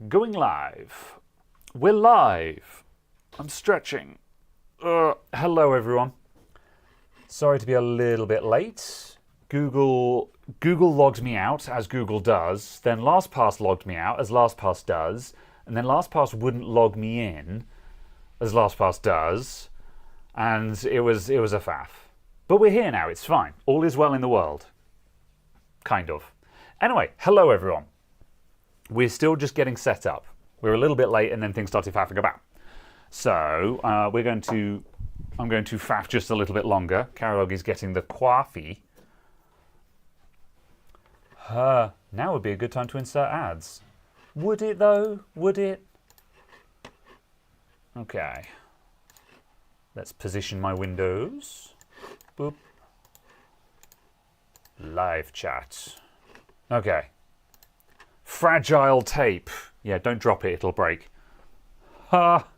Going live. We're live. I'm stretching. Hello everyone. Sorry to be a little bit late. Google logged me out, as Google does. Then LastPass logged me out, as LastPass does. And then LastPass wouldn't log me in, as LastPass does. And it was a faff. But we're here now, it's fine. All is well in the world. Kind of. Anyway, hello everyone. We're still just getting set up. We're a little bit late and then things started faffing about. So I'm going to faff just a little bit longer. Carolog is getting the coffee. Now would be a good time to insert ads. Would it though? Would it? Okay. Let's position my windows. Boop. Live chat. Okay. Fragile tape. Yeah, don't drop it, it'll break. Ha!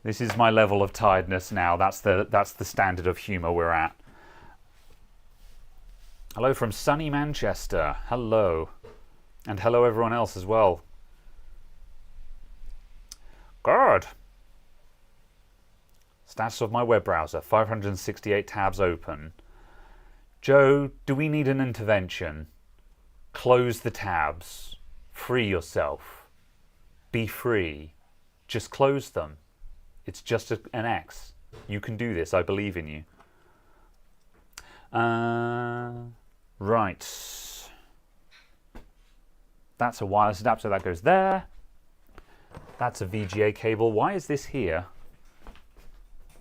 This is my level of tiredness now. That's the standard of humour we're at. Hello from sunny Manchester. Hello. And hello everyone else as well. Good. Status of my web browser. 568 tabs open. Joe, do we need an intervention? Close the tabs. Free yourself. Be free. Just close them. It's just an X. You can do this. I believe in you. Right. That's a wireless adapter. That goes there. That's a VGA cable. Why is this here?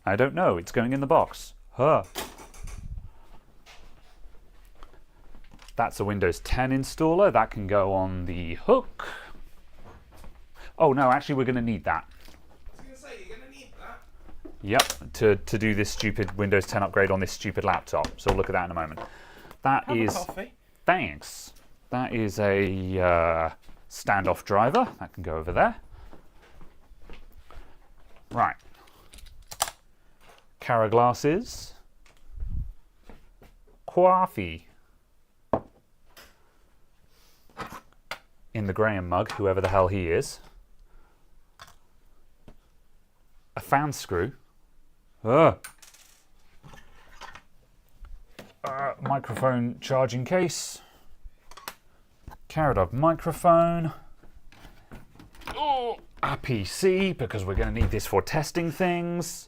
I don't know. It's going in the box. Huh. That's a Windows 10 installer. That can go on the hook. Oh, no, actually, we're going to need that. I was going to say, you're going to need that. Yep, to do this stupid Windows 10 upgrade on this stupid laptop. So we'll look at that in a moment. That Have is... a coffee. Thanks. That is a standoff driver. That can go over there. Right. Cara glasses. Coffee. In the Graham mug, whoever the hell he is. A fan screw. Microphone charging case. Caradog microphone. Oh, a PC, because we're going to need this for testing things.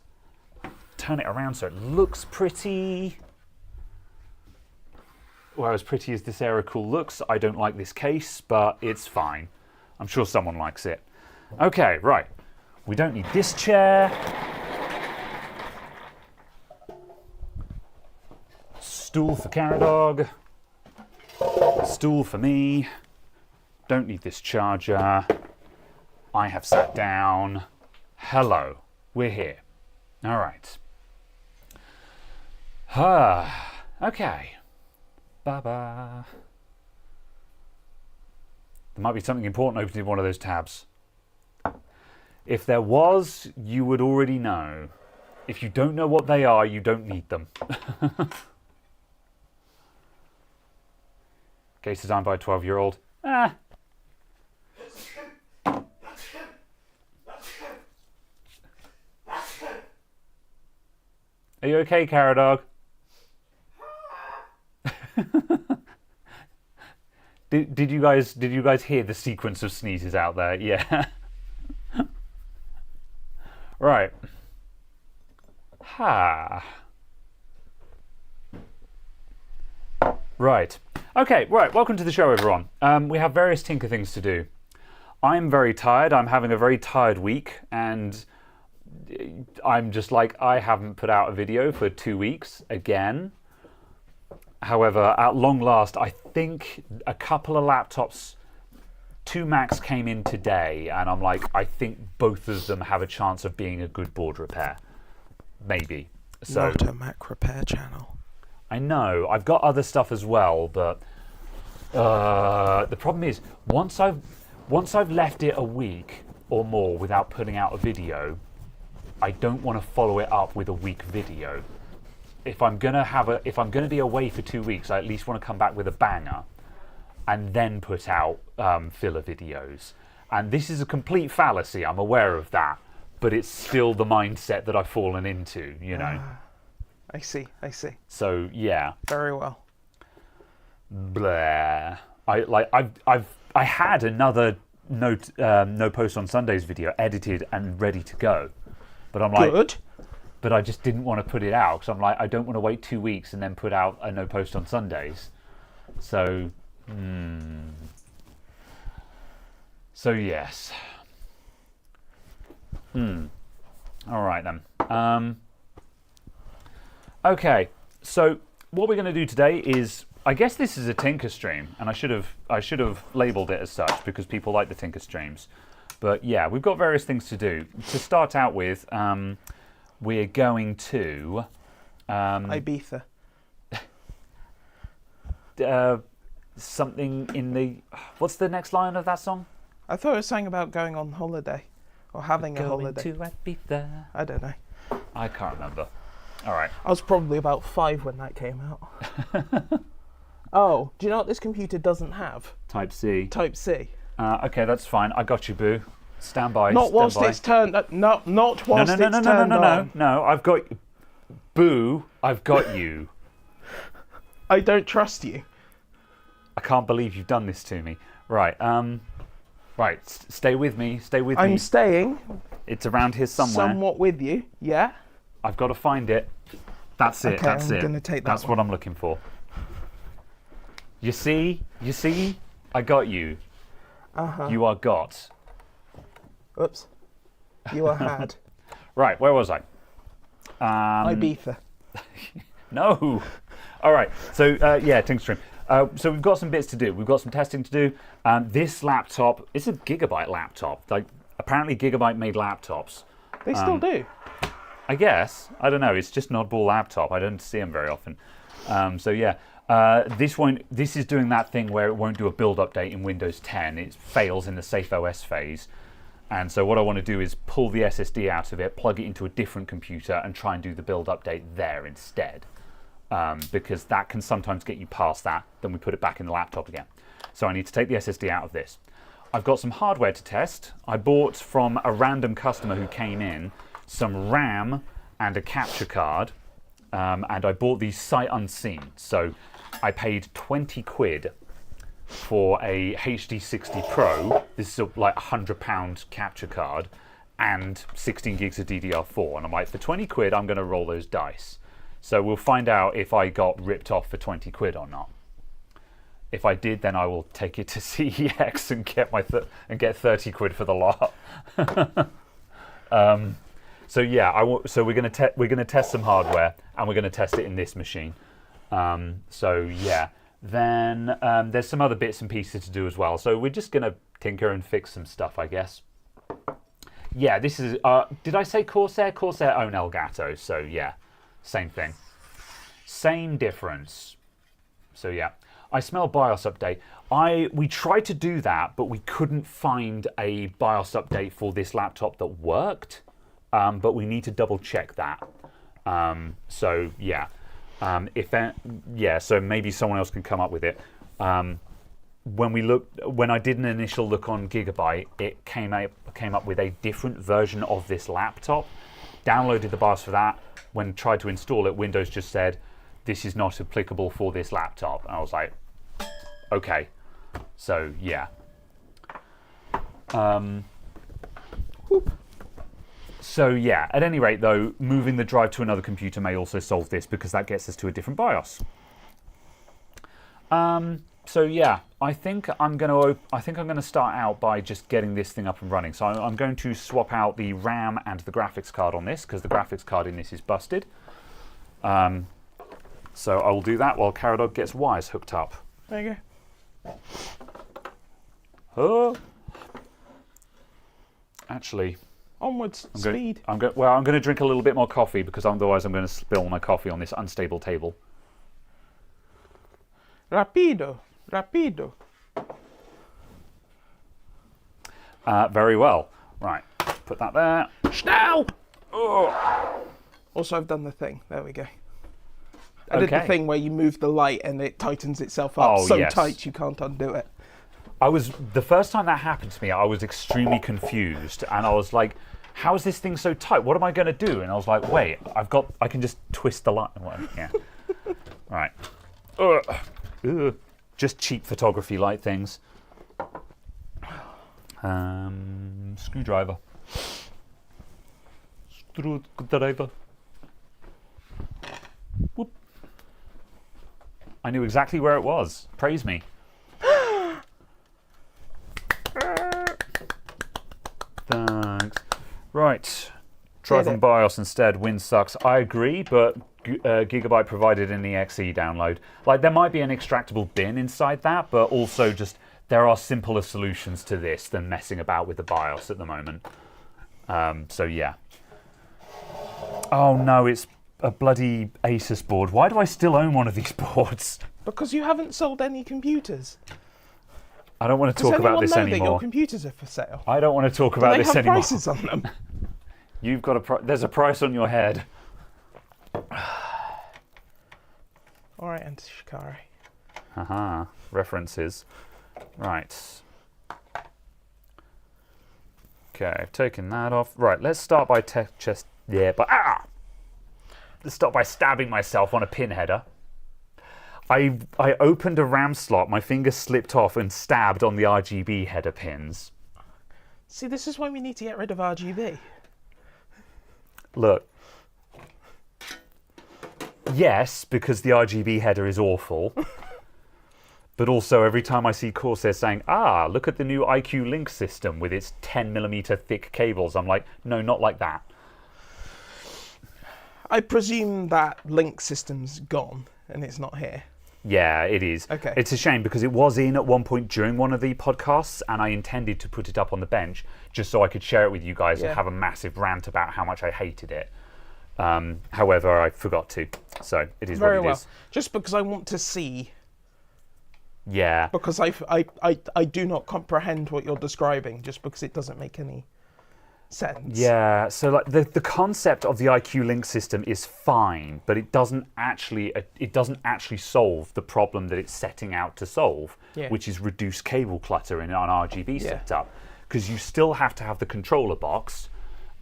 Turn it around so it looks pretty. Well, as pretty as this Aerocool looks, I don't like this case, but it's fine. I'm sure someone likes it. Okay, right. We don't need this chair. Stool for Caradog. Stool for me. Don't need this charger. I have sat down. Hello. We're here. All right. Okay. Ba-ba. There might be something important opening one of those tabs. If there was, you would already know. If you don't know what they are, you don't need them. Case designed by a 12-year-old. Ah. Are you okay, Caradog? Did you guys hear the sequence of sneezes out there? Yeah. Right. Ha. Right. Okay, right. Welcome to the show, everyone. We have various Tinker things to do. I'm very tired. I'm having a very tired week, and I'm just like, I haven't put out a video for 2 weeks again. However, at long last, I think a couple of laptops, 2 Macs came in today, and I'm like, I think both of them have a chance of being a good board repair. Maybe. So, Not a Mac repair channel. I know. I've got other stuff as well, but the problem is, once I've left it a week or more without putting out a video, I don't want to follow it up with a week video. If I'm gonna be away for 2 weeks, I at least want to come back with a banger. and then put out filler videos. And this is a complete fallacy, I'm aware of that, but it's still the mindset that I've fallen into, you know. I see. So yeah. Very well. Blah. I had another no post on Sundays video edited and ready to go, but I'm like, Good. but I just didn't want to put it out because I'm like, I don't want to wait 2 weeks and then put out a no post on Sundays. So, so yes. All right then. Okay, so what we're going to do today is, I guess this is a Tinker stream, and I should have labelled it as such because people like the Tinker streams. But yeah, we've got various things to do. To start out with, we're going to Ibiza. Something in the, what's the next line of that song? I thought it was saying about going on holiday or having a holiday. Going to Ibiza. I don't know. I can't remember. All right. I was probably about 5 when that came out. Oh, do you know what this computer doesn't have? Type C. Type C. Okay, that's fine. I got you, boo. Stand by. Not stand whilst by. it's turned. Not whilst it's turned on. No. I've got, boo. I've got you. I don't trust you. I can't believe you've done this to me. Right. Right. Stay with me. Stay with me. I'm staying. It's around here somewhere. Somewhat with you. Yeah. I've got to find it. That's it. Okay, That's I'm it. gonna take that That's one. what I'm looking for. You see, I got you. You are got. Oops. You are had. Right, where was I? Ibiza. No. All right. So yeah, Tinkerstream. So we've got some bits to do. We've got some testing to do. This laptop is a Gigabyte laptop. Like apparently, Gigabyte made laptops. They still do. I guess. I don't know. It's just an oddball laptop. I don't see them very often. So yeah, this is doing that thing where it won't do a build update in Windows 10. It fails in the safe OS phase. And so what I want to do is pull the SSD out of it, plug it into a different computer, and try and do the build update there instead. Because that can sometimes get you past that. Then we put it back in the laptop again. So I need to take the SSD out of this. I've got some hardware to test. I bought from a random customer who came in some RAM and a capture card, and I bought these sight unseen. So I paid 20 quid for a HD60 Pro. This is like £100 capture card and 16 gigs of DDR4. And I'm like, for 20 quid, I'm going to roll those dice. So we'll find out if I got ripped off for 20 quid or not. If I did, then I will take it to CEX and get get 30 quid for the lot. So yeah, so we're gonna test some hardware, and we're gonna test it in this machine. So yeah, then there's some other bits and pieces to do as well. So we're just gonna tinker and fix some stuff, I guess. Yeah, this is. Did I say Corsair? Corsair own Elgato. So yeah, same thing, same difference. So yeah, I smell BIOS update. We tried to do that, but we couldn't find a BIOS update for this laptop that worked. But we need to double check that. So yeah, so maybe someone else can come up with it. When I did an initial look on Gigabyte, it came up with a different version of this laptop. Downloaded the BIOS for that. When tried to install it, Windows just said, "This is not applicable for this laptop." And I was like, okay. So yeah. So yeah, at any rate though, moving the drive to another computer may also solve this because that gets us to a different BIOS. So yeah, I think I'm gonna start out by just getting this thing up and running. So I'm going to swap out the RAM and the graphics card on this because the graphics card in this is busted. So I will do that while Caradog gets wires hooked up. There you go. Oh. Actually. Onwards, speed. I'm going to drink a little bit more coffee because otherwise I'm going to spill my coffee on this unstable table. Rapido, rapido. Very well. Right, put that there. Schnell! Oh. Also, I've done the thing. There we go. I did the Okay. thing where you move the light and it tightens itself up Oh, so yes. tight you can't undo it. The first time that happened to me, I was extremely confused, and I was like, how is this thing so tight? What am I going to do? And I was like, wait, I can just twist the light. Well, yeah. All right. Ugh. Just cheap photography light things. Screwdriver. Screwdriver. Whoop. I knew exactly where it was. Praise me. Thanks. Right. Try from BIOS instead. Win sucks. I agree, but Gigabyte provided an exe download. Like, there might be an extractable bin inside that, but also just there are simpler solutions to this than messing about with the BIOS at the moment. So yeah. Oh no, it's a bloody Asus board. Why do I still own one of these boards? Because you haven't sold any computers. I don't want to talk about this Does anyone know that your anymore. computers are for sale? I don't want to talk about Do they this have anymore. prices on them? You've got there's a price on your head. All right, Enter Shikari. Haha. References. Right. Okay, I've taken that off. Right, let's start by Let's start by stabbing myself on a pin header. I opened a RAM slot, my finger slipped off and stabbed on the RGB header pins. See, this is why we need to get rid of RGB. Look. Yes, because the RGB header is awful. But also, every time I see Corsair saying, look at the new IQ Link system with its 10mm thick cables, I'm like, no, not like that. I presume that Link system's gone and it's not here. Yeah, it is. Okay. It's a shame because it was in at one point during one of the podcasts, and I intended to put it up on the bench just so I could share it with you guys and have a massive rant about how much I hated it. However, I forgot to. So it is Very what it well. is. Just because I want to see. Yeah. Because I do not comprehend what you're describing just because it doesn't make any sense. Yeah, so like the concept of the IQ Link system is fine, but it doesn't actually solve the problem that it's setting out to solve, which is reduce cable clutter in an RGB setup. Because you still have to have the controller box,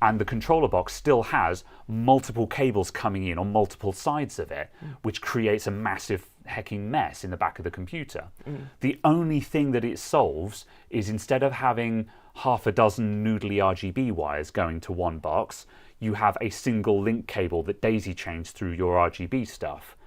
and the controller box still has multiple cables coming in on multiple sides of it, which creates a massive hecking mess in the back of the computer. The only thing that it solves is instead of having half a dozen noodly RGB wires going to one box, you have a single link cable that daisy chains through your RGB stuff.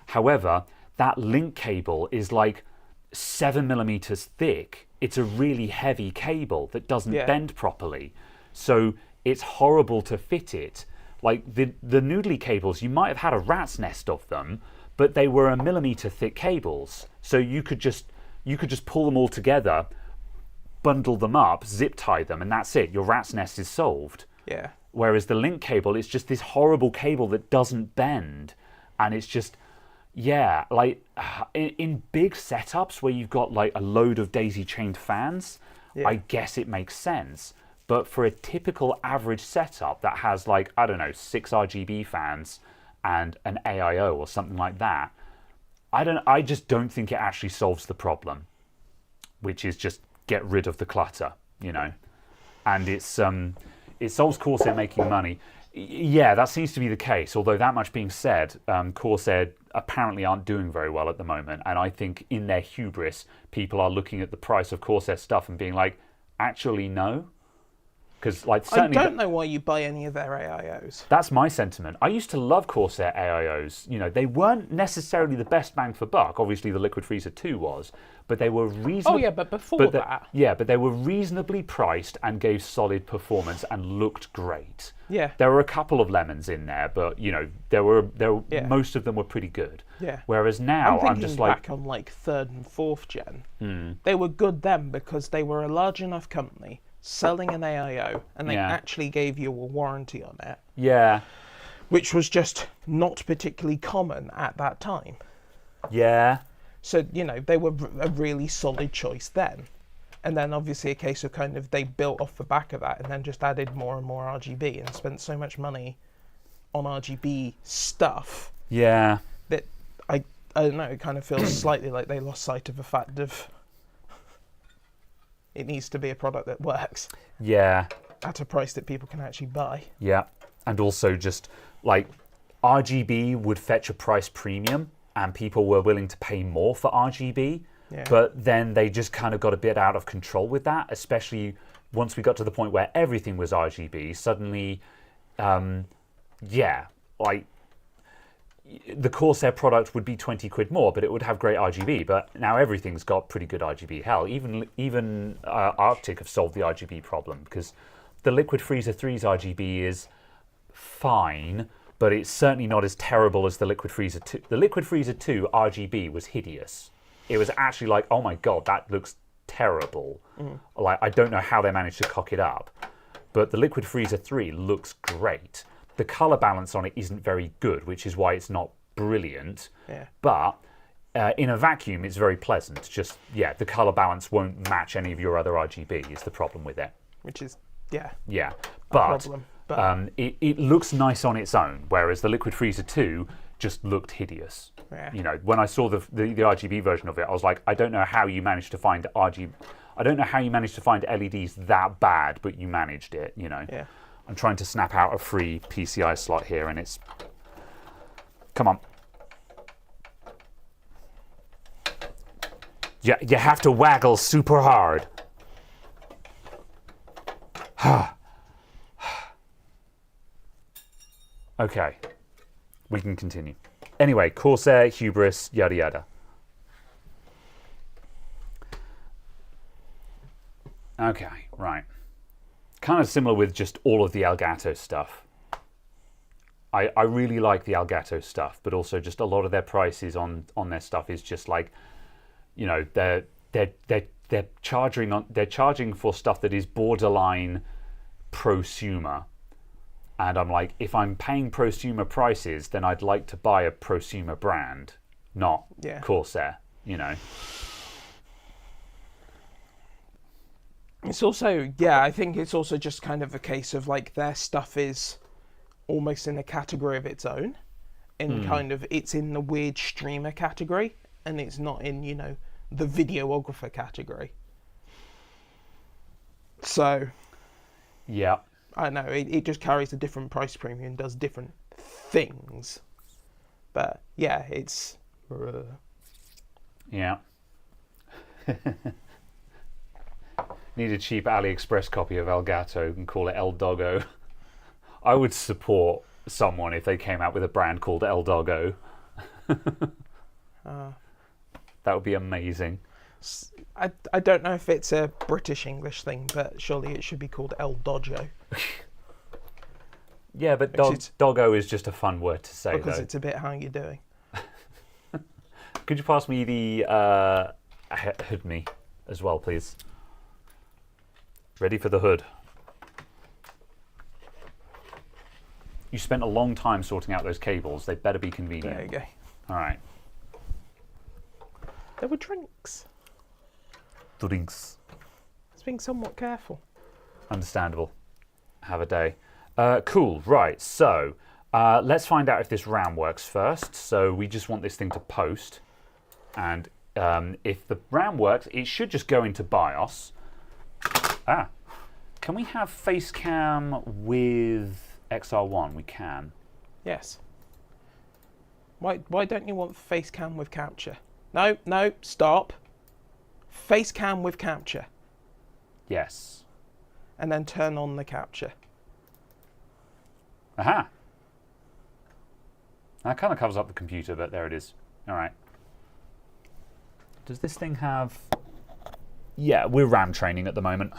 However, that link cable is like 7mm thick. It's a really heavy cable that doesn't bend properly. So it's horrible to fit it. Like the noodly cables, you might have had a rat's nest of them, but they were 1mm thick cables. So you could just pull them all together, bundle them up, zip tie them, and that's it. Your rat's nest is solved. Yeah. Whereas the link cable is just this horrible cable that doesn't bend, and it's just, like in big setups where you've got like a load of daisy-chained fans, I guess it makes sense. But for a typical average setup that has like, I don't know, 6 RGB fans and an AIO or something like that, I just don't think it actually solves the problem, which is just get rid of the clutter, you know. And it solves Corsair making money. Yeah, that seems to be the case. Although that much being said, Corsair apparently aren't doing very well at the moment. And I think in their hubris, people are looking at the price of Corsair stuff and being like, actually, no. Because like certainly I don't know why you buy any of their AIOs. That's my sentiment. I used to love Corsair AIOs. You know, they weren't necessarily the best bang for buck. Obviously, the Liquid Freezer 2 was, but they were reasonably. Oh yeah, but before that. Yeah, but they were reasonably priced and gave solid performance and looked great. Yeah. There were a couple of lemons in there, but you know, most of them were pretty good. Yeah. Whereas now I'm just thinking like back on like 3rd and 4th gen. They were good then because they were a large enough company selling an AIO, and they actually gave you a warranty on it. Yeah. Which was just not particularly common at that time. Yeah. So, you know, they were a really solid choice then. And then obviously a case of kind of they built off the back of that and then just added more and more RGB and spent so much money on RGB stuff. Yeah. That I don't know, it kind of feels slightly like they lost sight of the fact of it needs to be a product that works Yeah. at a price that people can actually buy. Yeah. And also just like RGB would fetch a price premium and people were willing to pay more for RGB. Yeah. But then they just kind of got a bit out of control with that, especially once we got to the point where everything was RGB. Suddenly, like the Corsair product would be 20 quid more, but it would have great RGB. But now everything's got pretty good RGB. Hell, even Arctic have solved the RGB problem because the Liquid Freezer 3's RGB is fine, but it's certainly not as terrible as the Liquid Freezer 2. The Liquid Freezer 2 RGB was hideous. It was actually like, oh my god, that looks terrible. Like, I don't know how they managed to cock it up. But the Liquid Freezer 3 looks great. The color balance on it isn't very good, which is why it's not brilliant. Yeah. But in a vacuum, it's very pleasant. Just, the color balance won't match any of your other RGB is the problem with it. Which is, Yeah. a But, problem. But it looks nice on its own, whereas the Liquid Freezer 2 just looked hideous. Yeah. You know, when I saw the RGB version of it, I was like, I don't know how you managed to find I don't know how you managed to find LEDs that bad, but you managed it, you know. Yeah. I'm trying to snap out a free PCI slot here, and it's... Come on. Yeah, you have to waggle super hard. Okay. We can continue. Anyway, Corsair, Hubris, yada yada. Okay, right. Kind of similar with just all of the Elgato stuff. I really like the Elgato stuff, but also just a lot of their prices on their stuff is just like, you know, they're charging for stuff that is borderline prosumer. And I'm like, if I'm paying prosumer prices, then I'd like to buy a prosumer brand, not Corsair, you know. it's also, I think it's also just kind of a case of like their stuff is almost in a category of its own. In kind of, it's in the weird streamer category, and it's not in, you know, the videographer category. So, Yeah. I don't know, it just carries a different price premium, does different things. But yeah, it's... Yeah. Need a cheap AliExpress copy of Elgato and call it El Doggo. I would support someone if they came out with a brand called El Doggo. That would be amazing. I don't know if it's a British English thing, but surely it should be called El Dodgo. Yeah, but doggo is just a fun word to say, because though. it's a bit how you doing. Could you pass me the hood me as well, please? Ready for the hood. You spent a long time sorting out those cables. They better be convenient. There you go. All right. There were drinks. Drinks. I was being somewhat careful. Understandable. Have a day. Cool. Right. So let's find out if this RAM works first. So we just want this thing to post. And if the RAM works, it should just go into BIOS. Can we have Facecam with XR1? We can. Yes. Why don't you want Facecam with capture? No, stop. Facecam with capture. Yes. And then turn on the capture. Aha. That kind of covers up the computer, but there it is. All right. Does this thing have... Yeah, we're RAM training at the moment.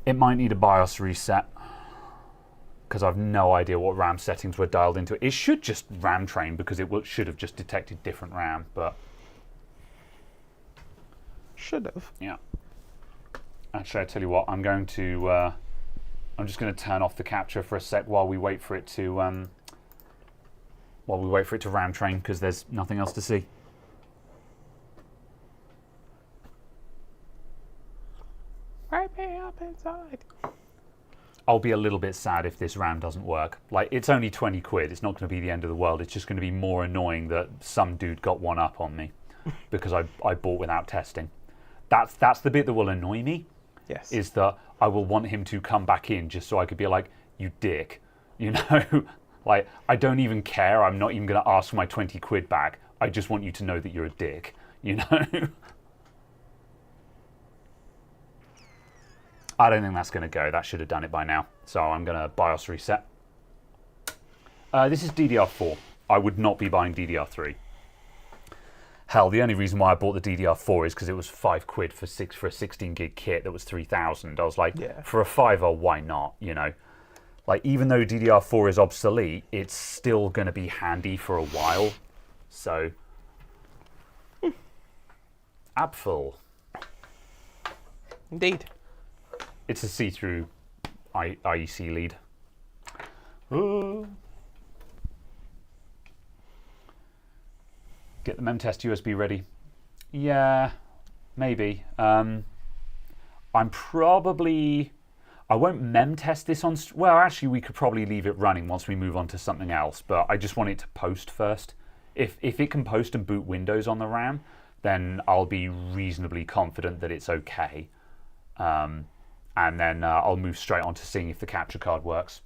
It might need a BIOS reset because I've no idea what RAM settings were dialed into it. It should just RAM train because it should have just detected different RAM, but... Should have. Yeah. Actually, I tell you what, I'm just going to turn off the capture for a sec while we wait for it to RAM train because there's nothing else to see. Right me up inside. I'll be a little bit sad if this RAM doesn't work. Like, it's only 20 quid. It's not going to be the end of the world. It's just going to be more annoying that some dude got one up on me because I bought without testing. That's the bit that will annoy me. Yes. Is that I will want him to come back in just so I could be like, you dick. You know? Like, I don't even care. I'm not even going to ask for my 20 quid back. I just want you to know that you're a dick. You know? I don't think that's going to go. That should have done it by now. So I'm going to BIOS reset. This is DDR4. I would not be buying DDR3. Hell, the only reason why I bought the DDR4 is because it was 5 quid for a 16 gig kit that was 3,000. I was like, for a fiver, why not? You know, like, even though DDR4 is obsolete, it's still going to be handy for a while. So, Apfel. Indeed. It's a see-through IEC lead. Ooh. Get the memtest USB ready. Yeah, maybe. I won't memtest this on... Well, actually, we could probably leave it running once we move on to something else, but I just want it to post first. If it can post and boot Windows on the RAM, then I'll be reasonably confident that it's okay. And then I'll move straight on to seeing if the capture card works.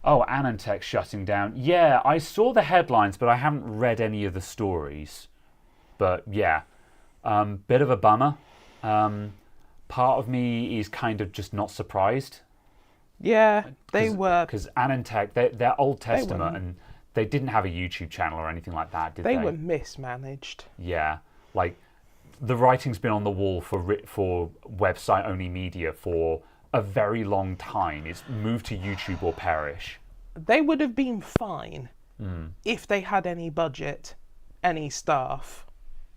Oh, Anantech shutting down. Yeah, I saw the headlines, but I haven't read any of the stories. But yeah, bit of a bummer. Part of me is kind of just not surprised. Yeah, they were. Because Anantech, they're Old Testament, and they didn't have a YouTube channel or anything like that, did they? They were mismanaged. Yeah, like... The writing's been on the wall for website-only media for a very long time. It's moved to YouTube or perish. They would have been fine if they had any budget, any staff,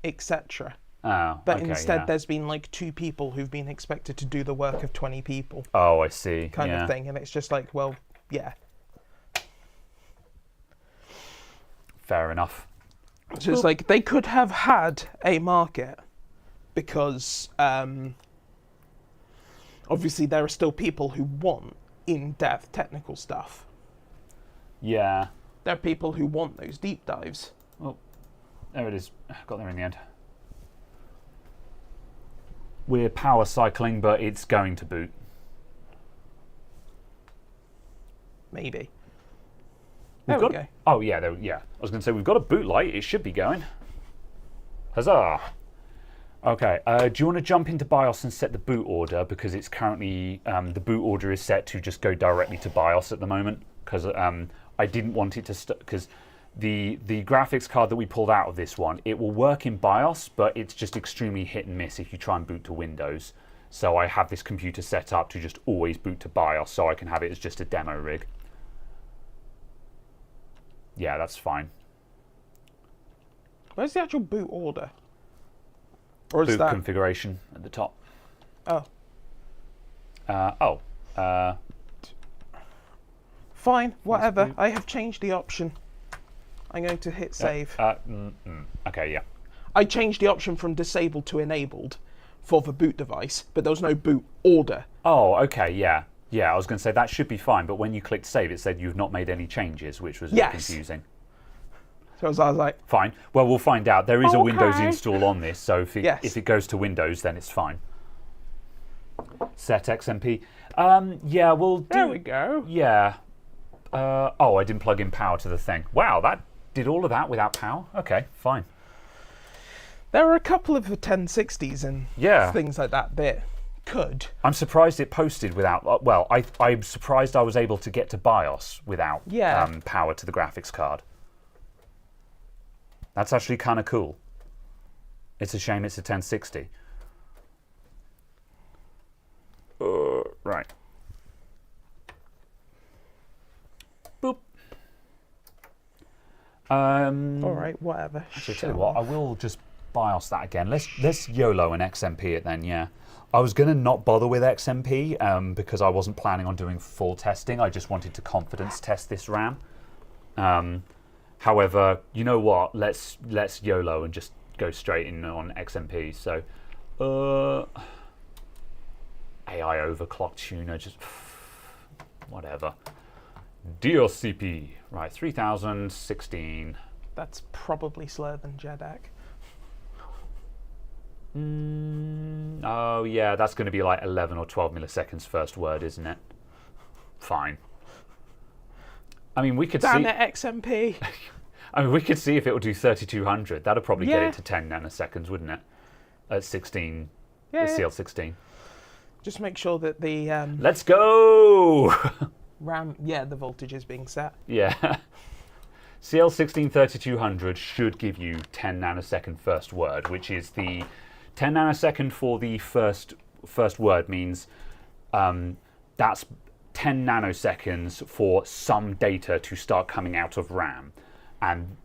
etc. Oh, but instead there's been like 2 people who've been expected to do the work of 20 people. Oh, I see. Kind of thing. And it's just like, well, yeah. Fair enough. So it's like they could have had a market. Because obviously there are still people who want in-depth technical stuff. Yeah. There are people who want those deep dives. Oh, there it is. Got there in the end. We're power cycling, but it's going to boot. Maybe. There we go. Oh, yeah. I was going to say, we've got a boot light. It should be going. Huzzah. Okay, do you want to jump into BIOS and set the boot order? Because it's currently, the boot order is set to just go directly to BIOS at the moment. Because I didn't want it to... Because the graphics card that we pulled out of this one, it will work in BIOS, but it's just extremely hit and miss if you try and boot to Windows. So I have this computer set up to just always boot to BIOS, so I can have it as just a demo rig. Yeah, that's fine. Where's the actual boot order? Or is boot that configuration at the top. Oh. Fine, whatever. I have changed the option. I'm going to hit save. Okay, yeah. I changed the option from disabled to enabled for the boot device, but there was no boot order. Oh, okay, yeah. Yeah, I was going to say that should be fine, but when you clicked save, it said you've not made any changes, which was a bit confusing. So I was like... Fine. Well, we'll find out. There is a Windows install on this, so if it goes to Windows, then it's fine. Set XMP. Yeah, we'll do... There we go. Yeah. Oh, I didn't plug in power to the thing. Wow, that did all of that without power? Okay, fine. There are a couple of the 1060s and things like that could. I'm surprised it posted without... Well, I'm surprised I was able to get to BIOS without power to the graphics card. That's actually kind of cool. It's a shame it's a 1060. Right. Boop. All right, whatever. Actually, tell you what, I will just BIOS that again. Let's YOLO and XMP it then, yeah. I was going to not bother with XMP because I wasn't planning on doing full testing. I just wanted to confidence test this RAM. However, you know what? Let's YOLO and just go straight in on XMP. So, AI overclock tuner, just whatever. DLCP, right, 3016. That's probably slower than JEDEC. Oh yeah, that's going to be like 11 or 12 milliseconds first word, isn't it? Fine. I mean, we could Damn see. it, XMP. I mean, we could see if it will do 3200. That'd probably get Yeah. it to 10 nanoseconds, wouldn't it? At 16, Yeah, the yeah. CL16. Just make sure that the Let's go! RAM, the voltage is being set. Yeah. CL16 3200 should give you 10 nanosecond first word, which is the 10 nanosecond for the first word means that's 10 nanoseconds for some data to start coming out of RAM. And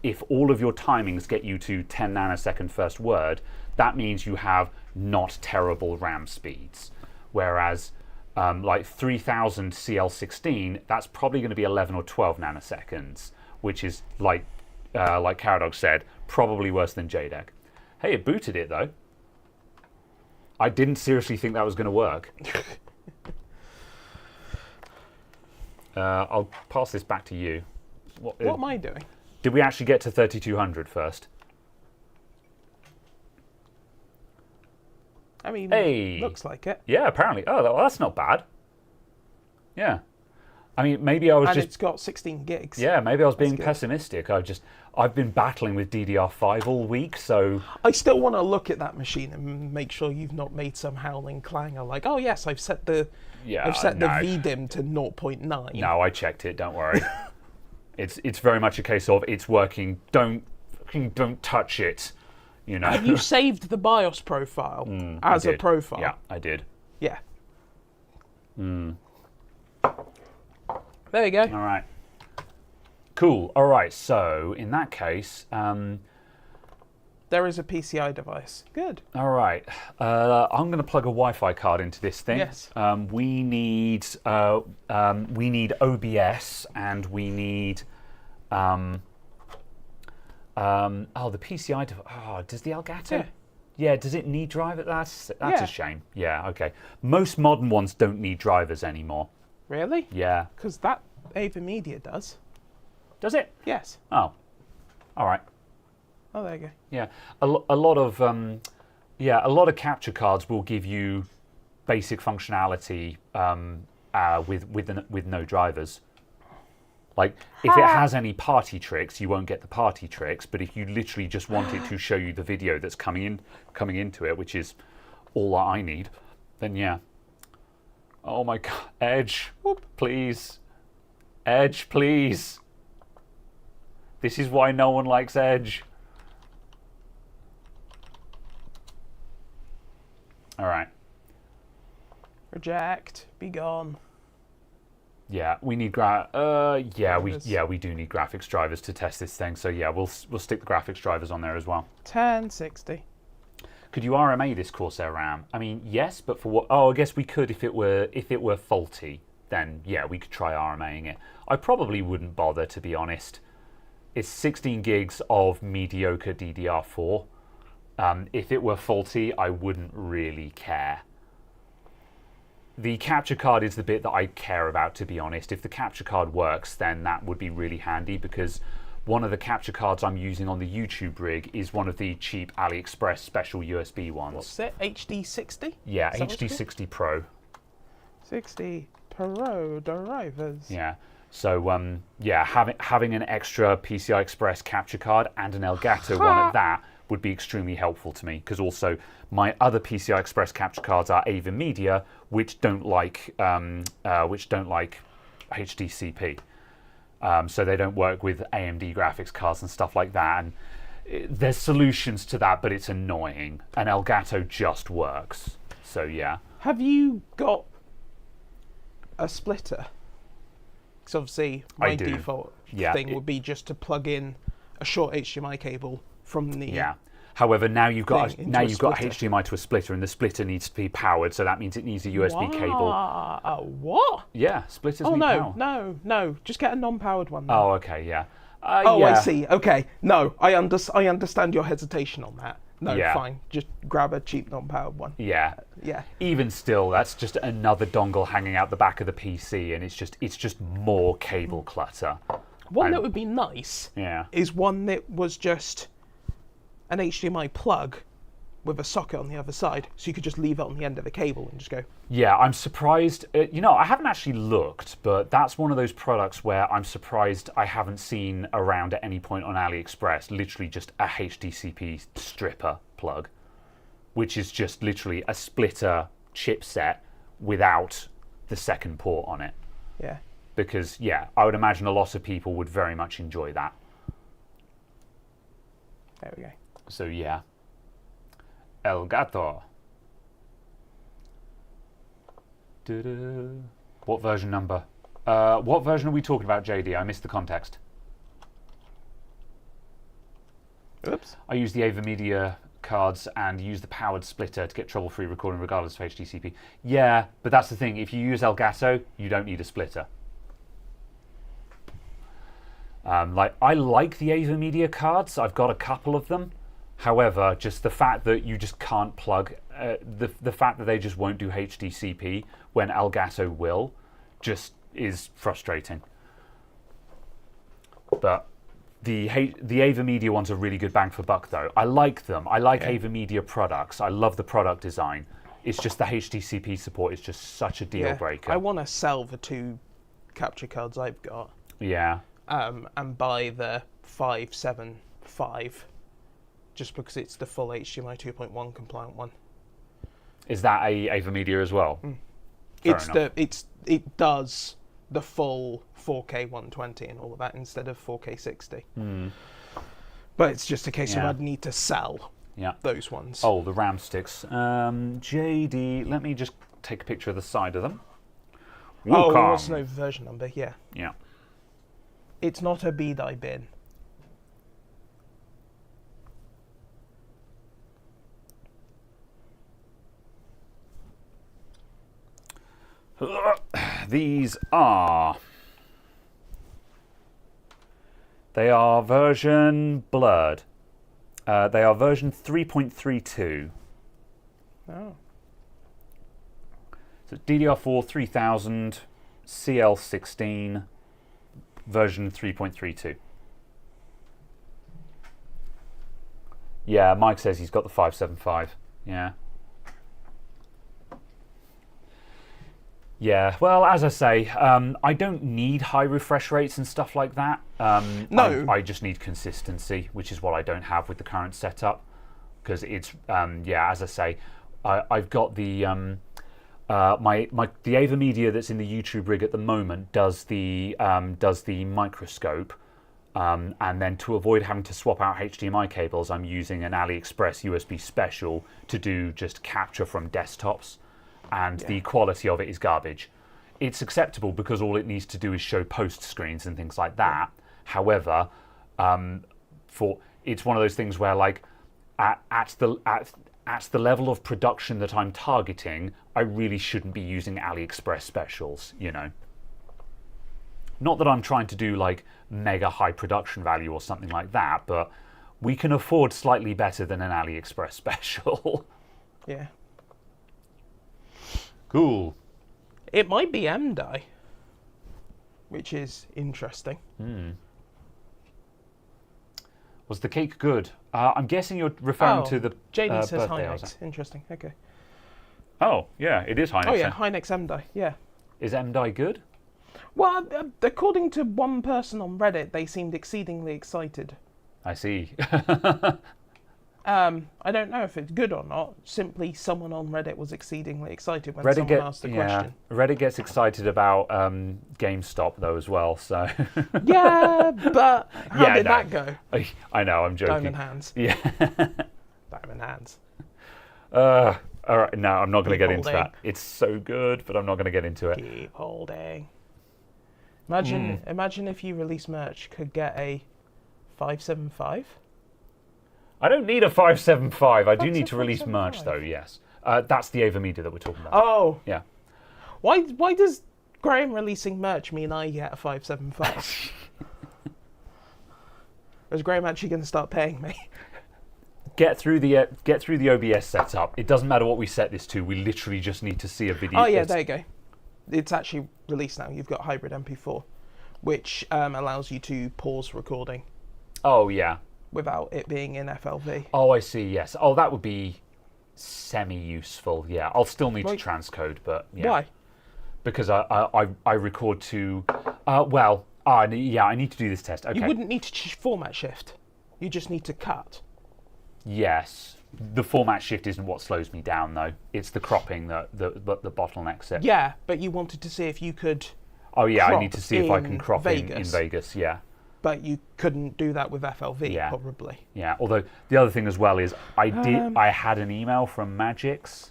if all of your timings get you to 10 nanosecond first word, that means you have not terrible RAM speeds. Whereas like 3000 CL16, that's probably going to be 11 or 12 nanoseconds, which is like Caradog said, probably worse than JDEC. Hey, it booted it though. I didn't seriously think that was going to work. I'll pass this back to you. What am I doing? Did we actually get to 3200 first? I mean, Hey. looks like it. Yeah, apparently. Oh, well, that's not bad. Yeah. I mean, maybe I was And just... it's got 16 gigs. Yeah, maybe I was being good. pessimistic. I've been battling with DDR5 all week, so... I still want to look at that machine and make sure you've not made some howling clanger like, oh yes, I've set the Yeah, the no. VDIM to 0.9. No, I checked it, don't worry. It's very much a case of it's working, don't touch it, you know. Have you saved the BIOS profile I as a did. profile? Yeah, I did. Yeah. There you go. All right. Cool. All right, so in that case... There is a PCI device. Good. All right, I'm going to plug a Wi-Fi card into this thing. Yes. We need OBS and we need the PCI. Does the Elgato? Yeah. Yeah. Does it need driver? That's Yeah. a shame. Yeah. Okay. Most modern ones don't need drivers anymore. Really? Yeah. Because that Ava Media does. Does it? Yes. Oh. All right. Oh, there you go. Yeah, a lot of capture cards will give you basic functionality with no drivers. Like if it has any party tricks, you won't get the party tricks. But if you literally just want it to show you the video that's coming into it, which is all that I need, then yeah. Oh my God, Edge, please, Edge, please. This is why no one likes Edge. All right. Reject. Be gone. Yeah, we need we do need graphics drivers to test this thing. So yeah, we'll stick the graphics drivers on there as well. 1060. Could you RMA this Corsair RAM? I mean, yes, but for what? Oh, I guess we could if it were faulty. Then yeah, we could try RMAing it. I probably wouldn't bother, to be honest. It's 16 gigs of mediocre DDR4. If it were faulty, I wouldn't really care. The capture card is the bit that I care about, to be honest. If the capture card works, then that would be really handy, because one of the capture cards I'm using on the YouTube rig is one of the cheap AliExpress special USB ones. What's it? HD60? Yeah, Is that what it's HD60 Pro. 60 Pro drivers. Yeah. So yeah, having an extra PCI Express capture card and an Elgato one at that would be extremely helpful to me, because also my other PCI Express capture cards are Ava Media, which don't like HDCP, so they don't work with AMD graphics cards and stuff like that. And there's solutions to that, but it's annoying. And Elgato just works. So yeah. Have you got a splitter? Because obviously my I do. default Yeah, thing would be just to plug in a short HDMI cable from the Yeah. However, now you've got thing into a splitter. HDMI to a splitter, and the splitter needs to be powered, so that means it needs a USB cable. What? Yeah, splitters Oh need no, power. no! Just get a non-powered one. Then. Oh, okay, yeah. Oh, yeah. I see. Okay, no, I understand your hesitation on that. No, Yeah. fine. Just grab a cheap non-powered one. Yeah. Yeah. Even still, that's just another dongle hanging out the back of the PC, and it's just more cable clutter. One that would be nice Yeah. is one that was just an HDMI plug with a socket on the other side, so you could just leave it on the end of the cable and just go. Yeah, I'm surprised. I haven't actually looked, but that's one of those products where I'm surprised I haven't seen around at any point on AliExpress. Literally just a HDCP stripper plug, which is just literally a splitter chipset without the second port on it. Yeah. Because, yeah, I would imagine a lot of people would very much enjoy that. There we go. So, yeah. El Gato. What version number? What version are we talking about, JD? I missed the context. Oops. I use the AverMedia cards and use the powered splitter to get trouble-free recording regardless of HDCP. Yeah, but that's the thing. If you use Elgato, you don't need a splitter. I like the AverMedia cards. I've got a couple of them. However, just the fact that you just can't plug, the fact that they just won't do HDCP when Elgato will, just is frustrating. But the AverMedia ones are really good bang for buck, though. I like them. I like AverMedia products. I love the product design. It's just the HDCP support is just such a deal breaker. I want to sell the 2 capture cards I've got. Yeah. And buy the 575, just because it's the full HDMI 2.1 compliant one. Is that a AverMedia as well? It does the full 4K 120 and all of that instead of 4K 60. But it's just a case of I'd need to sell those ones. Oh, the RAM sticks. JD, let me just take a picture of the side of them. Oh, what's no version number? Yeah. Yeah. It's not a B-die bin. These are... They are version blurred. They are version 3.32. Oh. So DDR4 3000, CL16, version 3.32. Yeah, Mike says he's got the 575. Yeah. Yeah, well, as I say, I don't need high refresh rates and stuff like that. No. I just need consistency, which is what I don't have with the current setup. Because it's, as I say, I've got the the AverMedia that's in the YouTube rig at the moment does the microscope, and then to avoid having to swap out HDMI cables, I'm using an AliExpress USB special to do just capture from desktops. And the quality of it is garbage. It's acceptable because all it needs to do is show post screens and things like that. However, it's one of those things where, like, at the level of production that I'm targeting, I really shouldn't be using AliExpress specials. You know, not that I'm trying to do like mega high production value or something like that, but we can afford slightly better than an AliExpress special. Yeah. Cool. It might be M-die, which is interesting. Was the cake good? I'm guessing you're referring to the JD says birthday, Hynix. Interesting. Okay. Oh, yeah, it is Hynix. Oh yeah, Hynix M-die. Yeah. Is M-die good? Well, according to one person on Reddit, they seemed exceedingly excited. I see. I don't know if it's good or not. Simply, someone on Reddit was exceedingly excited when someone asked the question. Reddit gets excited about GameStop though as well. So. Yeah, but how did that go? I know, I'm joking. Diamond hands. Yeah. Diamond hands. All right, no, I'm not going to get into holding. that. It's so good, but I'm not going to get into it. Keep holding. Imagine if you release merch, could get a 575. I don't need a 575. I do need to 575. release merch though. Yes, that's the AverMedia that we're talking about. Oh. Yeah. Why does Graham releasing merch mean I get a 575? Or is Graham actually going to start paying me? get through the OBS setup. It doesn't matter what we set this to. We literally just need to see a video. Oh yeah, there you go. It's actually released now. You've got hybrid MP4, which allows you to pause recording. Oh yeah. Without it being in FLV. Oh, I see. Yes. Oh, that would be semi-useful. Yeah. I'll still need to transcode, but yeah. Why? Because I record to. I need to do this test. Okay. You wouldn't need to format shift. You just need to cut. Yes. The format shift isn't what slows me down, though. It's the cropping that the bottlenecks it. Yeah, but you wanted to see if you could. Oh yeah, I need to see if I can crop in Vegas. Vegas. Yeah. But you couldn't do that with FLV, Yeah. probably. Yeah. Although the other thing as well is I had an email from Magix,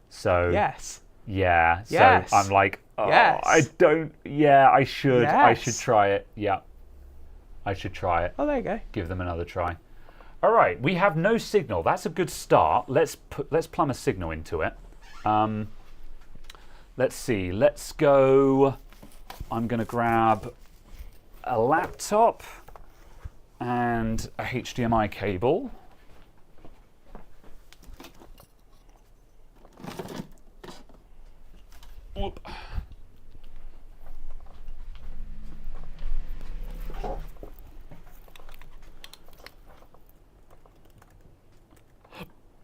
so Yes. yeah. Yes. So I'm like, oh, Yes. I don't. Yeah, I should. I Yes. should try it. Yeah. I should try it. Oh, there you go. Give them another try. All right, we have no signal. That's a good start. Let's plumb a signal into it. Let's see. Let's go. I'm going to grab a laptop and a HDMI cable. Whoop.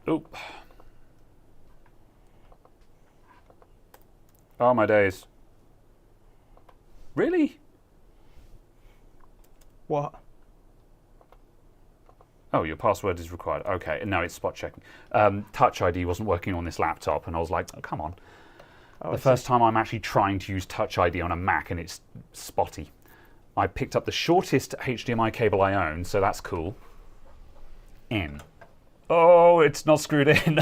Oop. Oh my days. Really? What? Oh, your password is required. Okay, no, it's spot checking. Touch ID wasn't working on this laptop, and I was like, oh, come on. The first time I'm actually trying to use Touch ID on a Mac, and it's spotty. I picked up the shortest HDMI cable I own, so that's cool. In. Oh, it's not screwed in.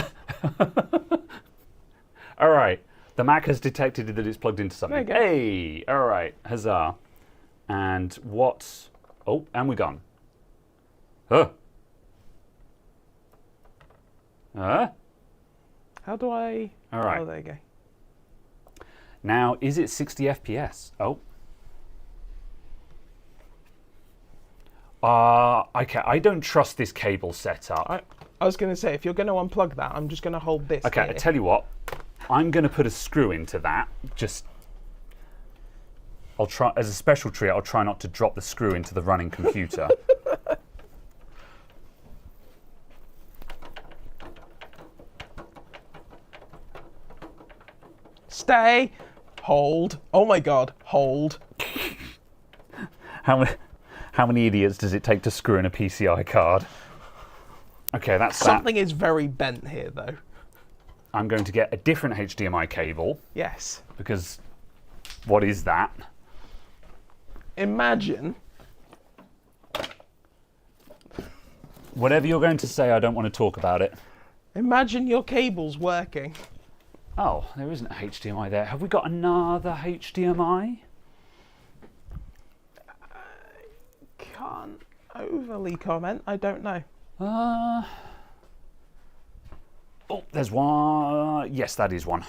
All right. The Mac has detected that it's plugged into something. There you go. Hey, all right. Huzzah. And what? Oh, and we're gone. Huh. How do I... All right. Oh, there you go. Now, is it 60 FPS? Oh. Okay, I don't trust this cable setup. I was going to say, if you're going to unplug that, I'm just going to hold this Okay, here. I tell you what. I'm going to put a screw into that. I'll try, as a special treat, I'll try not to drop the screw into the running computer. Stay. Hold. Oh my God. Hold. How many idiots does it take to screw in a PCI card? Okay, that's Something is very bent here, though. I'm going to get a different HDMI cable. Yes. Because what is that? Imagine. Whatever you're going to say, I don't want to talk about it. Imagine your cable's working. Oh, there isn't a HDMI there. Have we got another HDMI? Can't overly comment. I don't know. Oh, there's one. Yes, that is one.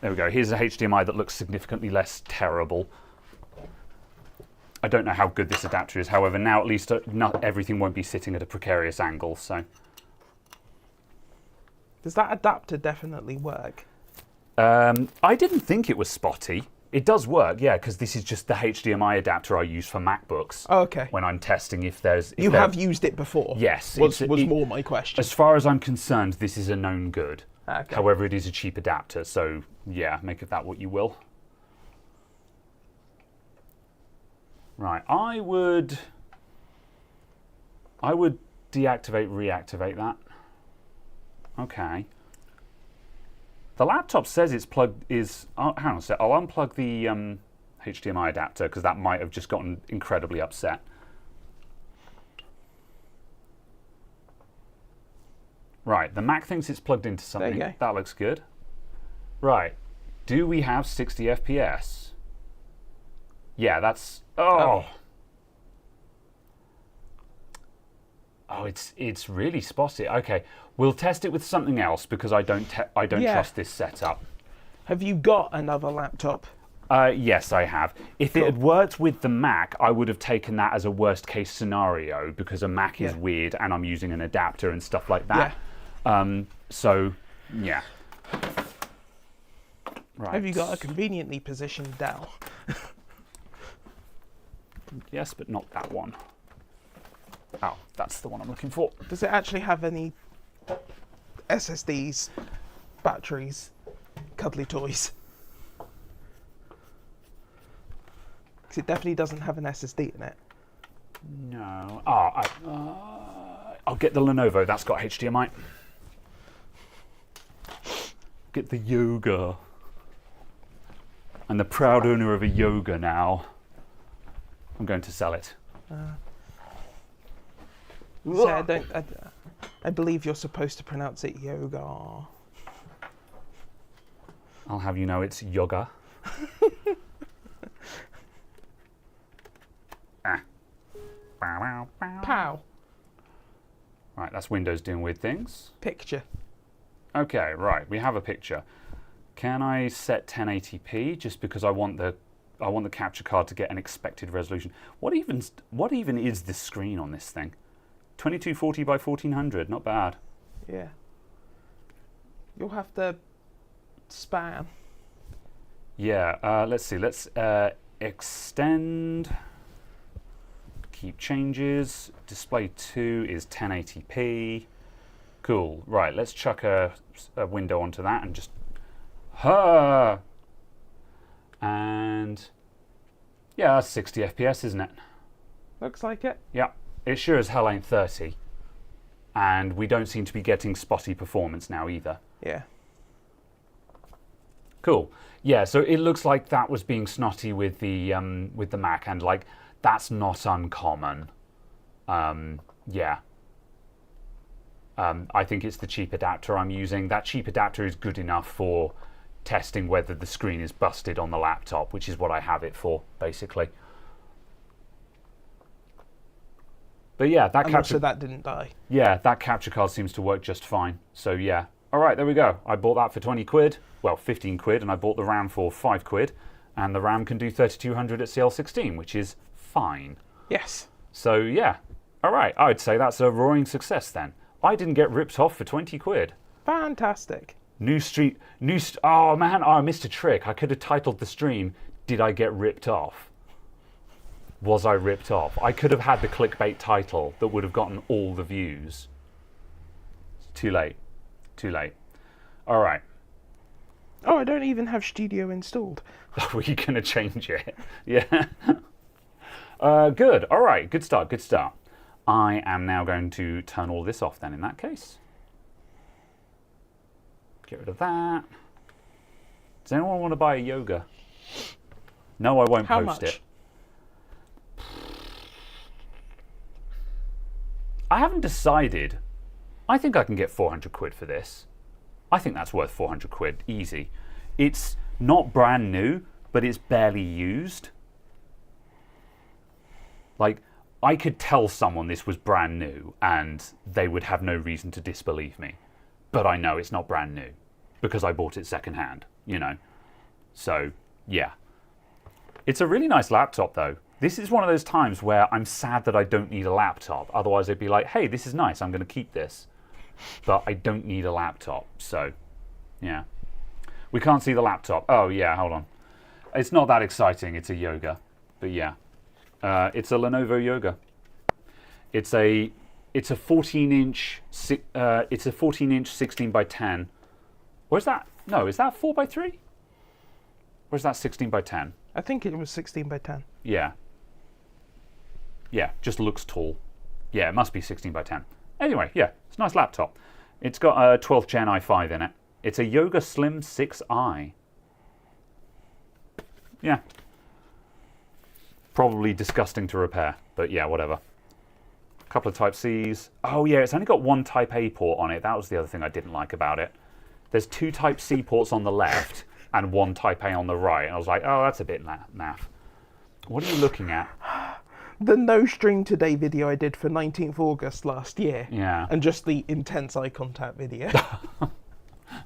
There we go. Here's a HDMI that looks significantly less terrible. I don't know how good this adapter is. However, now at least not everything won't be sitting at a precarious angle. So, Does that adapter definitely work? I didn't think it was spotty. It does work, yeah, because this is just the HDMI adapter I use for MacBooks. Oh, okay. When I'm testing if there's... You have used it before? Yes. Was more my question. As far as I'm concerned, this is a known good. Okay. However, it is a cheap adapter, so yeah, make of that what you will. Right, I would deactivate, reactivate that. Okay. The laptop says it's plugged. Oh, hang on a sec. I'll unplug the HDMI adapter because that might have just gotten incredibly upset. Right, the Mac thinks it's plugged into something. There you go. That looks good. Right, do we have 60 FPS? Yeah, that's. Oh, it's really spotty. Okay, we'll test it with something else because I don't Yeah. trust this setup. Have you got another laptop? Yes, I have. If it had worked with the Mac, I would have taken that as a worst case scenario because a Mac is weird and I'm using an adapter and stuff like that. So, yeah. Right. Have you got a conveniently positioned Dell? Yes, but not that one. Oh, that's the one I'm looking for. Does it actually have any SSDs, batteries, cuddly toys? Because it definitely doesn't have an SSD in it. No. I'll get the Lenovo. That's got HDMI. Get the Yoga. I'm the proud owner of a Yoga now. I'm going to sell it. So I believe you're supposed to pronounce it yoga. I'll have you know it's yoga. Pow. Right, that's Windows doing weird things. Picture. Okay, right, we have a picture. Can I set 1080p just because I want the capture card to get an expected resolution? What even is this screen on this thing? 2240 by 1400, not bad. Yeah. You'll have to span. Yeah, let's see. Let's extend. Keep changes. Display 2 is 1080p. Cool. Right, let's chuck a window onto that and just... And... yeah, that's 60 FPS, isn't it? Looks like it. Yeah. It sure as hell ain't 30. And we don't seem to be getting spotty performance now either. Yeah. Cool. Yeah, so it looks like that was being snotty with the Mac, and like that's not uncommon. Yeah. I think it's the cheap adapter I'm using. That cheap adapter is good enough for testing whether the screen is busted on the laptop, which is what I have it for, basically. But yeah, that And capture... also that didn't die. Yeah, that capture card seems to work just fine. So yeah. All right, there we go. I bought that for 20 quid. Well, 15 quid, and I bought the RAM for 5 quid. And the RAM can do 3200 at CL16, which is fine. Yes. So yeah. All right, I'd say that's a roaring success then. I didn't get ripped off for 20 quid. Fantastic. Oh man, I missed a trick. I could have titled the stream, "Did I get ripped off?" Was I ripped off? I could have had the clickbait title that would have gotten all the views. Too late. Too late. All right. Oh, I don't even have Studio installed. Were you going to change it? Yeah. Good. All right. Good start. Good start. I am now going to turn all this off then in that case. Get rid of that. Does anyone want to buy a Yoga? No, I won't How post much? it. I haven't decided. I think I can get 400 quid for this. I think that's worth 400 quid, easy. It's not brand new, but it's barely used. Like, I could tell someone this was brand new and they would have no reason to disbelieve me. But I know it's not brand new because I bought it secondhand, you know. So, yeah. It's a really nice laptop, though. This is one of those times where I'm sad that I don't need a laptop. Otherwise, I'd be like, hey, this is nice. I'm going to keep this. But I don't need a laptop. So, yeah. We can't see the laptop. Oh, yeah, hold on. It's not that exciting. It's a Yoga. But, yeah. It's a Lenovo Yoga. It's a 14-inch... it's a 14-inch 16 by 10. Or is that... No, is that 4 by 3? Or is that 16 by 10? I think it was 16 by 10. Yeah. Yeah, just looks tall. Yeah, it must be 16 by 10. Anyway, yeah, it's a nice laptop. It's got a 12th Gen i5 in it. It's a Yoga Slim 6i. Yeah. Probably disgusting to repair, but yeah, whatever. A couple of Type-Cs. Oh yeah, it's only got one Type-A port on it. That was the other thing I didn't like about it. There's 2 Type-C ports on the left and 1 Type-A on the right. And I was like, oh, that's a bit naff. What are you looking at? The No Stream Today video I did for 19th August last year. Yeah. And just the intense eye contact video.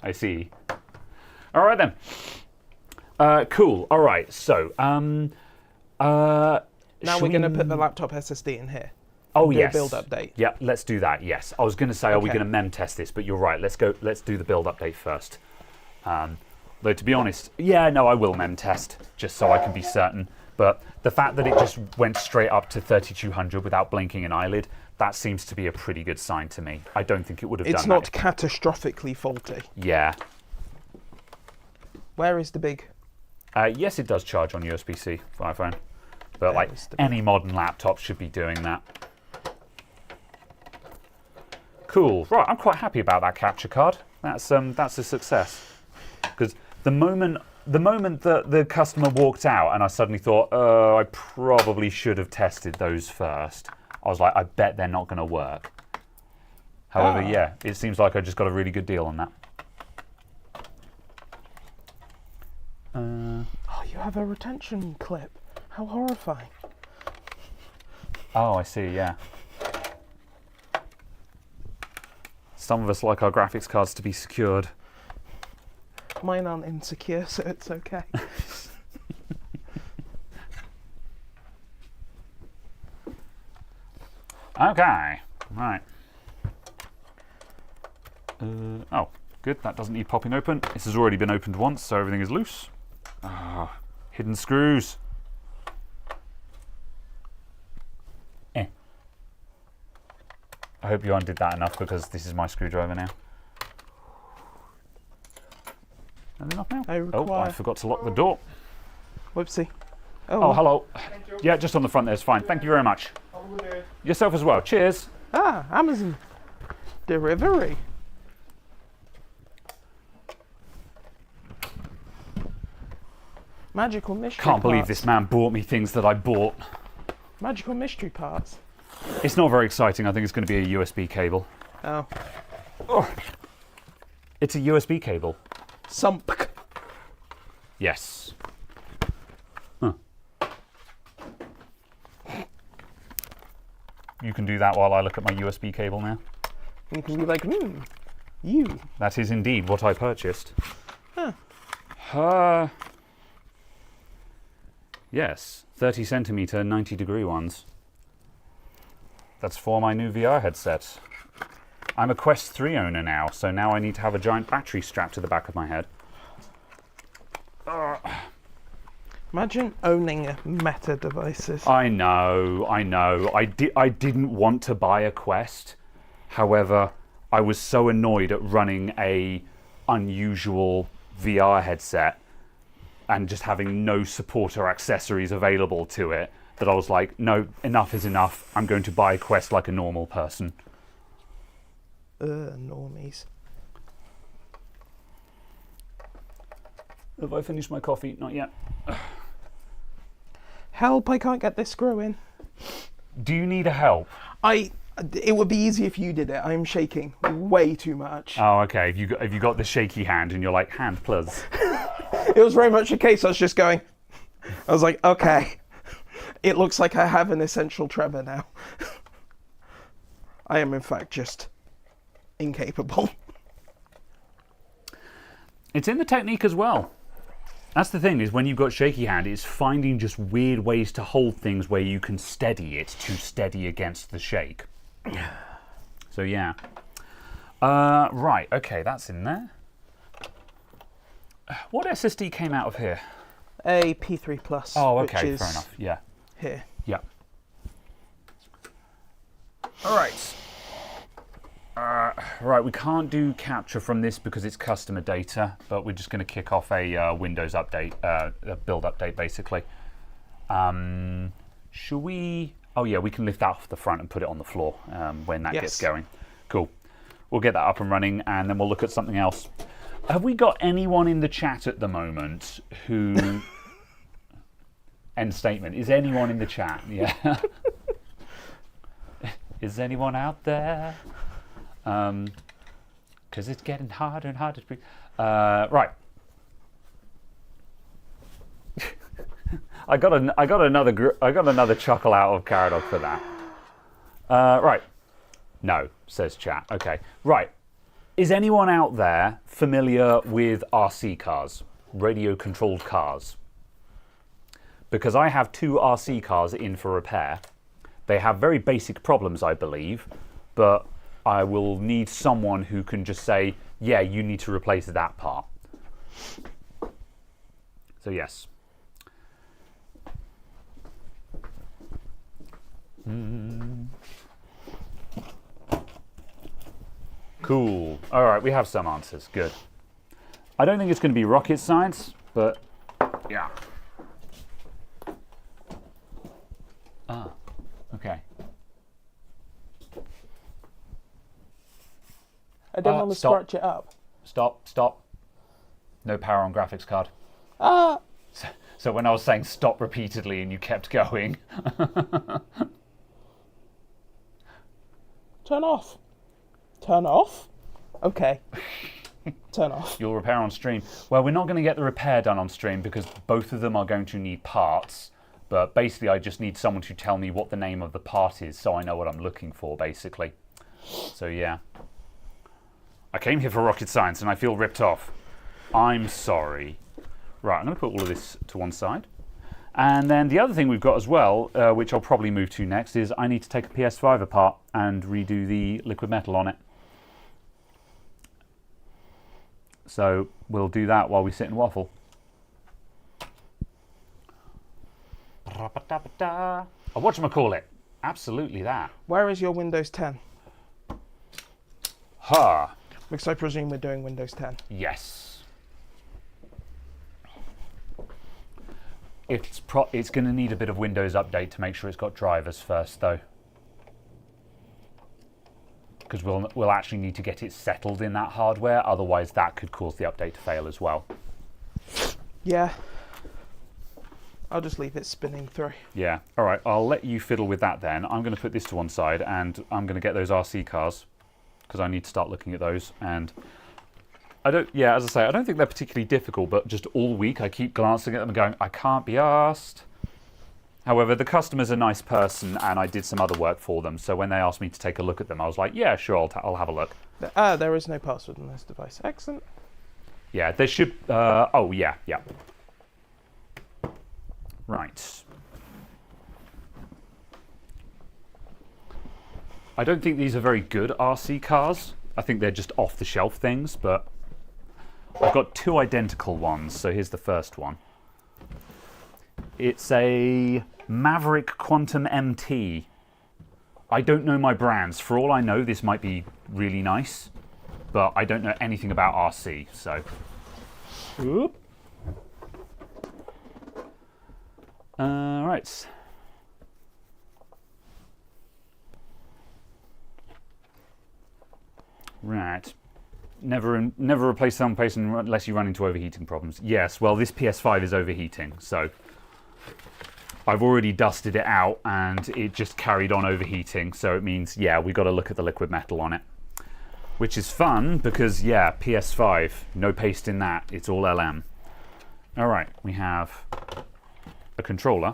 I see. All right then. Cool. All right. So, Now shall we're going to we- put the laptop SSD in here. Oh do a yes. build update. Yeah, let's do that. Yes, I was going to say, are we Okay. going to mem test this? But you're right. Let's go. Let's do the build update first. Though to be honest, yeah, no, I will mem test just so I can be certain. But the fact that it just went straight up to 3200 without blinking an eyelid, that seems to be a pretty good sign to me. I don't think it would have It's done not that. catastrophically faulty. Yeah. Where is the big? Yes, it does charge on USB-C for iPhone, but like is the- any modern laptop should be doing that. Cool. Right, I'm quite happy about that capture card. That's a success. Because the moment that the customer walked out, and I suddenly thought, oh, I probably should have tested those first. I was like, I bet they're not going to work. However, yeah, it seems like I just got a really good deal on that. Oh, you have a retention clip. How horrifying. Oh, I see. Yeah. Some of us like our graphics cards to be secured. Mine aren't insecure, so it's okay. Okay, right. Oh, good. That doesn't need popping open. This has already been opened once, so everything is loose. Ah, hidden screws. Eh. I hope you undid that enough because this is my screwdriver now. Is enough now? I Oh, I require- forgot to lock the door. Whoopsie. Oh, hello. Yeah, just on the front there is fine. Thank you very much. Yourself as well. Cheers. Ah, Amazon delivery. Magical mystery Can't believe parts. this man bought me things that I bought. Magical mystery parts. It's not very exciting. I think it's going to be a USB cable. Oh. It's a USB cable. Sump. Yes. Huh. You can do that while I look at my USB cable now. You can be like, you. That is indeed what I purchased. Huh. Yes, 30 centimeter, 90-degree ones. That's for my new VR headset. I'm a Quest 3 owner now, so now I need to have a giant battery strapped to the back of my head. Imagine owning Meta devices. I know. I didn't want to buy a Quest. However, I was so annoyed at running a unusual VR headset and just having no support or accessories available to it that I was like, no, enough is enough. I'm going to buy a Quest like a normal person. Normies. Have I finished my coffee? Not yet. Help, I can't get this screw in. Do you need a help? It would be easy if you did it. I'm shaking way too much. Oh, okay. Have you got the shaky hand and you're like, hand, please? It was very much a case I was just going. I was like, okay. It looks like I have an essential tremor now. I am in fact just incapable. It's in the technique as well. That's the thing, is when you've got shaky hand, it's finding just weird ways to hold things where you can steady it to steady against the shake. So yeah. Right, okay, that's in there. What SSD came out of here? A P3 Plus. Oh, which okay, is fair enough. Yeah. Here. Yeah. All right. Right, we can't do capture from this because it's customer data, but we're just going to kick off a Windows update, a build update, basically. Should we? Oh yeah, we can lift that off the front and put it on the floor when that gets going. Cool. We'll get that up and running, and then we'll look at something else. Have we got anyone in the chat at the moment who? End statement. Is anyone in the chat? Yeah. Is anyone out there? Because it's getting harder and harder to breathe. Right. I got another chuckle out of Caradog for that. Right. No, says chat. Okay. Right. Is anyone out there familiar with RC cars? radio-controlled cars. Because I have 2 RC cars in for repair. They have very basic problems, I believe, but I will need someone who can just say, yeah, you need to replace that part. So yes. Cool. All right, we have some answers. Good. I don't think it's going to be rocket science, but yeah. Ah, okay. I don't want to stop. scratch it up. Stop. No power on graphics card. Ah! So when I was saying stop repeatedly and you kept going. Turn off. Turn off? Okay. Turn off. You'll repair on stream. Well, we're not going to get the repair done on stream because both of them are going to need parts. But basically, I just need someone to tell me what the name of the part is so I know what I'm looking for, basically. So, yeah. I came here for rocket science and I feel ripped off. I'm sorry. Right, I'm going to put all of this to one side. And then the other thing we've got as well, which I'll probably move to next, is I need to take a PS5 apart and redo the liquid metal on it. So we'll do that while we sit and waffle. Oh, whatchamacallit? Absolutely that. Where is your Windows 10? Ha! Because I presume we're doing Windows 10. Yes. It's going to need a bit of Windows update to make sure it's got drivers first, though. Because we'll actually need to get it settled in that hardware, otherwise that could cause the update to fail as well. Yeah. I'll just leave it spinning through. Yeah. All right, I'll let you fiddle with that then. I'm going to put this to one side, and I'm going to get those RC cars, because I need to start looking at those. And as I say, I don't think they're particularly difficult, but just all week I keep glancing at them and going, I can't be arsed. However, the customer's a nice person, and I did some other work for them, so when they asked me to take a look at them, I was like, yeah, sure, I'll have a look. There is no password on this device. Excellent. Yeah, there should... oh, yeah. Right. I don't think these are very good RC cars. I think they're just off-the-shelf things, but I've got 2 identical ones, so here's the first one. It's a Maverick Quantum MT. I don't know my brands. For all I know, this might be really nice, but I don't know anything about RC, so... Oop. Right. Right. Never replace some place unless you run into overheating problems. Yes, well, this PS5 is overheating, so I've already dusted it out and it just carried on overheating, so it means, yeah, we got to look at the liquid metal on it. Which is fun because, yeah, PS5, no paste in that, it's all LM. All right, we have a controller.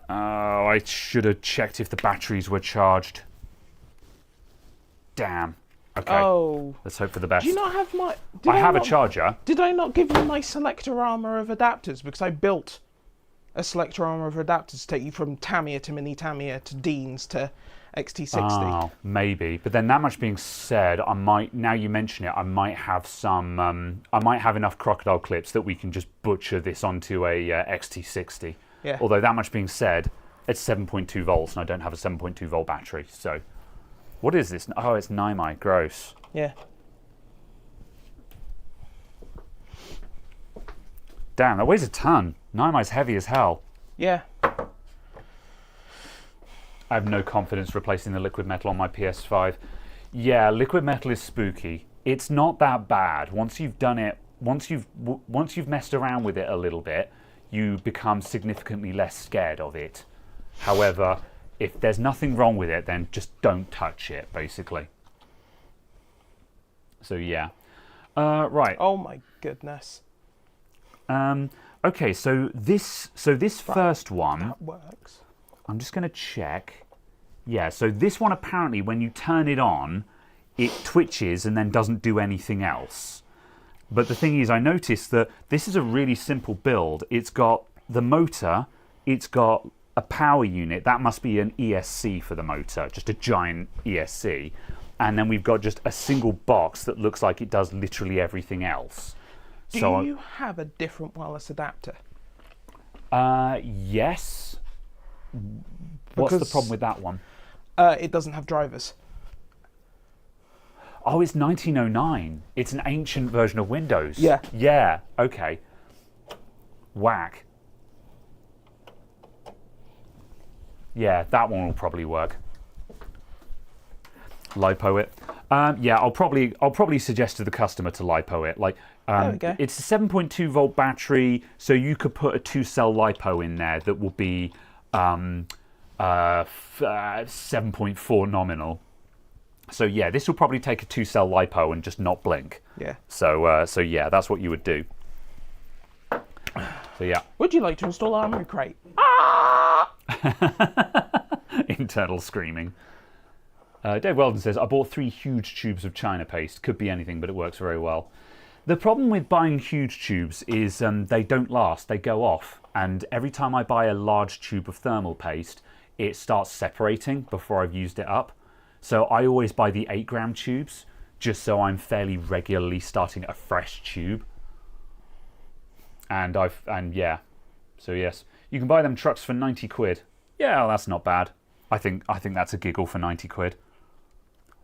Oh, I should have checked if the batteries were charged. Damn. Okay. Oh. Let's hope for the best. Do you not have my... I have a charger. Did I not give you my selector armor of adapters? Because I built a selector armor of adapters to take you from Tamiya to Mini Tamiya to Dean's to XT60. Oh, maybe. But then that much being said, I might, now you mention it, I might have some, I might have enough crocodile clips that we can just butcher this onto a XT60. Yeah. Although that much being said, it's 7.2 volts and I don't have a 7.2 volt battery, so... What is this? Oh, it's Naimai. Gross. Yeah. Damn, that weighs a ton. Naimai's heavy as hell. Yeah. I have no confidence replacing the liquid metal on my PS5. Yeah, liquid metal is spooky. It's not that bad. Once you've done it, once you've messed around with it a little bit, you become significantly less scared of it. However, if there's nothing wrong with it, then just don't touch it, basically. So yeah. Right. Oh my goodness. Okay, so this first one, That works. I'm just going to check. Yeah, so this one apparently when you turn it on, it twitches and then doesn't do anything else. But the thing is, I noticed that this is a really simple build. It's got the motor, it's got a power unit. That must be an ESC for the motor, just a giant ESC. And then we've got just a single box that looks like it does literally everything else. Do you have a different wireless adapter? Yes. What's the problem with that one? It doesn't have drivers. Oh, it's 1909. It's an ancient version of Windows. Yeah. Yeah, okay. Whack. Yeah, that one will probably work. LiPo it. Yeah, I'll probably suggest to the customer to LiPo it. Like, There we go. it's a 7.2 volt battery, so you could put a 2-cell LiPo in there that will be 7.4 nominal. So yeah, this will probably take a 2-cell LiPo and just not blink. Yeah. So yeah, that's what you would do. So yeah. Would you like to install Armory Crate? Internal screaming. Dave Weldon says, I bought 3 huge tubes of China paste. Could be anything, but it works very well. The problem with buying huge tubes is they don't last. They go off. And every time I buy a large tube of thermal paste, it starts separating before I've used it up. So I always buy the 8-gram tubes, just so I'm fairly regularly starting a fresh tube. And yeah. So yes, you can buy them trucks for 90 quid. Yeah, well, that's not bad. I think that's a giggle for 90 quid.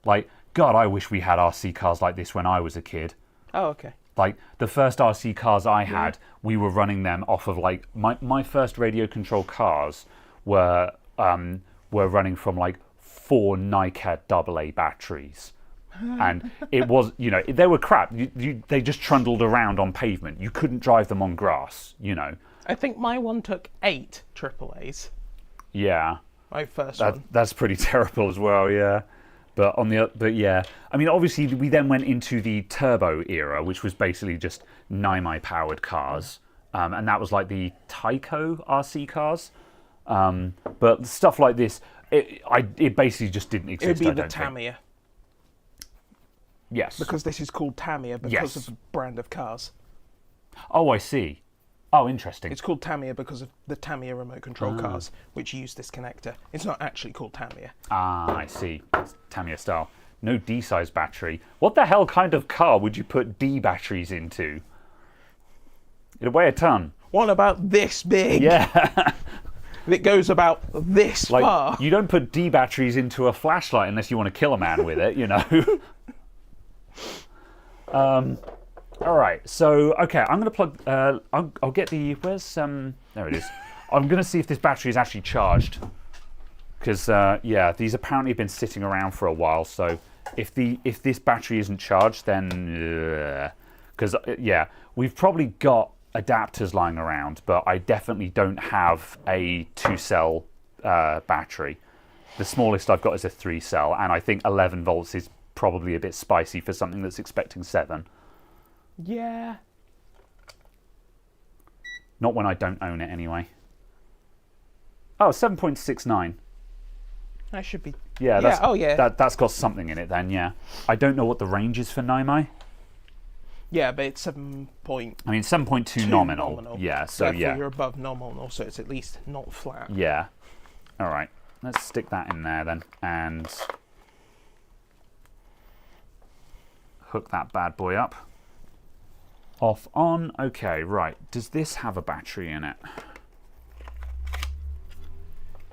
Like, God, I wish we had RC cars like this when I was a kid. Oh, okay. Like, the first RC cars I had, we were running them off of, like, my first radio control cars were running from, like, 4 NiCad AA batteries. And it was, you know, they were crap. They just trundled around on pavement. You couldn't drive them on grass, you know. I think my one took 8 AAAs. Yeah. My first one. That's pretty terrible as well, yeah. But yeah, I mean, obviously we then went into the turbo era, which was basically just Naimai powered cars, and that was like the Tyco RC cars. But stuff like this, it basically just didn't exist. It would be the Tamiya. Yes. Because this is called Tamiya because of the brand of cars. Oh, I see. Oh, interesting. It's called Tamiya because of the Tamiya remote control cars, which use this connector. It's not actually called Tamiya. Ah, I see. It's Tamiya style. No D-size battery. What the hell kind of car would you put D batteries into? It'd weigh a ton. One about this big. Yeah. It goes about this far. You don't put D batteries into a flashlight unless you want to kill a man with it, you know. All right, so okay, I'm gonna plug. I'll get the. Where's There it is. I'm gonna see if this battery is actually charged, because yeah, these apparently have been sitting around for a while. So if this battery isn't charged, then because yeah, we've probably got adapters lying around, but I definitely don't have a 2-cell battery. The smallest I've got is a 3-cell, and I think 11 volts is probably a bit spicy for something that's expecting 7. Yeah. Not when I don't own it, anyway. Oh, 7.69. That should be. Yeah, that's, oh, yeah. That's got something in it then, yeah. I don't know what the range is for Naimai. Yeah, but it's 7. I mean, 7.2 nominal. Yeah, so therefore yeah. you're above nominal, so it's at least not flat. Yeah. All right. Let's stick that in there then and hook that bad boy up. Off, on. Okay, right. Does this have a battery in it?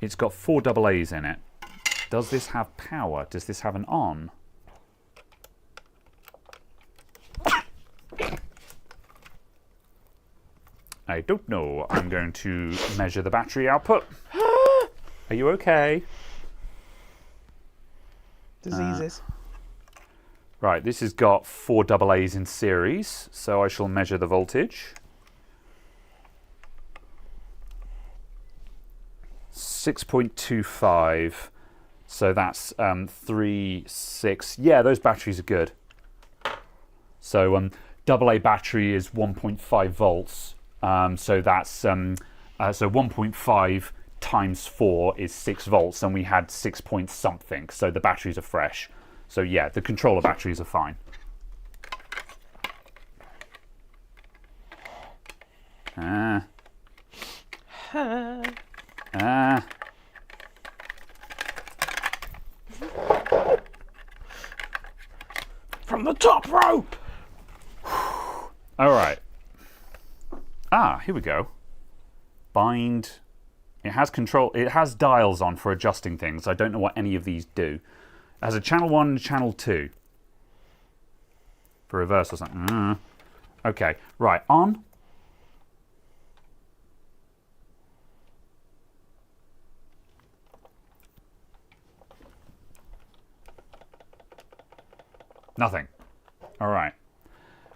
It's got 4 AA's in it. Does this have power? Does this have an on? I don't know. I'm going to measure the battery output. Are you okay? Diseases. Right, this has got 4 AA's in series, so I shall measure the voltage. 6.25, so that's 3, 6. Yeah, those batteries are good. So AA battery is 1.5 volts, so that's so 1.5 times 4 is 6 volts, and we had 6 point something, so the batteries are fresh. So yeah, the controller batteries are fine. Ah. Ah. Ah. From the top rope! All right. Ah, here we go. Bind. It has control. It has dials on for adjusting things. I don't know what any of these do. It has a channel 1 and channel 2. For reverse or something. Okay, right, on. Nothing. All right.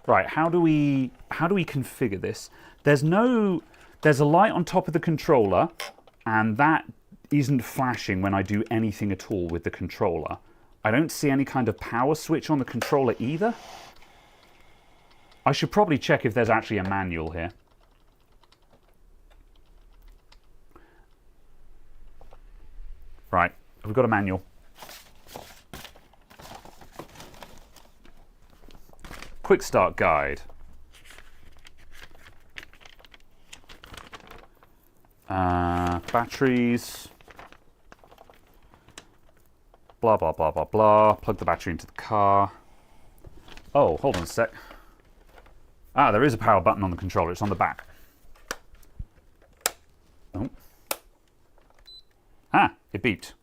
Right, how do we configure this? There's a light on top of the controller, and that isn't flashing when I do anything at all with the controller. I don't see any kind of power switch on the controller either. I should probably check if there's actually a manual here. Right, we've got a manual. Quick start guide. Batteries. Blah, blah, blah, blah, blah. Plug the battery into the car. Oh, hold on a sec. Ah, there is a power button on the controller. It's on the back. Oh. Ah, it beeped.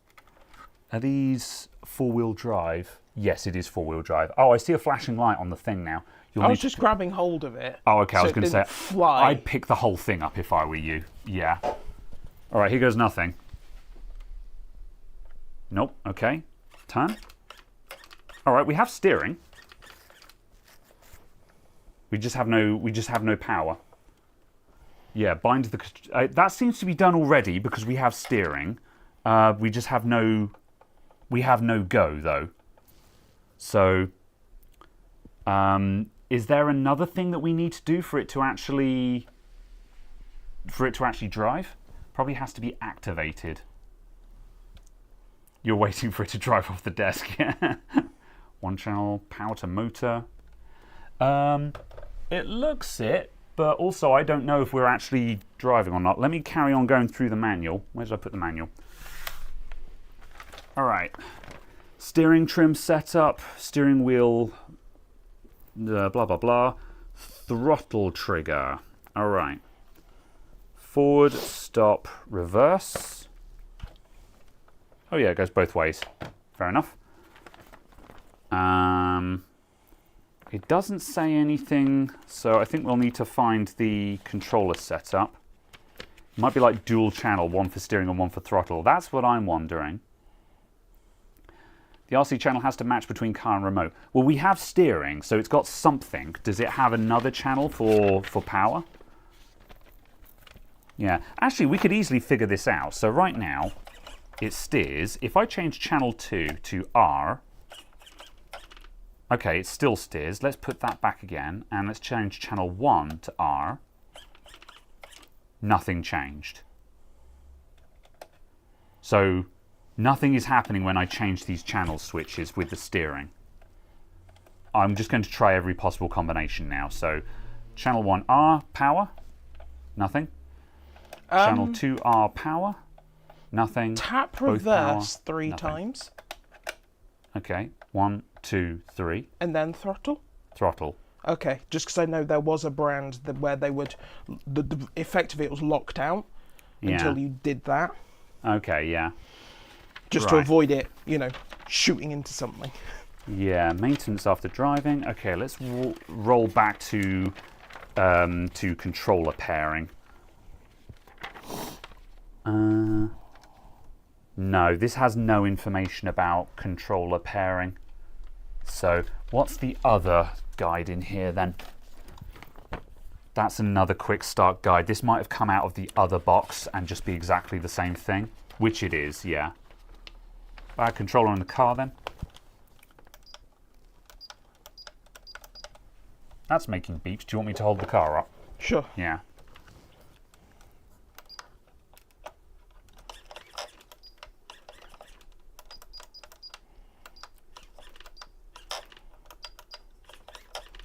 Are these four-wheel drive? Yes, it is four-wheel drive. Oh, I see a flashing light on the thing now. I was just grabbing hold of it. Oh, okay. I was so going to say, fly. I'd pick the whole thing up if I were you. Yeah. All right, here goes nothing. Nope. Okay. Turn. All right, we have steering. We just have no power. Yeah, bind the. That seems to be done already because we have steering. We just have no. We have no go though. So. Is there another thing that we need to do for it to actually drive? Probably has to be activated. You're waiting for it to drive off the desk. Yeah. One channel, power to motor. It looks it, but also I don't know if we're actually driving or not. Let me carry on going through the manual. Where did I put the manual? All right. Steering trim setup, steering wheel, blah, blah, blah. Throttle trigger. All right. Forward, stop, reverse. Oh yeah, it goes both ways. Fair enough. It doesn't say anything, so I think we'll need to find the controller setup. It might be like dual channel, one for steering and one for throttle. That's what I'm wondering. The RC channel has to match between car and remote. Well, we have steering, so it's got something. Does it have another channel for power? Yeah. Actually, we could easily figure this out. So right now, it steers. If I change channel 2 to R, okay, it still steers. Let's put that back again, and let's change channel 1 to R. Nothing changed. So nothing is happening when I change these channel switches with the steering. I'm just going to try every possible combination now. So channel 1 R, power, nothing. Channel 2 R, power, nothing. Tap Both reverse power, 3 nothing. times. Okay, 1, 2, 3. And then throttle. Throttle. Okay, just because I know there was a brand where they would, the effect of it was locked out until you did that. Okay, yeah. Just to avoid it, shooting into something. Yeah, maintenance after driving. Okay, let's roll back to controller pairing. No, this has no information about controller pairing. So, what's the other guide in here then? That's another quick start guide. This might have come out of the other box and just be exactly the same thing, which it is, yeah. Controller in the car then. That's making beeps. Do you want me to hold the car up? Sure. Yeah.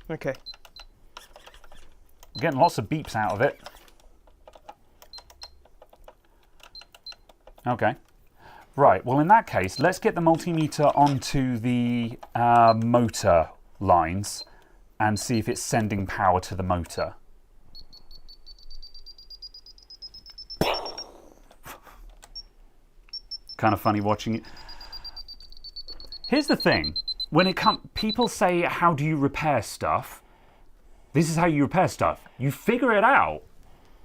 Okay. We're getting lots of beeps out of it. Okay. Right, well in that case, let's get the multimeter onto the motor lines and see if it's sending power to the motor. Kind of funny watching it. Here's the thing. When it comes, people say, how do you repair stuff? This is how you repair stuff. You figure it out,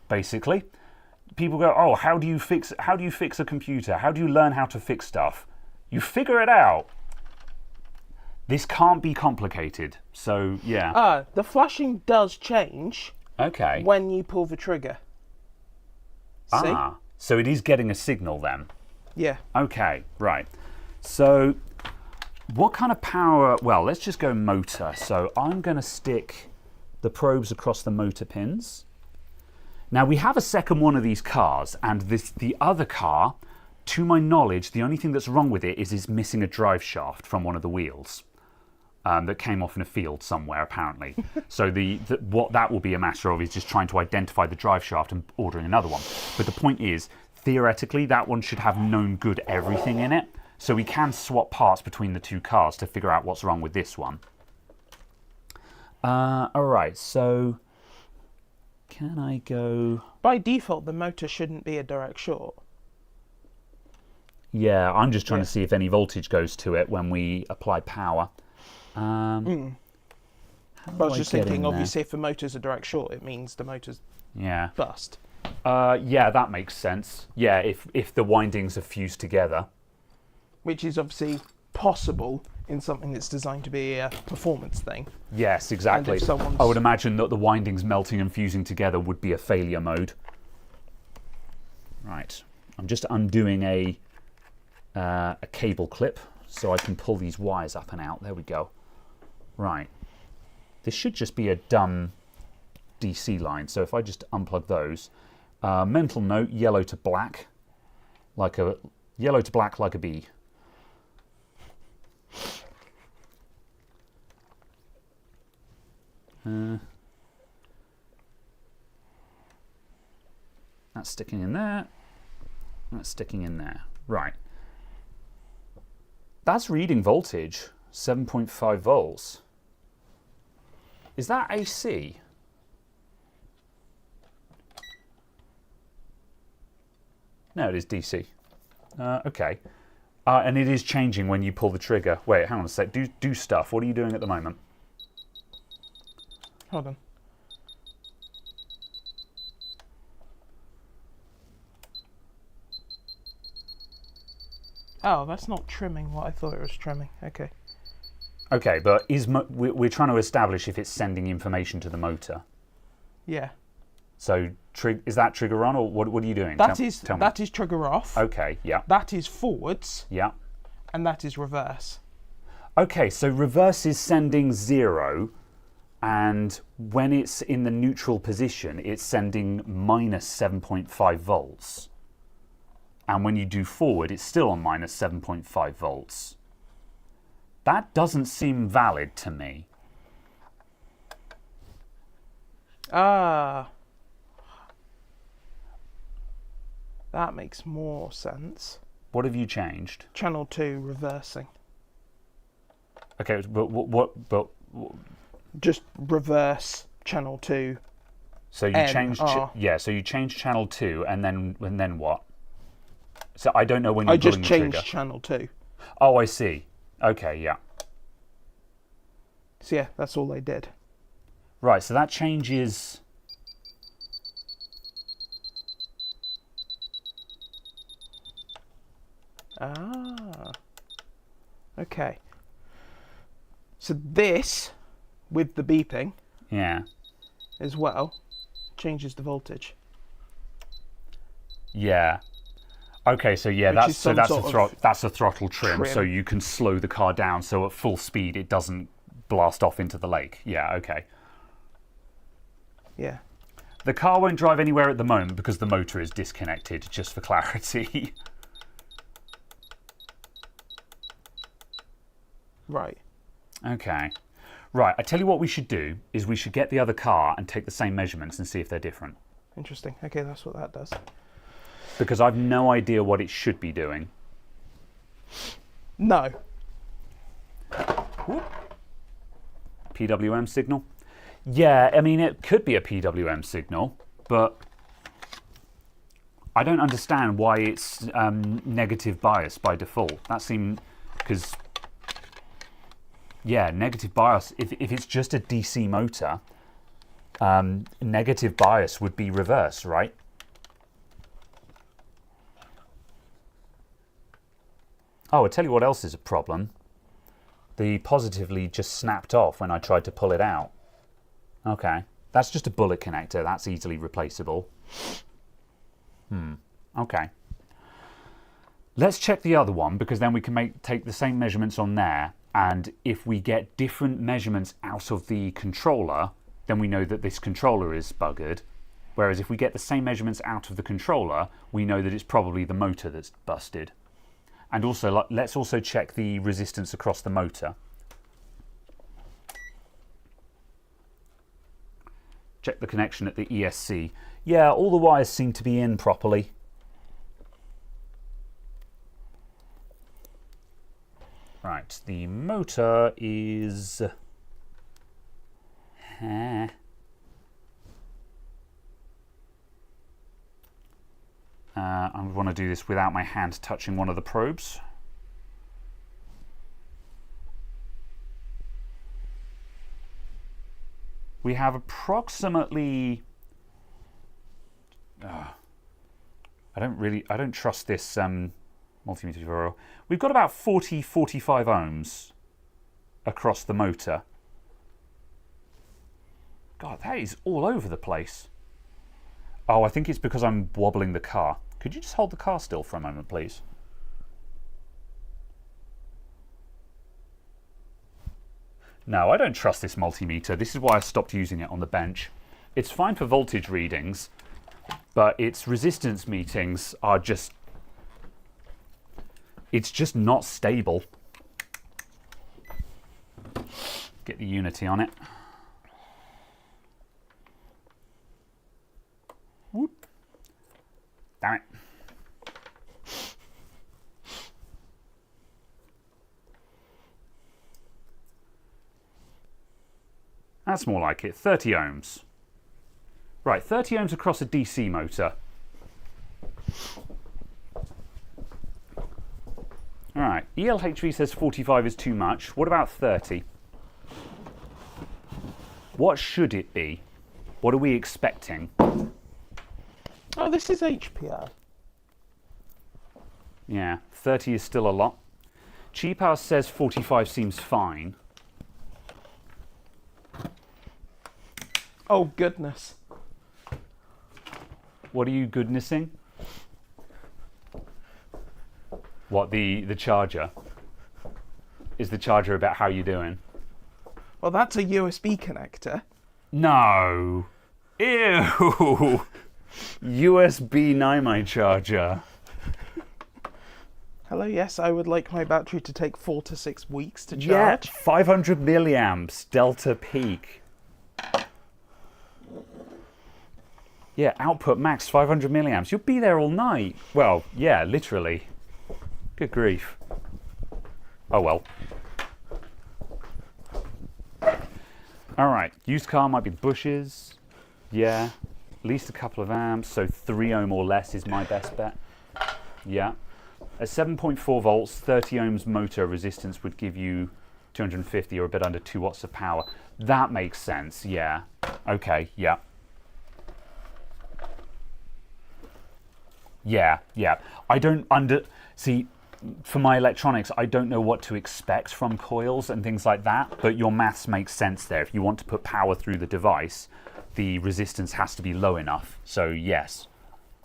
basically. People go, oh, how do you fix a computer? How do you learn how to fix stuff? You figure it out. This can't be complicated. So, yeah. The flashing does change Okay. when you pull the trigger. See? So it is getting a signal then. Yeah. Okay, right. So what kind of power? Well, let's just go motor. So I'm going to stick the probes across the motor pins. Now we have a second one of these cars, and the other car, to my knowledge, the only thing that's wrong with it is it's missing a drive shaft from one of the wheels that came off in a field somewhere, apparently. So what that will be a matter of is just trying to identify the drive shaft and ordering another one. But the point is, theoretically, that one should have known good everything in it. So we can swap parts between the two cars to figure out what's wrong with this one. All right, so can I go? By default, the motor shouldn't be a direct short. Yeah, I'm just trying to see if any voltage goes to it when we apply power. But I was just thinking, obviously, if the motor's a direct short, it means the motor's bust. Yeah, that makes sense. Yeah, if the windings are fused together. Which is obviously possible in something that's designed to be a performance thing. Yes, exactly. I would imagine that the windings melting and fusing together would be a failure mode. Right. I'm just undoing a cable clip so I can pull these wires up and out. There we go. Right. This should just be a dumb DC line. So if I just unplug those. Mental note, yellow to black like a bee. That's sticking in there. That's sticking in there. Right. That's reading voltage, 7.5 volts. Is that AC? No, it is DC. Okay. And it is changing when you pull the trigger. Wait, hang on a sec. Do stuff. What are you doing at the moment? Hold on. Oh, that's not trimming what I thought it was trimming. Okay. Okay, but we're trying to establish if it's sending information to the motor. Yeah. So is that trigger on, or what are you doing? That is trigger off. Okay, yeah. That is forwards. Yeah. And that is reverse. Okay, so reverse is sending 0, and when it's in the neutral position, it's sending minus 7.5 volts. And when you do forward, it's still on minus 7.5 volts. That doesn't seem valid to me. That makes more sense. What have you changed? Channel 2 reversing. Okay, but just reverse channel 2. So you changed so you changed channel 2 and then what? So I don't know when you're pulling the trigger. I just changed channel 2. Oh, I see. Okay, yeah. So yeah, that's all I did. Right, so that changes. Okay. So this, with the beeping, as well, changes the voltage. Yeah. Okay, so yeah, that's a throttle trim, so you can slow the car down so at full speed it doesn't blast off into the lake. Yeah, okay. Yeah. The car won't drive anywhere at the moment because the motor is disconnected, just for clarity. Right. Okay. Right, I tell you what we should do is we should get the other car and take the same measurements and see if they're different. Interesting. Okay, that's what that does. Because I've no idea what it should be doing. No. Whoop. PWM signal? Yeah, I mean, it could be a PWM signal, but I don't understand why it's negative bias by default. That seemed... Because, yeah, negative bias, if it's just a DC motor, negative bias would be reverse, right? Oh, I'll tell you what else is a problem. The positively just snapped off when I tried to pull it out. Okay, that's just a bullet connector. That's easily replaceable. Okay. Let's check the other one, because then we can take the same measurements on there, and if we get different measurements out of the controller, then we know that this controller is buggered. Whereas if we get the same measurements out of the controller, we know that it's probably the motor that's busted. And also, let's also check the resistance across the motor. Check the connection at the ESC. Yeah, all the wires seem to be in properly. Right, the motor is... I want to do this without my hand touching one of the probes. We have approximately... I don't trust this multimeter tutorial. We've got about 40-45 ohms across the motor. God, that is all over the place. Oh, I think it's because I'm wobbling the car. Could you just hold the car still for a moment, please? No, I don't trust this multimeter. This is why I stopped using it on the bench. It's fine for voltage readings, but its resistance metings are just... It's just not stable. Get the unity on it. Whoop. Damn it. That's more like it. 30 ohms. Right, 30 ohms across a DC motor. Alright, ELHV says 45 is too much. What about 30? What should it be? What are we expecting? Oh, this is HPI. Yeah, 30 is still a lot. Cheap House says 45 seems fine. Oh, goodness. What are you goodnessing? What, the charger? Is the charger about how you're doing? Well, that's a USB connector. No. Ew. USB NiMi charger. Hello, yes, I would like my battery to take 4 to 6 weeks to Yeah, charge. 500 milliamps, delta peak. Yeah, output max 500 milliamps. You'll be there all night. Well, yeah, literally. Good grief. Oh well. Alright, used car might be bushes. Yeah, at least a couple of amps, so 3 ohm or less is my best bet. Yeah. At 7.4 volts, 30 ohms motor resistance would give you 250 or a bit under 2 watts of power. That makes sense, yeah. Okay, yeah. Yeah. I don't see, for my electronics, I don't know what to expect from coils and things like that, but your maths makes sense there. If you want to put power through the device, the resistance has to be low enough. So, yes.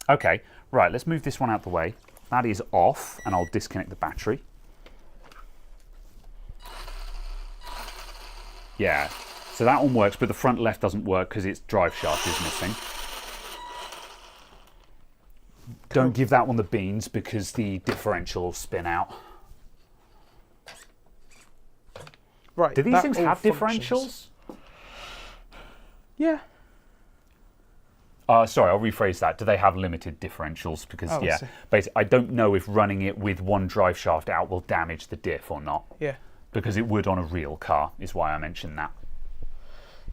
Okay, right, let's move this one out the way. That is off, and I'll disconnect the battery. Yeah, so that one works, but the front left doesn't work because its drive shaft is missing. Don't give that one the beans because the differential will spin out. Right. Do these things have differentials? Yeah. Sorry, I'll rephrase that. Do they have limited differentials? Because, I yeah, see. basically, I don't know if running it with one drive shaft out will damage the diff or not. Yeah. Because it would on a real car, is why I mentioned that.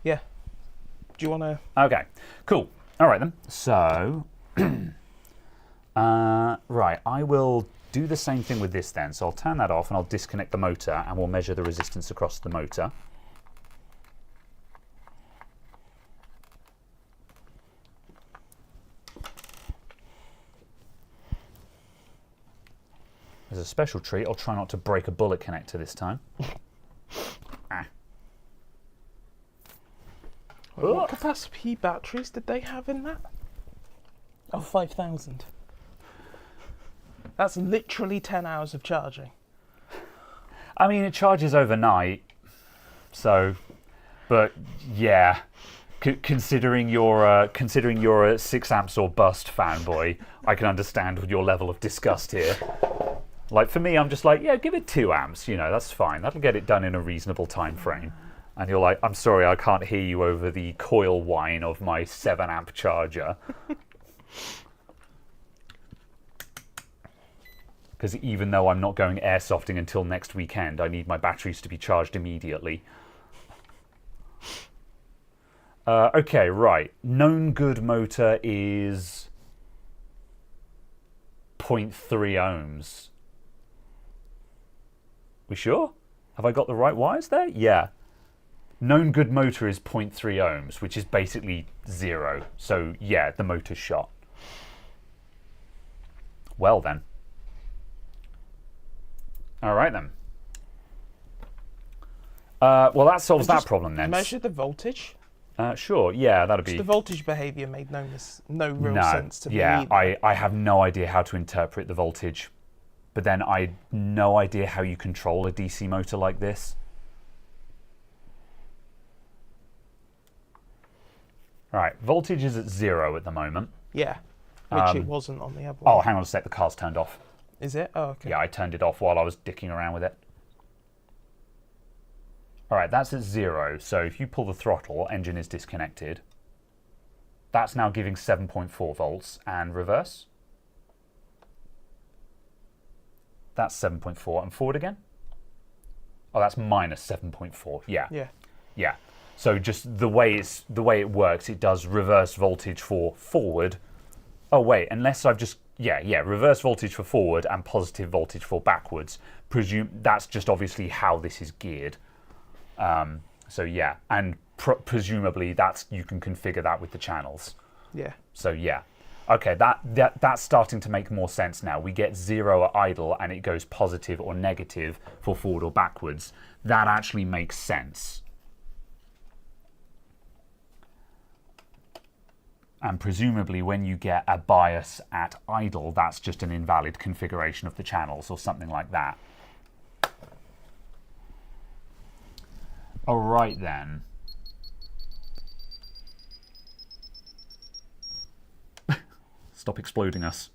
Yeah. Do you want to... Okay, cool. All right, then. So, right, I will do the same thing with this then. So I'll turn that off and I'll disconnect the motor and we'll measure the resistance across the motor. As a special treat, I'll try not to break a bullet connector this time. What capacity batteries did they have in that? Oh, 5,000. That's literally 10 hours of charging. I mean, it charges overnight, so, but yeah, considering you're a 6 amps or bust fanboy, I can understand your level of disgust here. Like for me, I'm just like, yeah, give it 2 amps, you know, that's fine. That'll get it done in a reasonable time frame. And you're like, I'm sorry, I can't hear you over the coil whine of my 7 amp charger. Because even though I'm not going airsofting until next weekend, I need my batteries to be charged immediately. Okay, right. Known good motor is 0.3 ohms. We sure? Have I got the right wires there? Yeah. Known good motor is 0.3 ohms, which is basically 0. So yeah, the motor's shot. Well then. All right then. Well, that solves that problem then. Measure the voltage. Sure, yeah, that'll be... The voltage behaviour made no real sense to me. Yeah, either. I have no idea how to interpret the voltage. But then I had no idea how you control a DC motor like this. Right, voltage is at 0 at the moment. Yeah, which it wasn't on the other Oh, one. hang on a sec, the car's turned off. Is it? Oh, okay. Yeah, I turned it off while I was dicking around with it. All right, that's at 0. So if you pull the throttle, engine is disconnected. That's now giving 7.4 volts and reverse. That's 7.4 and forward again. Oh, that's minus 7.4. Yeah. Yeah. Yeah. So just the way it works, it does reverse voltage for forward. Oh wait, unless I've just reverse voltage for forward and positive voltage for backwards. That's just obviously how this is geared. So yeah, and presumably you can configure that with the channels. Yeah. So yeah. Okay, that's starting to make more sense now. We get 0 at idle and it goes positive or negative for forward or backwards. That actually makes sense. And presumably when you get a bias at idle, that's just an invalid configuration of the channels or something like that. All right then. Stop exploding us.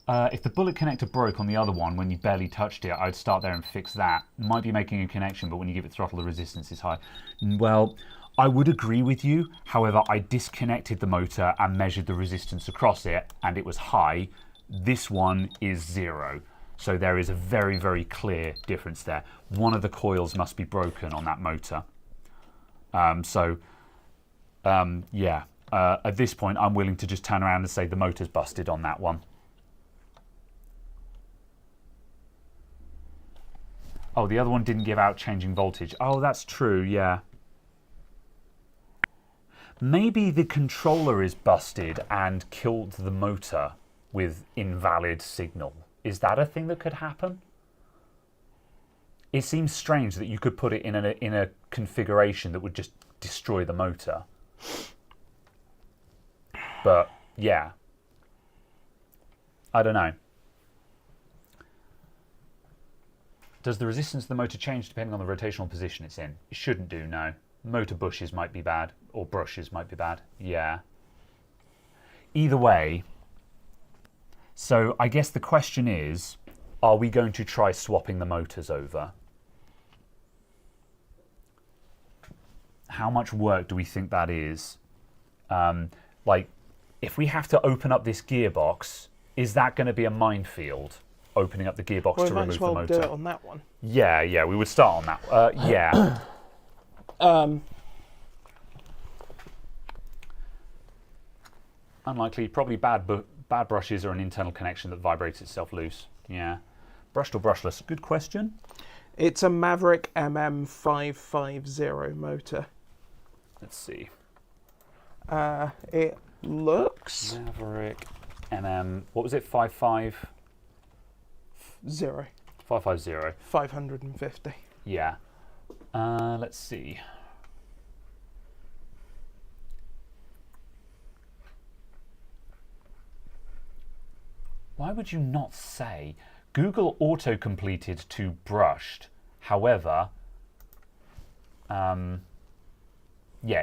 If the bullet connector broke on the other one when you barely touched it, I'd start there and fix that. Might be making a connection, but when you give it throttle, the resistance is high. Well, I would agree with you. However, I disconnected the motor and measured the resistance across it, and it was high. This one is 0. So there is a very, very clear difference there. One of the coils must be broken on that motor. Yeah. At this point, I'm willing to just turn around and say the motor's busted on that one. Oh, the other one didn't give out changing voltage. Oh, that's true, yeah. Maybe the controller is busted and killed the motor with invalid signal. Is that a thing that could happen? It seems strange that you could put it in a configuration that would just destroy the motor. But, yeah. I don't know. Does the resistance of the motor change depending on the rotational position it's in? It shouldn't do, no. Motor bushes might be bad, or brushes might be bad. Yeah. Either way, so I guess the question is, are we going to try swapping the motors over? How much work do we think that is? Like, if we have to open up this gearbox, is that going to be a minefield? Opening up the gearbox Well, to we might remove as well the do motor. it on that one. Yeah, we would start on that. Yeah. Unlikely. Probably bad brushes or an internal connection that vibrates itself loose. Yeah. Brushed or brushless? Good question. It's a Maverick MM550 motor. Let's see. It looks... Maverick MM. What was it? 55? 0. 550. 550. Yeah. Let's see. Why would you not say? Google auto-completed to brushed. However, yeah,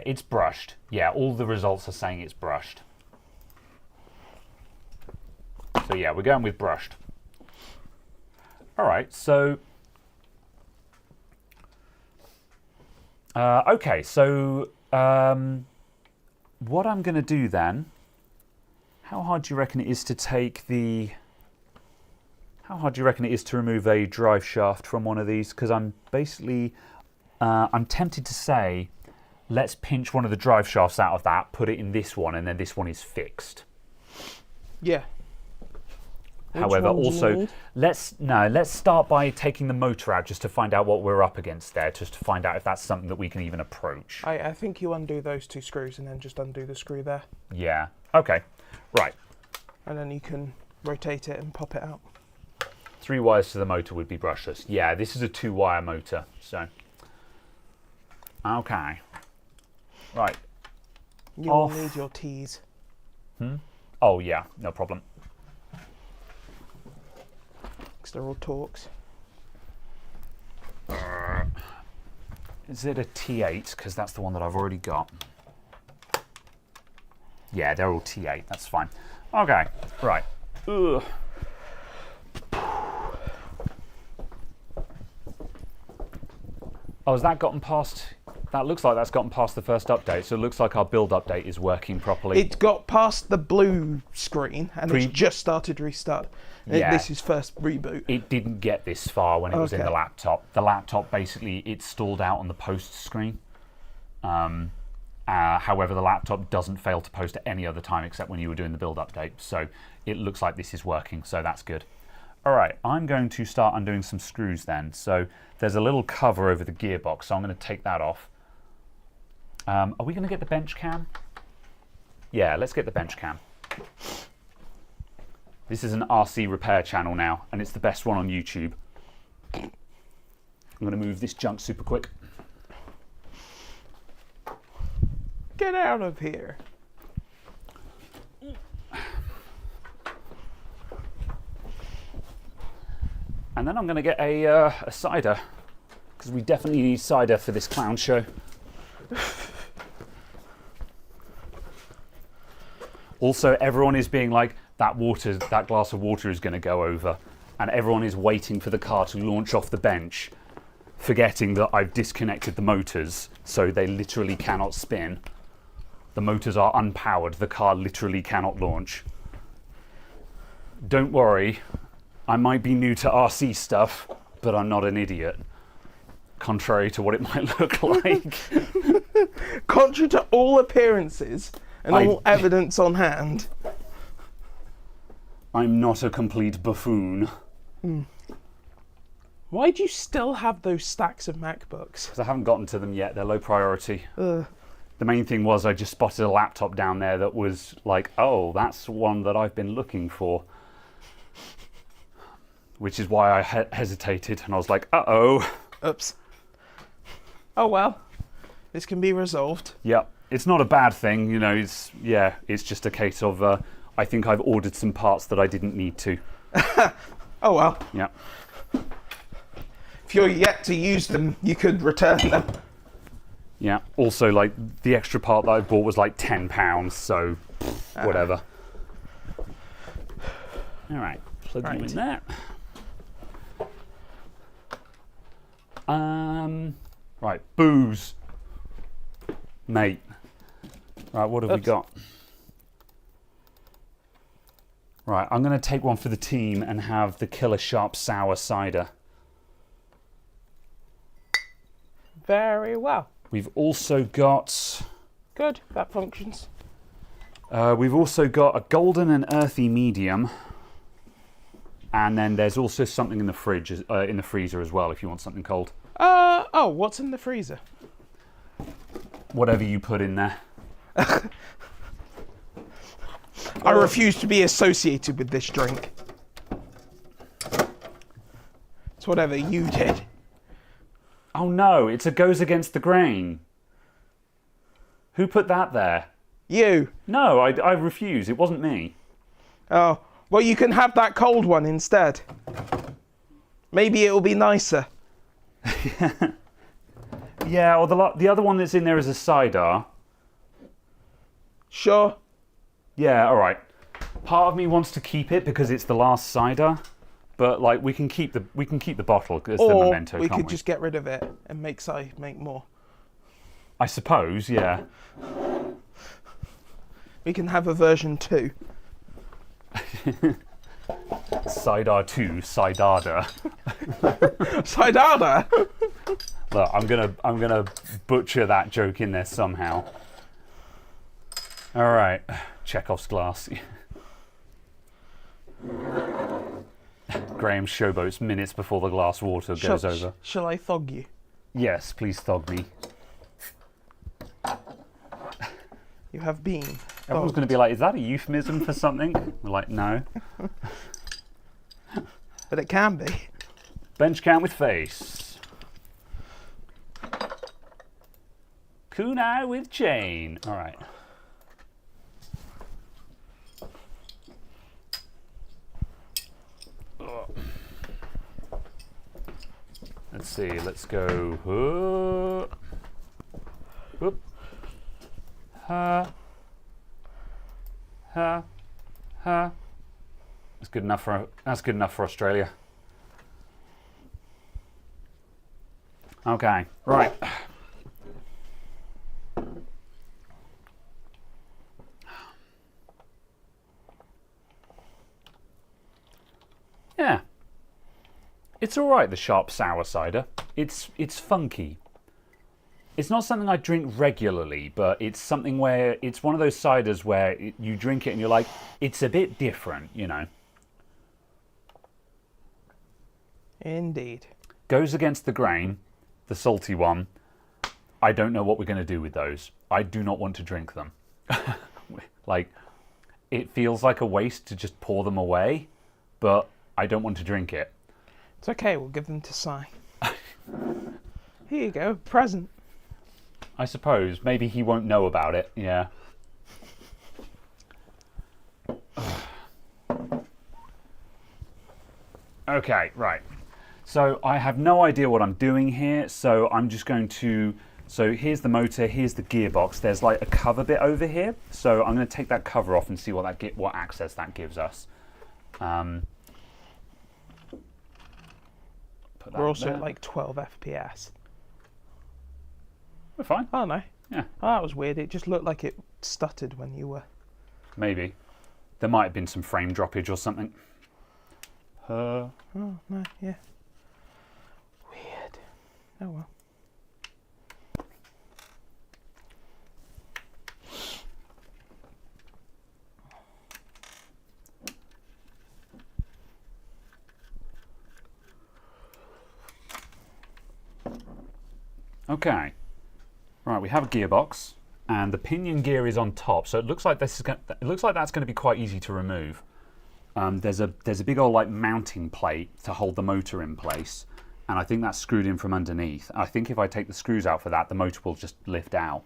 it's brushed. Yeah, all the results are saying it's brushed. So yeah, we're going with brushed. All right, so okay, so what I'm going to do then? How hard do you reckon it is to take the? How hard do you reckon it is to remove a drive shaft from one of these? Because I'm basically, I'm tempted to say, let's pinch one of the drive shafts out of that, put it in this one, and then this one is fixed. Yeah. However, also, let's start by taking the motor out just to find out what we're up against there, just to find out if that's something that we can even approach. I think you undo those 2 screws and then just undo the screw there. Yeah. Okay. Right. And then you can rotate it and pop it out. 3 wires to the motor would be brushless. Yeah, this is a 2-wire motor, so. Okay. Right. You'll need your T's. Oh, yeah, no problem. Because they're all Torx. Is it a T8? Because that's the one that I've already got. Yeah, they're all T8. That's fine. Okay, right. Ugh. Oh, has that gotten past? That looks like that's gotten past the first update, so it looks like our build update is working properly. It got past the blue screen and it's just started restart. Yeah. This is first reboot. It didn't get this far when it was in the laptop. The laptop basically, it stalled out on the post screen. However, the laptop doesn't fail to post at any other time except when you were doing the build update. So it looks like this is working, so that's good. All right, I'm going to start undoing some screws then. So there's a little cover over the gearbox, so I'm going to take that off. Are we going to get the bench cam? Yeah, let's get the bench cam. This is an RC repair channel now, and it's the best one on YouTube. I'm going to move this junk super quick. Get out of here. And then I'm going to get a cider, because we definitely need cider for this clown show. Also, everyone is being like, that glass of water is going to go over, and everyone is waiting for the car to launch off the bench, forgetting that I've disconnected the motors, so they literally cannot spin. The motors are unpowered. The car literally cannot launch. Don't worry. I might be new to RC stuff, but I'm not an idiot. Contrary to what it might look like. Contrary to all appearances and all evidence on hand. I'm not a complete buffoon. Why do you still have those stacks of MacBooks? Because I haven't gotten to them yet. They're low priority. Ugh. The main thing was I just spotted a laptop down there that was like, oh, that's one that I've been looking for. Which is why I hesitated, and I was like, uh-oh. Oops. Oh well, this can be resolved. Yeah, it's not a bad thing, you know, it's just a case of, I think I've ordered some parts that I didn't need to. Oh well. Yeah. If you're yet to use them, you could return them. Yeah, also, like, the extra part that I bought was like £10, so whatever. All right, plug you in there. Right, booze. Mate, Right, what have we got? Right, I'm going to take one for the team and have the Killer Sharp Sour Cider. Very well. We've also got... Good, that functions. We've also got a golden and earthy medium. And then there's also something in the fridge, in the freezer as well, if you want something cold. Oh, what's in the freezer? Whatever you put in there. I refuse to be associated with this drink. It's whatever you did. Oh no, it goes against the grain. Who put that there? You. No, I refuse. It wasn't me. Oh, well, you can have that cold one instead. Maybe it'll be nicer. Yeah, or the other one that's in there is a cider. Sure. Yeah, all right. Part of me wants to keep it because it's the last cider, but like we can keep the bottle as the memento. We can't could just get rid of it and make more. I suppose, yeah. We can have a version 2. Cider 2, Cidarda. Cidarda. Look, I'm gonna butcher that joke in there somehow. All right, Chekhov's glass. Graham showboats minutes before the glass water goes over. Shall I thog you? Yes, please thog me. You have been. Everyone's going to be like, is that a euphemism for something? We're like, no. But it can be. Bench count with face. Kunai with chain. All right. Let's see. Let's go. Whoop. Ha. Ha. Ha. That's good enough for Australia. Okay. Right. Yeah. It's all right, the sharp sour cider. It's funky. It's not something I drink regularly, but it's something where it's one of those ciders where you drink it and you're like, it's a bit different, you know. Indeed. Goes against the grain, the salty one. I don't know what we're going to do with those. I do not want to drink them. Like, it feels like a waste to just pour them away, but I don't want to drink it. It's okay, we'll give them to Si. Here you go, present. I suppose. Maybe he won't know about it, yeah. Okay, right. So I have no idea what I'm doing here, so I'm just going to... So here's the motor, here's the gearbox. There's like a cover bit over here, so I'm going to take that cover off and see what access that gives us. We're also at like 12 FPS. We're fine. Oh no. Yeah. Oh, that was weird. It just looked like it stuttered when you were... Maybe. There might have been some frame droppage or something. Oh, no, yeah. Weird. Oh well. Okay. Right, we have a gearbox, and the pinion gear is on top, so it looks like that's going to be quite easy to remove. There's a big old like mounting plate to hold the motor in place, and I think that's screwed in from underneath. I think if I take the screws out for that, the motor will just lift out.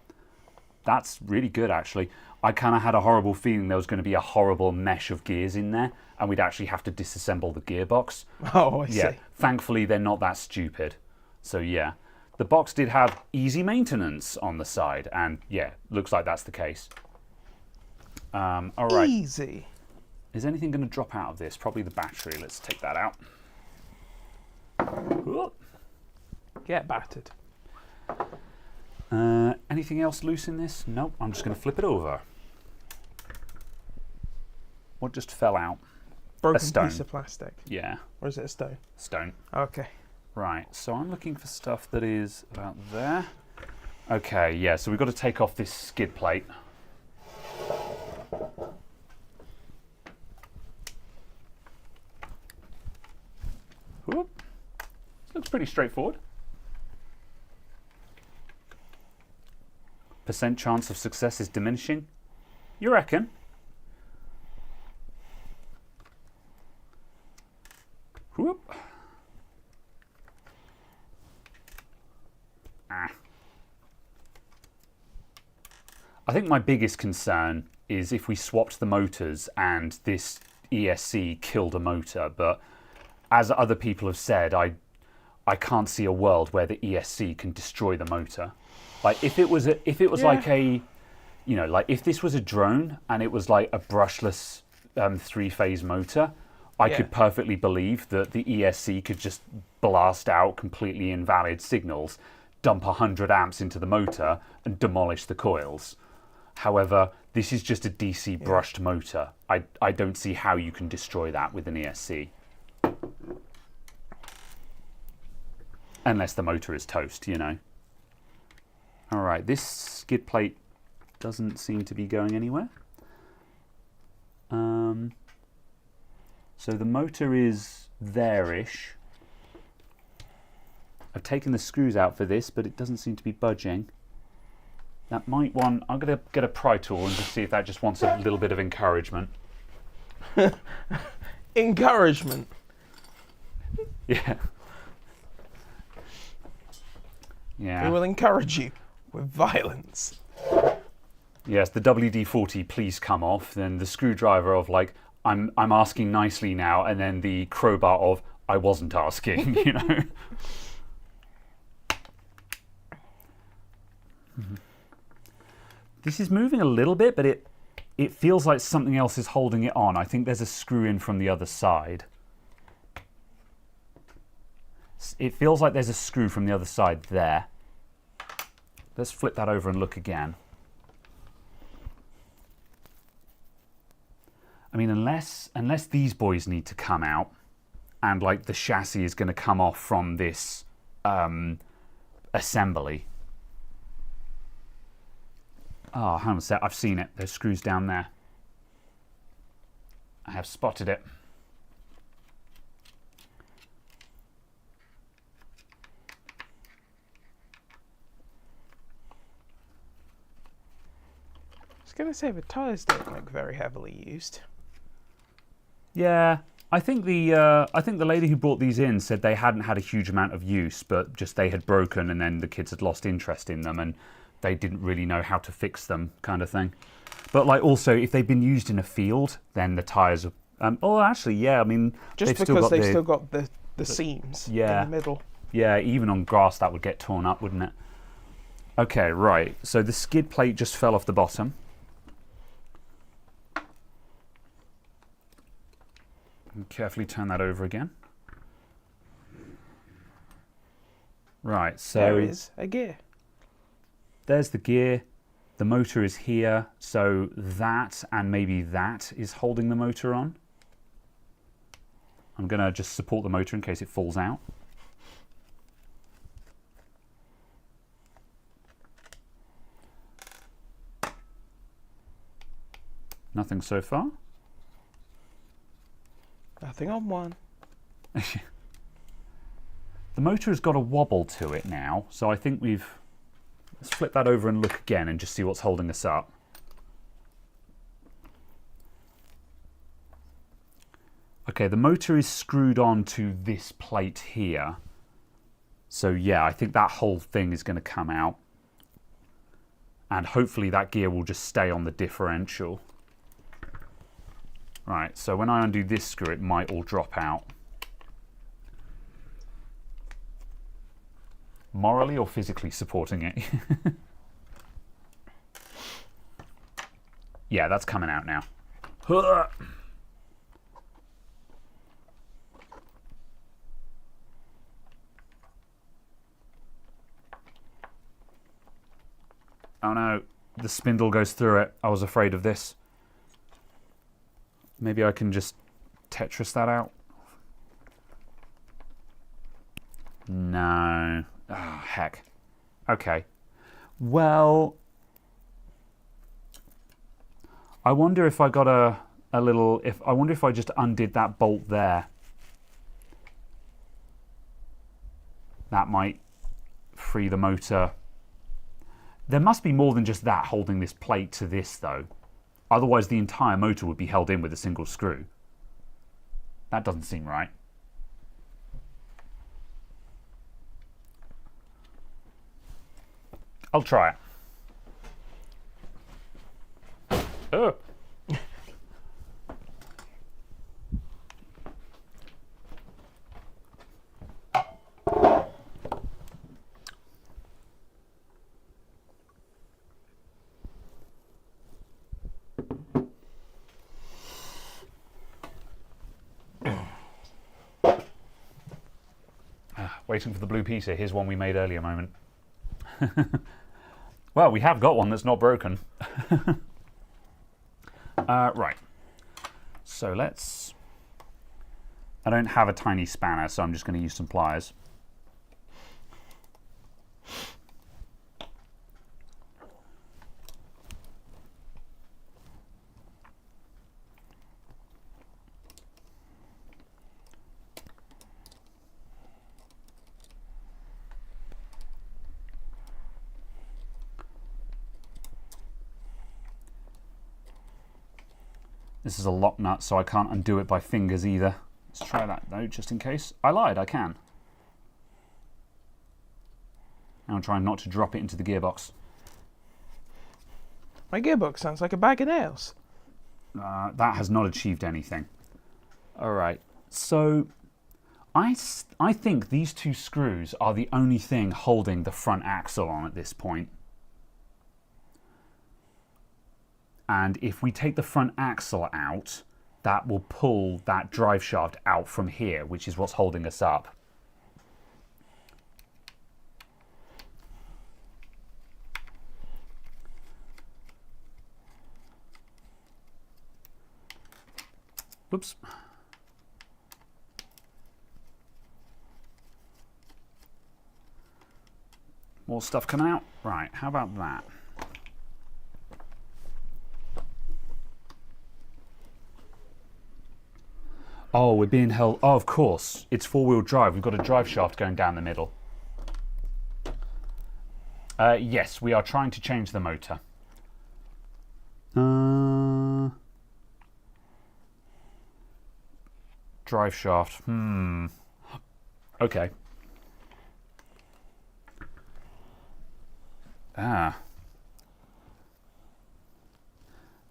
That's really good, actually. I kind of had a horrible feeling there was going to be a horrible mesh of gears in there, and we'd actually have to disassemble the gearbox. Oh, I see. Thankfully, they're not that stupid. So yeah. The box did have easy maintenance on the side, and yeah, looks like that's the case. All right. Easy. Is anything going to drop out of this? Probably the battery. Let's take that out. Get battered. Anything else loose in this? Nope, I'm just going to flip it over. What just fell out? Broken A stone. piece of plastic. Yeah. Or is it a stone? Stone. Okay. Right, so I'm looking for stuff that is about there. Okay, yeah, so we've got to take off this skid plate. Whoop. This looks pretty straightforward. Percent chance of success is diminishing. You reckon? Whoop. I think my biggest concern is if we swapped the motors and this ESC killed a motor, but as other people have said, I can't see a world where the ESC can destroy the motor. Like if it was like a, you know, like if this was a drone and it was like a brushless 3-phase motor, I could perfectly believe that the ESC could just blast out completely invalid signals, dump 100 amps into the motor and demolish the coils. However, this is just a DC brushed motor. I don't see how you can destroy that with an ESC. Unless the motor is toast, you know. All right, this skid plate doesn't seem to be going anywhere. So the motor is there-ish. I've taken the screws out for this, but it doesn't seem to be budging. That might want... I'm going to get a pry tool and just see if that just wants a little bit of encouragement. Encouragement? Yeah. Yeah. We will encourage you with violence. Yes, the WD-40 please come off, then the screwdriver of like, I'm asking nicely now, and then the crowbar of, I wasn't asking, you know. This is moving a little bit, but it feels like something else is holding it on. I think there's a screw in from the other side. It feels like there's a screw from the other side there. Let's flip that over and look again. I mean, unless these boys need to come out and like the chassis is going to come off from this assembly. Oh, hang on a sec. I've seen it. There's screws down there. I have spotted it. I was going to say the tyres don't look very heavily used. Yeah, I think the lady who brought these in said they hadn't had a huge amount of use, but just they had broken and then the kids had lost interest in them and they didn't really know how to fix them, kind of thing. But like also, if they've been used in a field, then the tyres are. Oh, actually, yeah. I mean, just because they've still got the seams in the middle. Yeah, even on grass that would get torn up, wouldn't it? Okay, right. So the skid plate just fell off the bottom. And carefully turn that over again. Right, so there is a gear. There's the gear. The motor is here, so that and maybe that is holding the motor on. I'm going to just support the motor in case it falls out. Nothing so far. Nothing on one. The motor has got a wobble to it now, so I think we've... Let's flip that over and look again and just see what's holding us up. Okay, the motor is screwed on to this plate here. So yeah, I think that whole thing is going to come out. And hopefully that gear will just stay on the differential. Right, so when I undo this screw, it might all drop out. Morally or physically supporting it? Yeah, that's coming out now. the spindle goes through it. I was afraid of this. Maybe I can just Tetris that out. No. Oh, heck. Okay. Well, I wonder if I got a little... I wonder if I just undid that bolt there. That might free the motor. There must be more than just that holding this plate to this, though. Otherwise, the entire motor would be held in with a single screw. That doesn't seem right. I'll try it. Oh. Waiting for the blue pizza. Here's one we made earlier moment. Well, we have got one that's not broken. Right. So let's... I don't have a tiny spanner, so I'm just going to use some pliers. This is a lock nut, so I can't undo it by fingers either. Let's try that though, just in case. I lied, I can. Now I'm trying not to drop it into the gearbox. My gearbox sounds like a bag of nails. That has not achieved anything. Alright, so I think these two screws are the only thing holding the front axle on at this point. And if we take the front axle out, that will pull that drive shaft out from here, which is what's holding us up. Oops. More stuff coming out. Right, how about that? Oh, we're being held... Oh, of course. It's four-wheel drive. We've got a drive shaft going down the middle. Yes, we are trying to change the motor. Drive shaft. Okay.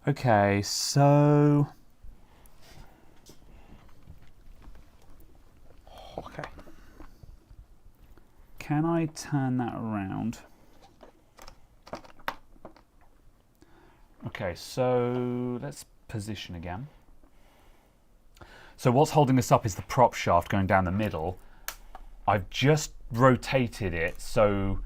Okay, so... Okay. Can I turn that around? Okay, so let's position again. So what's holding us up is the prop shaft going down the middle. I've just rotated it so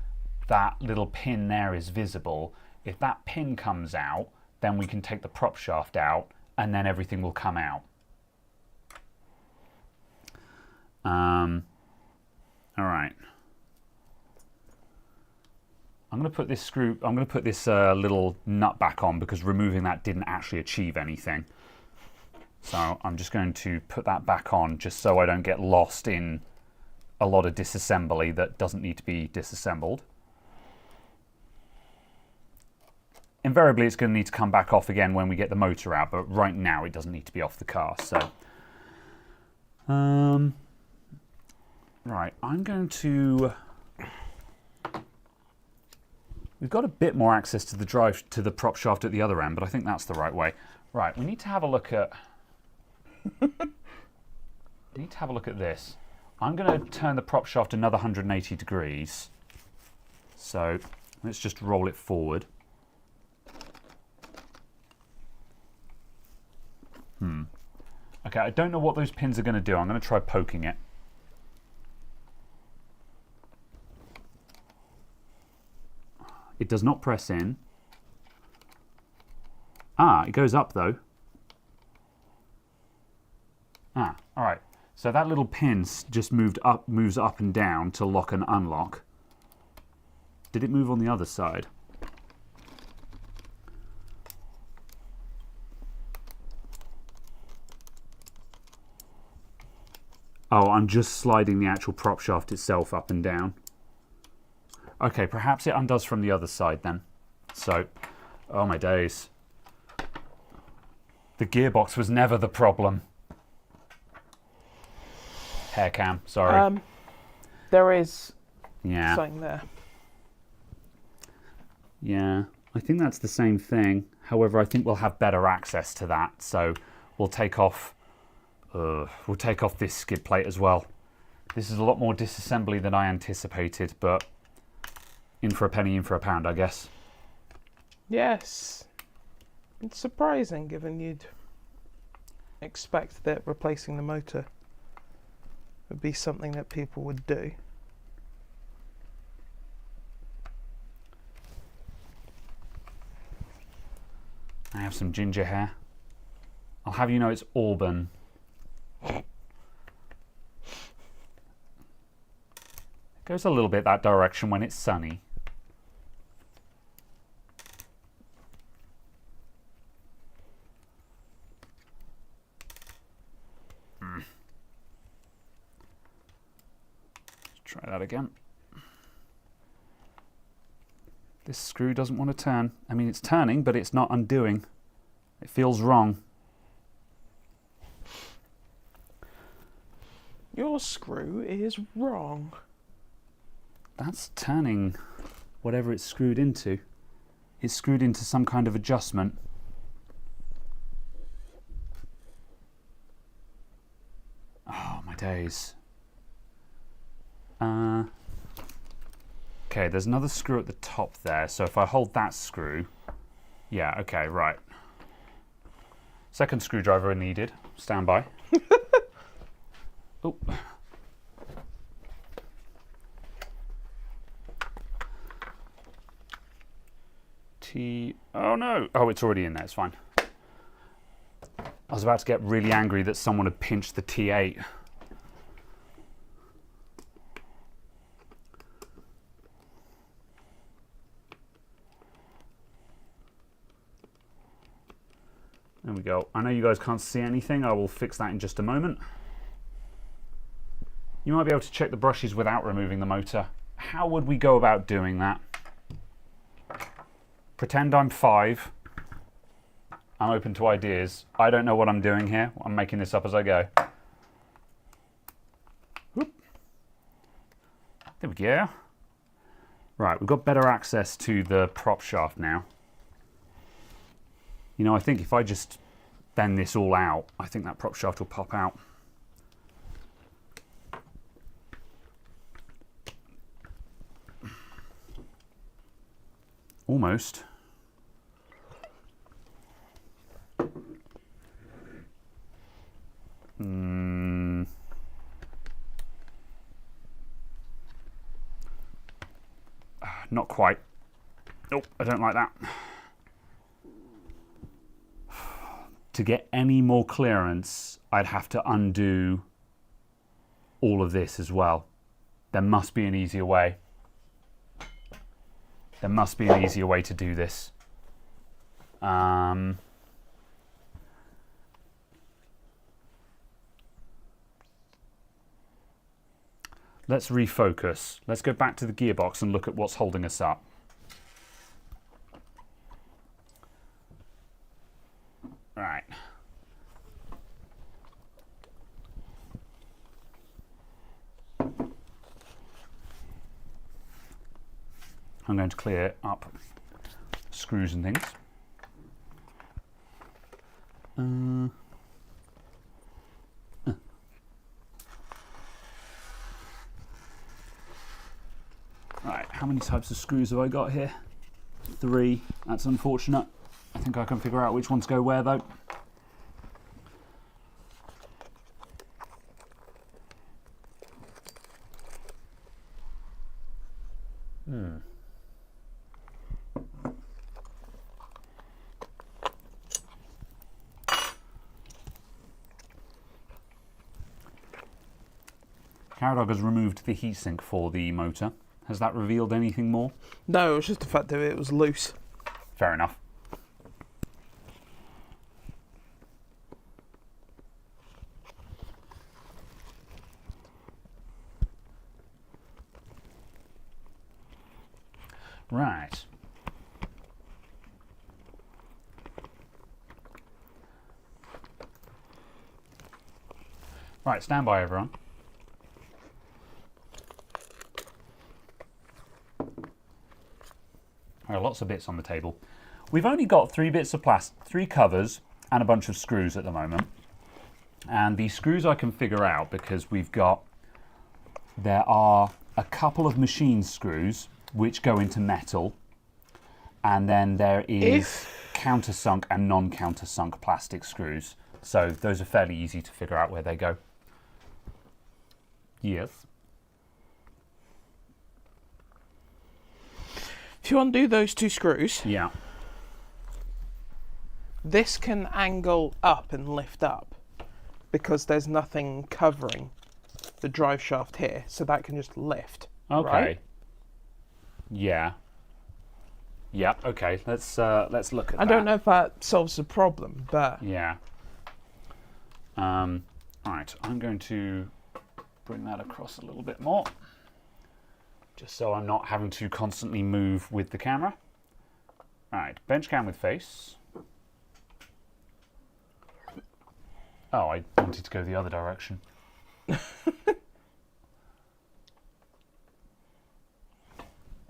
that little pin there is visible. If that pin comes out, then we can take the prop shaft out and then everything will come out. All right. I'm going to put this screw, I'm going to put this little nut back on because removing that didn't actually achieve anything. So I'm just going to put that back on just so I don't get lost in a lot of disassembly that doesn't need to be disassembled. Invariably, it's going to need to come back off again when we get the motor out, but right now it doesn't need to be off the car. So, right, I'm going to... We've got a bit more access to the drive, to the prop shaft at the other end, but I think that's the right way. Right, we need to have a look at... we need to have a look at this. I'm going to turn the prop shaft another 180 degrees. So let's just roll it forward. Okay, I don't know what those pins are going to do. I'm going to try poking it. It does not press in. Ah, it goes up though. Ah, alright. So that little pin just moves up and down to lock and unlock. Did it move on the other side? Oh, I'm just sliding the actual prop shaft itself up and down. Okay, perhaps it undoes from the other side then. So, oh my days. The gearbox was never the problem. Hair cam, sorry. There is Yeah. something there. Yeah, I think that's the same thing. However, I think we'll have better access to that, so we'll take off this skid plate as well. This is a lot more disassembly than I anticipated, but in for a penny, in for a pound, I guess. Yes. It's surprising given you'd expect that replacing the motor would be something that people would do. I have some ginger hair. I'll have you know it's auburn. It goes a little bit that direction when it's sunny. Let's try that again. This screw doesn't want to turn. I mean, it's turning, but it's not undoing. It feels wrong. Your screw is wrong. That's turning whatever it's screwed into. It's screwed into some kind of adjustment. Oh, my days. Okay, there's another screw at the top there, so if I hold that screw... Yeah, okay, right. Second screwdriver needed. Stand by. Oh. Oh no! Oh, it's already in there, it's fine. I was about to get really angry that someone had pinched the T8. There we go. I know you guys can't see anything. I will fix that in just a moment. You might be able to check the brushes without removing the motor. How would we go about doing that? Pretend I'm 5. I'm open to ideas. I don't know what I'm doing here. I'm making this up as I go. Whoop. There we go. Right, we've got better access to the prop shaft now. You know, I think if I just bend this all out, I think that prop shaft will pop out. Almost. Not quite. Nope, I don't like that. To get any more clearance, I'd have to undo all of this as well. There must be an easier way. There must be an easier way to do this. Let's refocus. Let's go back to the gearbox and look at what's holding us up. Right. I'm going to clear up screws and things. Right, how many types of screws have I got here? 3. That's unfortunate. I think I can figure out which ones go where though. Caradog has removed the heatsink for the motor. Has that revealed anything more? No, it was just the fact that it was loose. Fair enough. Right. Right, stand by everyone. There are lots of bits on the table. We've only got 3 bits of plastic, 3 covers and a bunch of screws at the moment. And the screws I can figure out because there are a couple of machine screws which go into metal, and then there is countersunk and non-countersunk plastic screws. So those are fairly easy to figure out where they go. Yes. If you undo those 2 screws, Yeah. this can angle up and lift up because there's nothing covering the drive shaft here, so that can just lift. Okay. Right? Yeah. Yeah. Okay. Let's look at that. I don't know if that solves the problem, but Yeah. Right. I'm going to bring that across a little bit more, just so I'm not having to constantly move with the camera. Right. Bench cam with face. Oh, I wanted to go the other direction.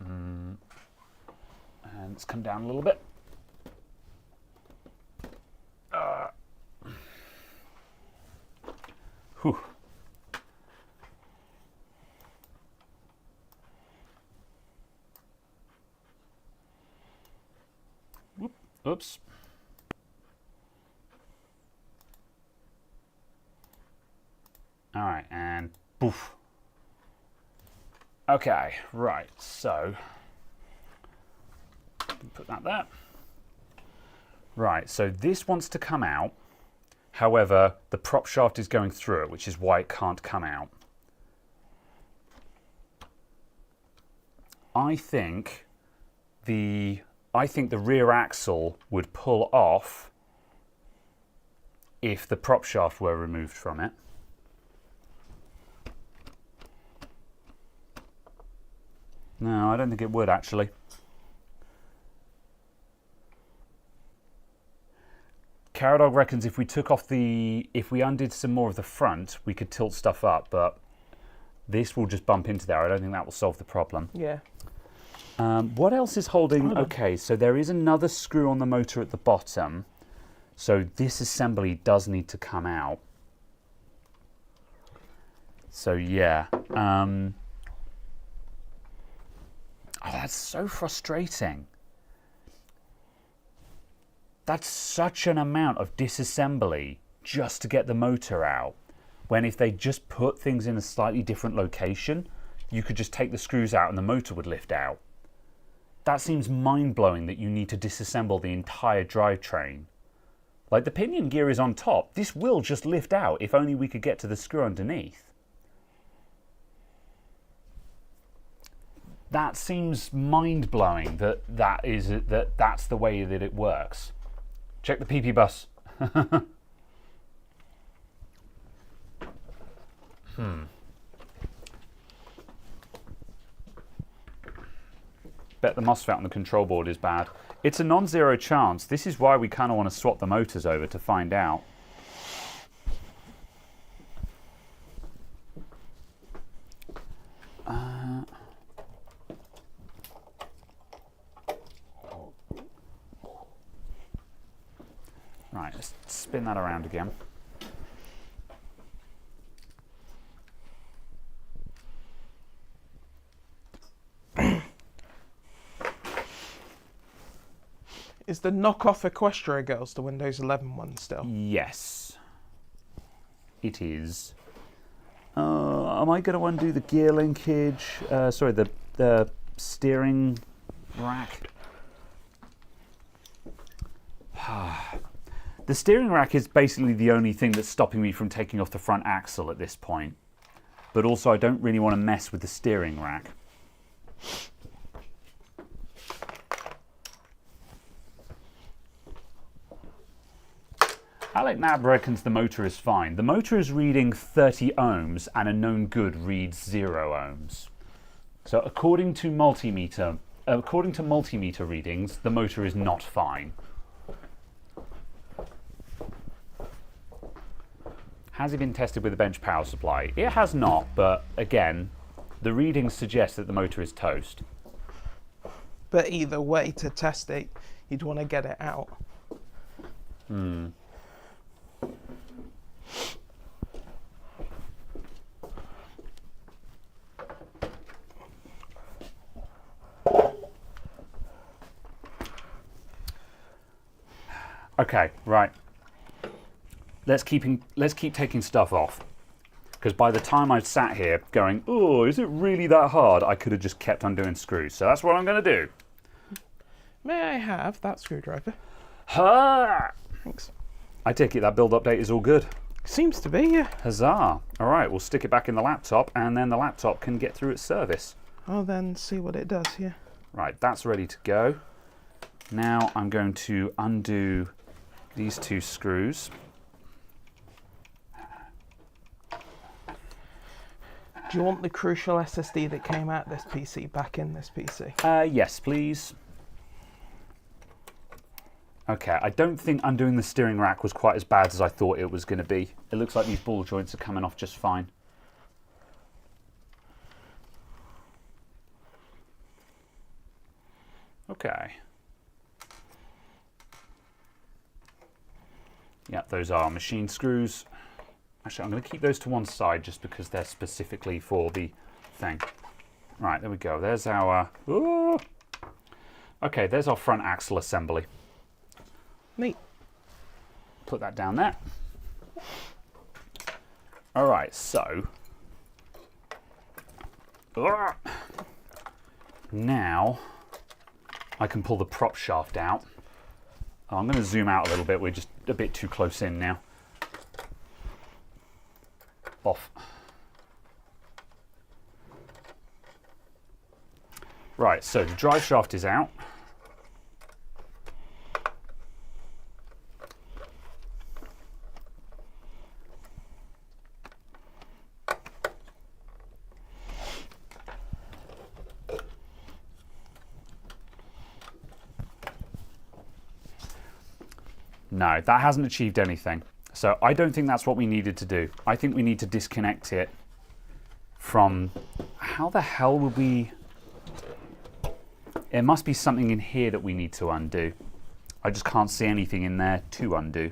And let's come down a little bit. Whew. Oops. All right, and poof. Okay, right, so put that there. Right, so this wants to come out. However, the prop shaft is going through it, which is why it can't come out. I think the rear axle would pull off if the prop shaft were removed from it. No, I don't think it would actually. Caradog reckons if we undid some more of the front, we could tilt stuff up, but this will just bump into there. I don't think that will solve the problem. yeah. What else is holding? Okay, so there is another screw on the motor at the bottom. So this assembly does need to come out. So yeah. Oh, that's so frustrating. That's such an amount of disassembly just to get the motor out. When if they just put things in a slightly different location, you could just take the screws out and the motor would lift out. That seems mind-blowing that you need to disassemble the entire drivetrain. Like, the pinion gear is on top. This will just lift out if only we could get to the screw underneath. That seems mind-blowing that's the way that it works. Check the PP bus. Bet the MOSFET on the control board is bad. It's a non-zero chance. This is why we kind of want to swap the motors over to find out. Right, let's spin that around again. Is the knockoff Equestria Girls the Windows 11 one still? Yes, it is. Am I going to undo the gear linkage? Sorry, the steering rack. The steering rack is basically the only thing that's stopping me from taking off the front axle at this point. but also I don't really want to mess with the steering rack. Alec Nab reckons the motor is fine. The motor is reading 30 ohms and a known good reads 0 ohms. So according to multimeter readings, the motor is not fine. Has it been tested with a bench power supply? It has not, but again, the readings suggest that the motor is toast. But either way, to test it, you'd want to get it out. Okay, right. Let's keep taking stuff off. Because by the time I've sat here going, oh, is it really that hard? I could have just kept undoing screws. So that's what I'm going to do. May I have that screwdriver? Ha! Thanks. I take it that build update is all good. Seems to be, yeah. Huzzah. All right, we'll stick it back in the laptop and then the laptop can get through its service. I'll then see what it does, yeah. Right, that's ready to go. Now I'm going to undo these 2 screws. Do you want the crucial SSD that came out this PC back in this PC? Yes, please. Okay, I don't think undoing the steering rack was quite as bad as I thought it was going to be. It looks like these ball joints are coming off just fine. Okay. Yeah, those are machine screws. Actually, I'm going to keep those to one side just because they're specifically for the thing. Right, there we go. There's our... Ooh. Okay, there's our front axle assembly. Neat. Put that down there. All right, so... Now, I can pull the prop shaft out. I'm going to zoom out a little bit. We're just a bit too close in now. Off. Right, so the drive shaft is out. No, that hasn't achieved anything. So I don't think that's what we needed to do. I think we need to disconnect it from... How the hell would we... There must be something in here that we need to undo. I just can't see anything in there to undo.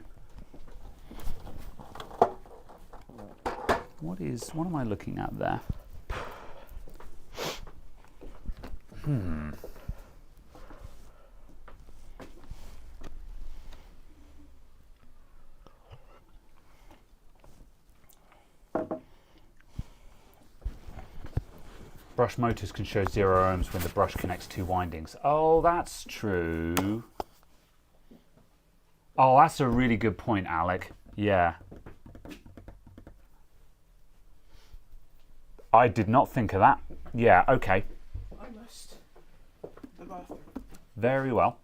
What am I looking at there? Brush motors can show 0 ohms when the brush connects 2 windings. Oh, that's true. Oh, that's a really good point, Alec. Yeah. I did not think of that. Yeah, okay. Almost. The bathroom. Very well.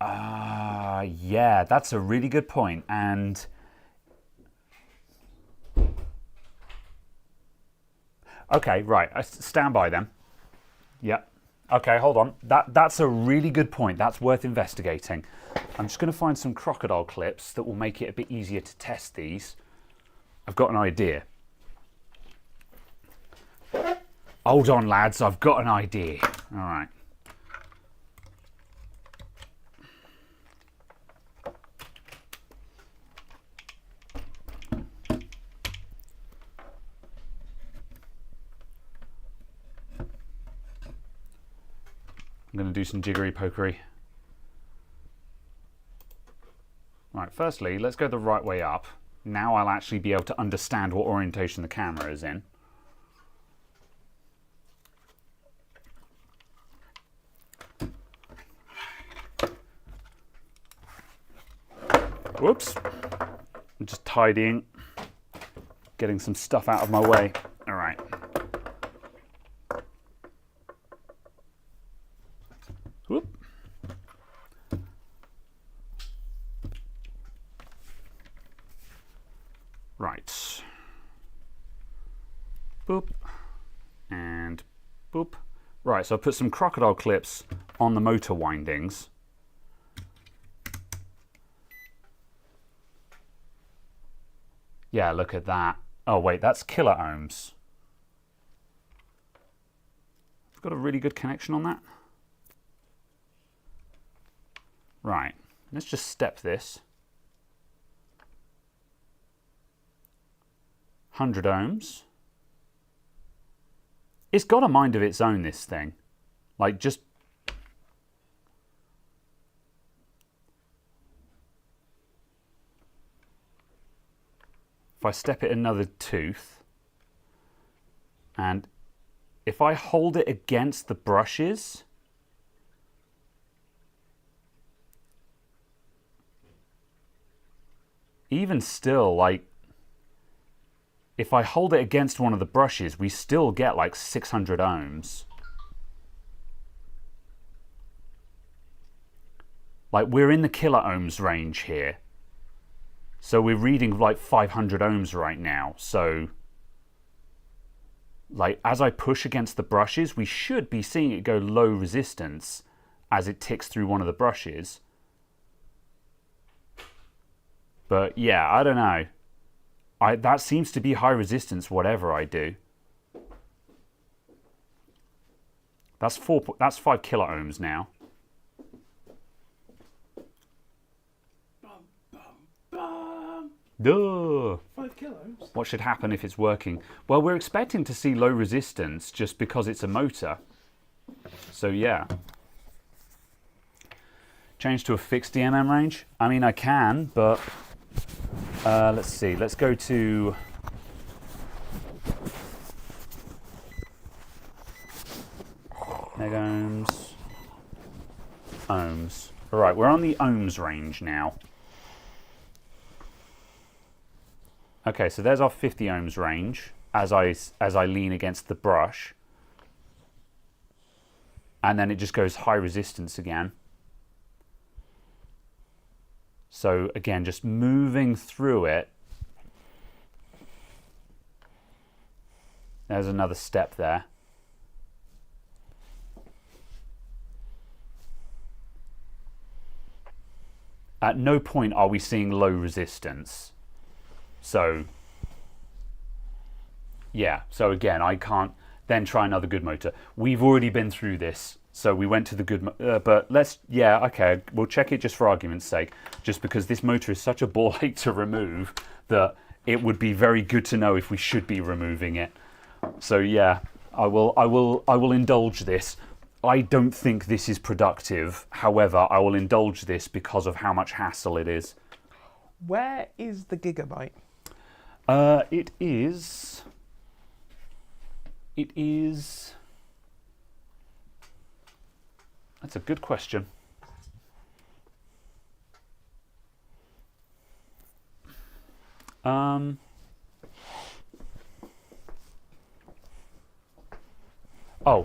Yeah, that's a really good point. And... Okay, right. Stand by then. Yeah. Okay, hold on. That's a really good point. That's worth investigating. I'm just going to find some crocodile clips that will make it a bit easier to test these. I've got an idea. Hold on, lads. I've got an idea. All right. I'm going to do some jiggery pokery. Right, firstly, let's go the right way up. Now I'll actually be able to understand what orientation the camera is in. Whoops. I'm just tidying, getting some stuff out of my way. All right. Right. Boop. And boop. Right, so I put some crocodile clips on the motor windings. Yeah, look at that. Oh, wait, that's kilo ohms. I've got a really good connection on that. Right, let's just step this. 100 ohms. It's got a mind of its own, this thing. Like, just... If I step it another tooth, and if I hold it against the brushes, even still, like, if I hold it against one of the brushes, we still get like 600 ohms. Like, we're in the kilo ohms range here. So we're reading like 500 ohms right now. So, like, as I push against the brushes, we should be seeing it go low resistance as it ticks through one of the brushes. But yeah, I don't know. That seems to be high resistance, whatever I do. That's 5 kilo ohms now. Duh. 5 kilos. What should happen if it's working? Well, we're expecting to see low resistance just because it's a motor. So yeah. Change to a fixed DMM range? I mean, I can, but let's see. Let's go to mega ohms. Ohms. All right, we're on the ohms range now. Okay, so there's our 50 ohms range as I lean against the brush. And then it just goes high resistance again. So again, just moving through it. There's another step there. At no point are we seeing low resistance. So, yeah. So again, I can't then try another good motor. We've already been through this. So we went to the good, but let's, yeah, okay, we'll check it just for argument's sake, just because this motor is such a ball ache to remove that it would be very good to know if we should be removing it. So yeah, I will indulge this. I don't think this is productive. However, I will indulge this because of how much hassle it is. Where is the gigabyte? It is. That's a good question. Oh,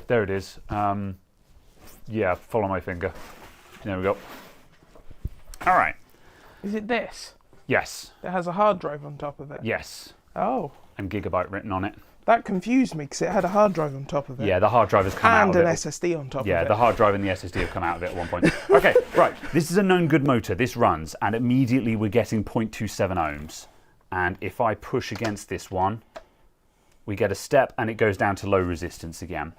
there it is. Yeah, follow my finger. There we go. All right. Is it this? Yes. It has a hard drive on top of it. Yes. Oh. And gigabyte written on it. That confused me because it had a hard drive on top of it. Yeah, the hard drive has come out of it. And an SSD on top of it. Yeah, the hard drive and the SSD have come out of it at one point. Okay, right. This is a known good motor. This runs, and immediately we're getting 0.27 ohms. And if I push against this one, we get a step, and it goes down to low resistance again.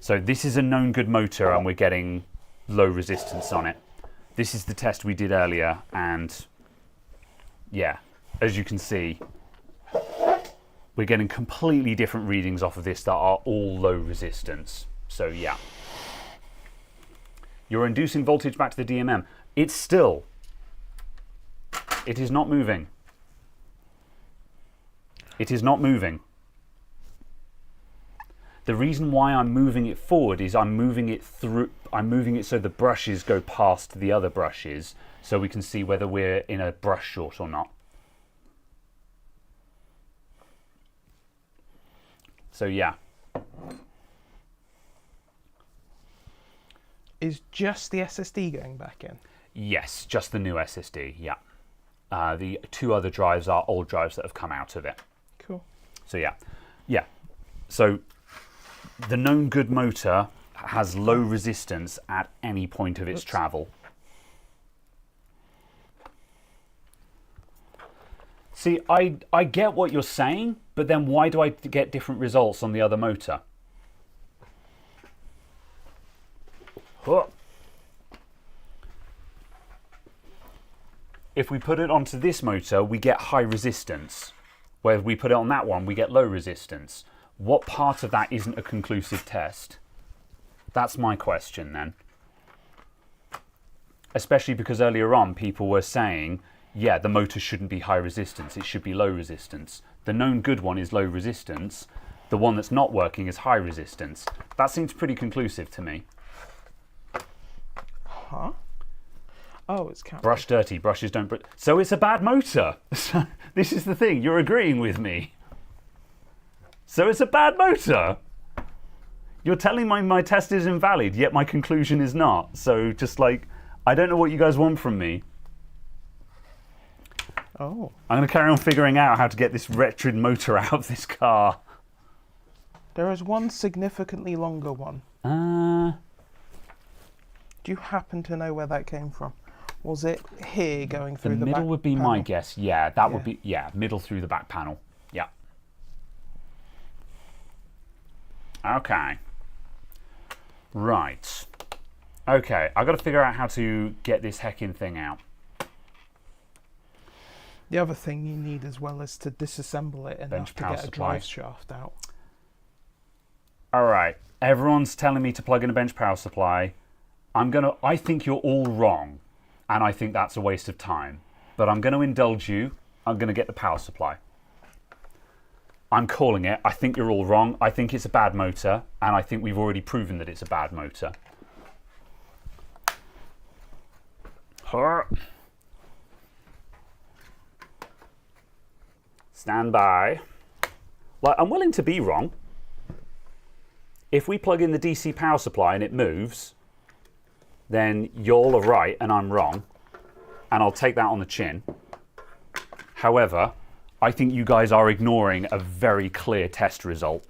So this is a known good motor, and we're getting low resistance on it. This is the test we did earlier, and yeah, as you can see, we're getting completely different readings off of this that are all low resistance. So yeah. You're inducing voltage back to the DMM. It's still. It is not moving. It is not moving. The reason why I'm moving it forward is I'm moving it so the brushes go past the other brushes so we can see whether we're in a brush short or not. So yeah. Is just the SSD going back in? Yes, just the new SSD, yeah. The 2 other drives are old drives that have come out of it. Cool. So yeah. So the known good motor has low resistance at any point of its travel. See, I get what you're saying, but then why do I get different results on the other motor? If we put it onto this motor, we get high resistance. Where if we put it on that one, we get low resistance. What part of that isn't a conclusive test? That's my question then. Especially because earlier on people were saying, yeah, the motor shouldn't be high resistance, it should be low resistance. The known good one is low resistance. The one that's not working is high resistance. That seems pretty conclusive to me. Huh? Oh, it's counted. Brush dirty, brushes don't brush. So it's a bad motor. This is the thing, you're agreeing with me. So it's a bad motor. You're telling me my test is invalid, yet my conclusion is not. So just like, I don't know what you guys want from me. Oh. I'm going to carry on figuring out how to get this wretched motor out of this car. There is one significantly longer one. Do you happen to know where that came from? Was it here going through the back middle would be panel? my guess. Yeah, that would be, middle through the back panel. Yeah. Okay. Right. Okay, I've got to figure out how to get this heckin' thing out. The other thing you need as well is to disassemble it enough to get a drive shaft out. All right, everyone's telling me to plug in a bench power supply. I think you're all wrong, and I think that's a waste of time. But I'm going to indulge you. I'm going to get the power supply. I'm calling it. I think you're all wrong. I think it's a bad motor, and I think we've already proven that it's a bad motor. Stand by. Like, I'm willing to be wrong. If we plug in the DC power supply and it moves, then you're all right and I'm wrong, and I'll take that on the chin. However, I think you guys are ignoring a very clear test result.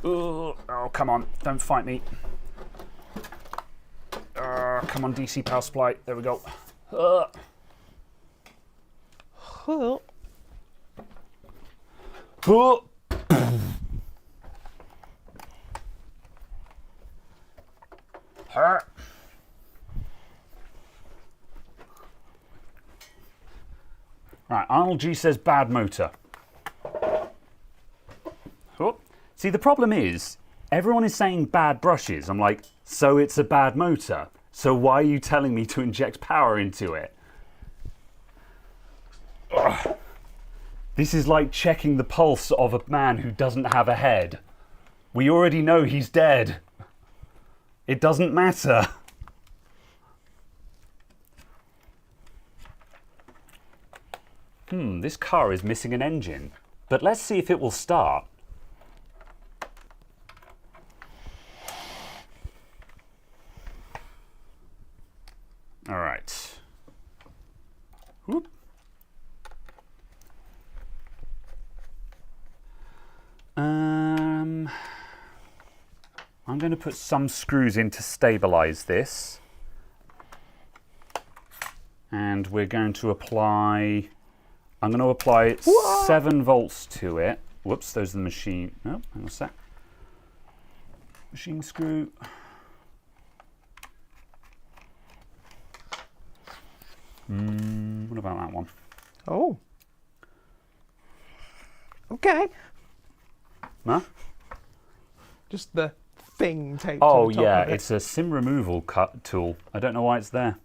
Oh, come on, don't fight me. Come on, DC power supply. There we go. Right, Arnold G says bad motor. Oh. See, the problem is, everyone is saying bad brushes. I'm like, so it's a bad motor. So why are you telling me to inject power into it? Ugh. This is like checking the pulse of a man who doesn't have a head. We already know he's dead. It doesn't matter. This car is missing an engine. But let's see if it will start. All right. Whoop. I'm going to put some screws in to stabilize this. And we're going to apply... I'm going to apply 7 volts to it. Whoops, those are the machine... Oh, hang on a sec. Machine screw. What about that one? Oh. Okay. Huh? Just the thing taped Oh, to the top yeah, of it. it's a sim removal cut tool. I don't know why it's there.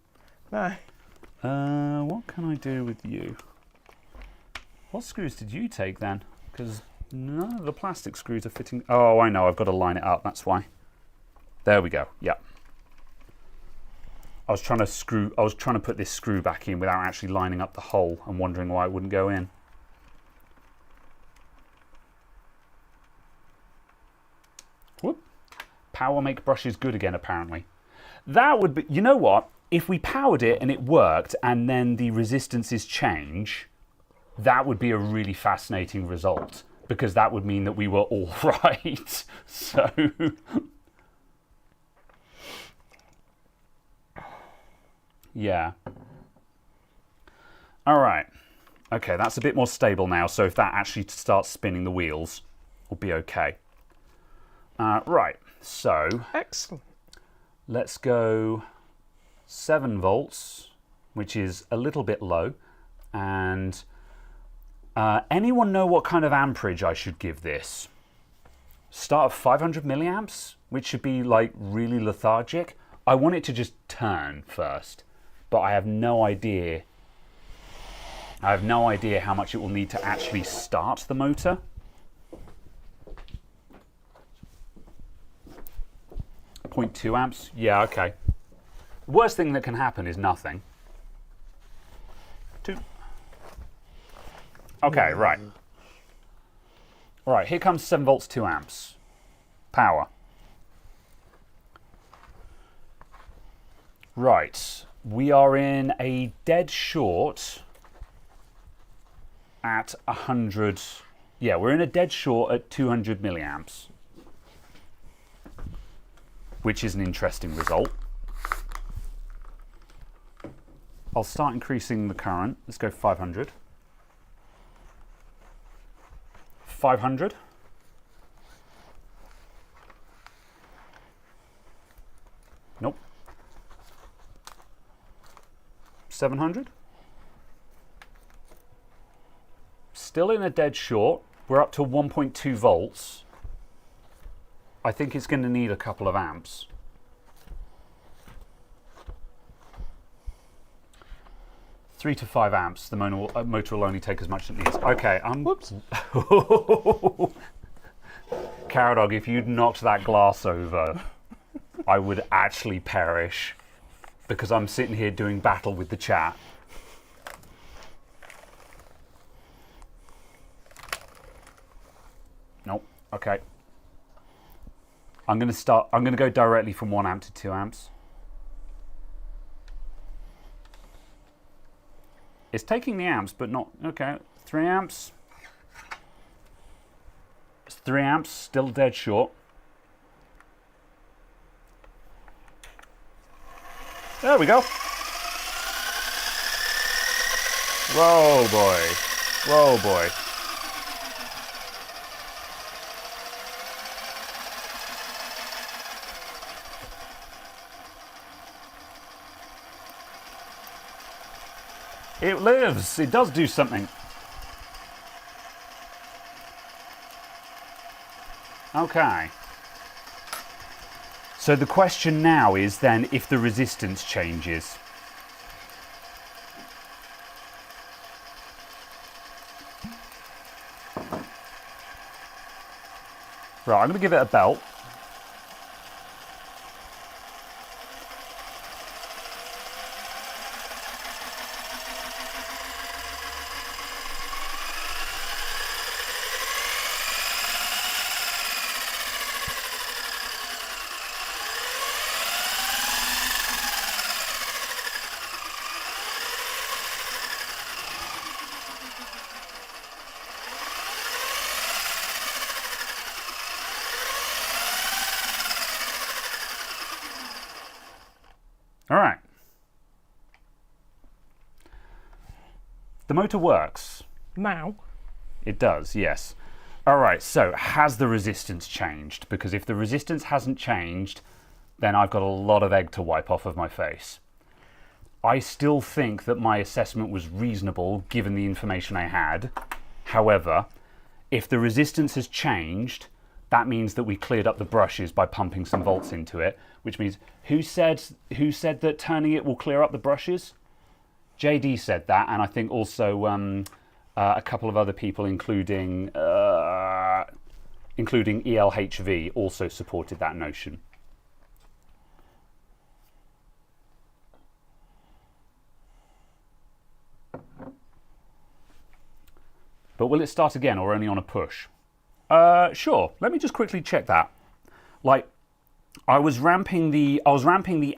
No. What can I do with you? What screws did you take then? Because none of the plastic screws are fitting. Oh, I know, I've got to line it up, that's why. There we go, yeah. I was trying to put this screw back in without actually lining up the hole and wondering why it wouldn't go in. Power make brushes good again, apparently. That would be... You know what? If we powered it and it worked and then the resistances change, that would be a really fascinating result. Because that would mean that we were all right. So... yeah. All right. Okay, that's a bit more stable now. So if that actually starts spinning the wheels, we'll be okay. Right. So... Excellent. Let's go 7 volts, which is a little bit low. And anyone know what kind of amperage I should give this? Start of 500 milliamps, which should be like really lethargic. I want it to just turn first, but I have no idea. I have no idea how much it will need to actually start the motor. .2 amps. Yeah, okay. The worst thing that can happen is nothing. 2. Okay, right. All right, here comes 7 volts, 2 amps. Power. Right. We are in a dead short at 100. Yeah, we're in a dead short at 200 milliamps. Which is an interesting result. I'll start increasing the current. Let's go 500. 500. Nope. 700. Still in a dead short. We're up to 1.2 volts. I think it's going to need a couple of amps. Three to 5 amps. The motor will only take as much as it needs. Okay, Whoops. Cow Dog, if you'd knocked that glass over, I would actually perish because I'm sitting here doing battle with the chat. Nope. Okay. I'm going to go directly from 1 amp to 2 amps. It's taking the amps, but not... Okay, 3 amps. It's 3 amps, still dead short. There we go. Whoa, boy. Whoa, boy. It lives. It does do something. Okay. So the question now is then if the resistance changes. Right, I'm going to give it a belt. All right. The motor works. Now. It does, yes. All right, so has the resistance changed? Because if the resistance hasn't changed, then I've got a lot of egg to wipe off of my face. I still think that my assessment was reasonable given the information I had. However, if the resistance has changed, that means that we cleared up the brushes by pumping some volts into it, which means who said that turning it will clear up the brushes? JD said that, and I think also a couple of other people, including ELHV, also supported that notion. But will it start again or only on a push? Sure. Let me just quickly check that. Like, I was ramping the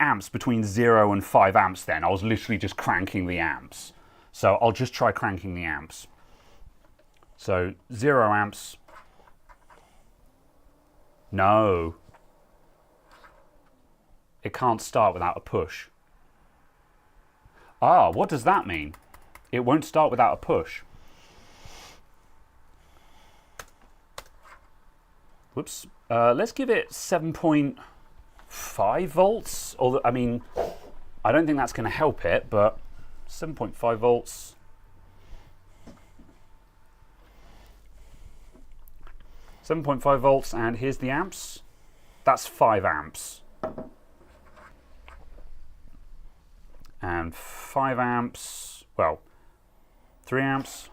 amps between 0 and 5 amps then. I was literally just cranking the amps. So I'll just try cranking the amps. So 0 amps. No. It can't start without a push. Ah, what does that mean? It won't start without a push. Whoops. Let's give it 7.5 volts. Although, I mean, I don't think that's going to help it, but 7.5 volts. And here's the amps. That's 5 amps. And 5 amps, well, 3 amps.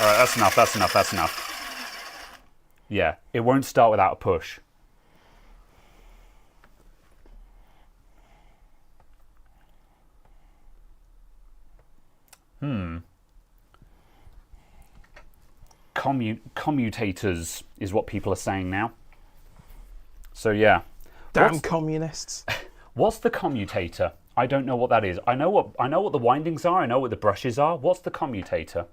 All right, that's enough. Yeah, it won't start without a push. Commutators is what people are saying now. So yeah. Damn communists. What's the commutator? I don't know what that is. I know what the windings are, I know what the brushes are. What's the commutator?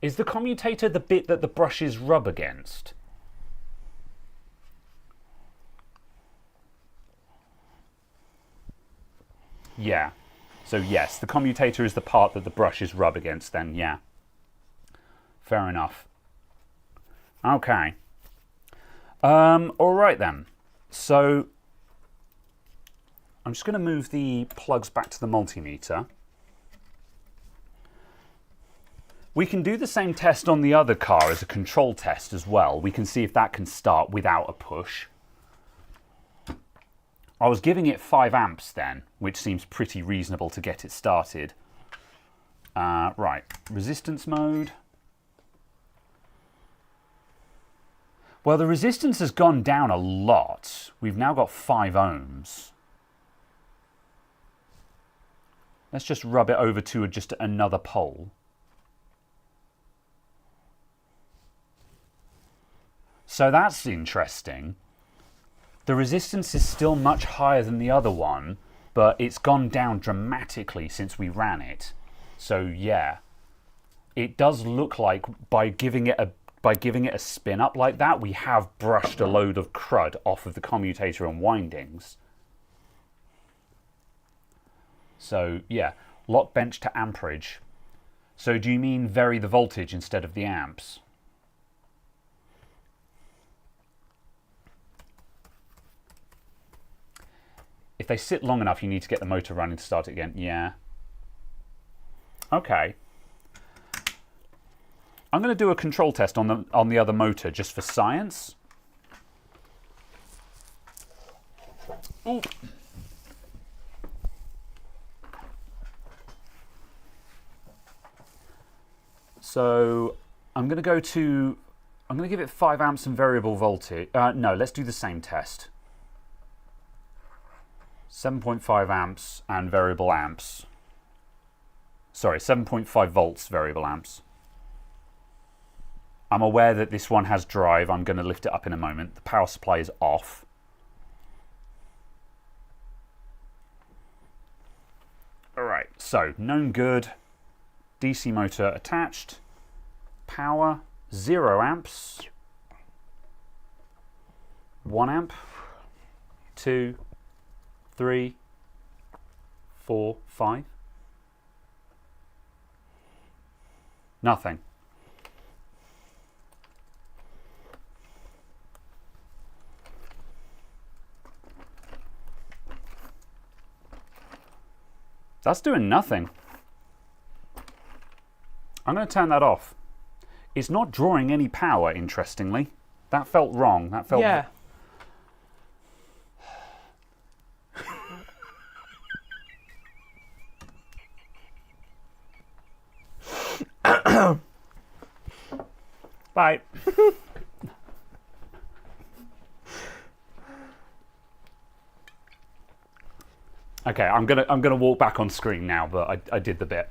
Is the commutator the bit that the brushes rub against? Yeah. So yes, the commutator is the part that the brushes rub against then, yeah. Fair enough. Okay. All right then. So I'm just going to move the plugs back to the multimeter. We can do the same test on the other car as a control test as well. We can see if that can start without a push. I was giving it 5 amps then, which seems pretty reasonable to get it started. Right, resistance mode. Well, the resistance has gone down a lot. We've now got 5 ohms. Let's just rub it over to just another pole. So that's interesting. The resistance is still much higher than the other one, but it's gone down dramatically since we ran it. So yeah, it does look like by giving it a spin up like that, we have brushed a load of crud off of the commutator and windings. So yeah, lock bench to amperage. So do you mean vary the voltage instead of the amps? If they sit long enough, you need to get the motor running to start it again. Yeah. Okay. I'm going to do a control test on the other motor just for science. Ooh. So I'm going to give it 5 amps and variable voltage. No, let's do the same test. 7.5 amps and variable amps. Sorry, 7.5 volts variable amps. I'm aware that this one has drive. I'm going to lift it up in a moment. The power supply is off. All right, so known good. DC motor attached. Power 0 amps. 1 amp. 2, 3, 4, 5. Nothing. That's doing nothing. I'm going to turn that off. It's not drawing any power, interestingly. That felt wrong. That felt... Yeah. Bye. Okay, I'm gonna walk back on screen now, but I did the bit.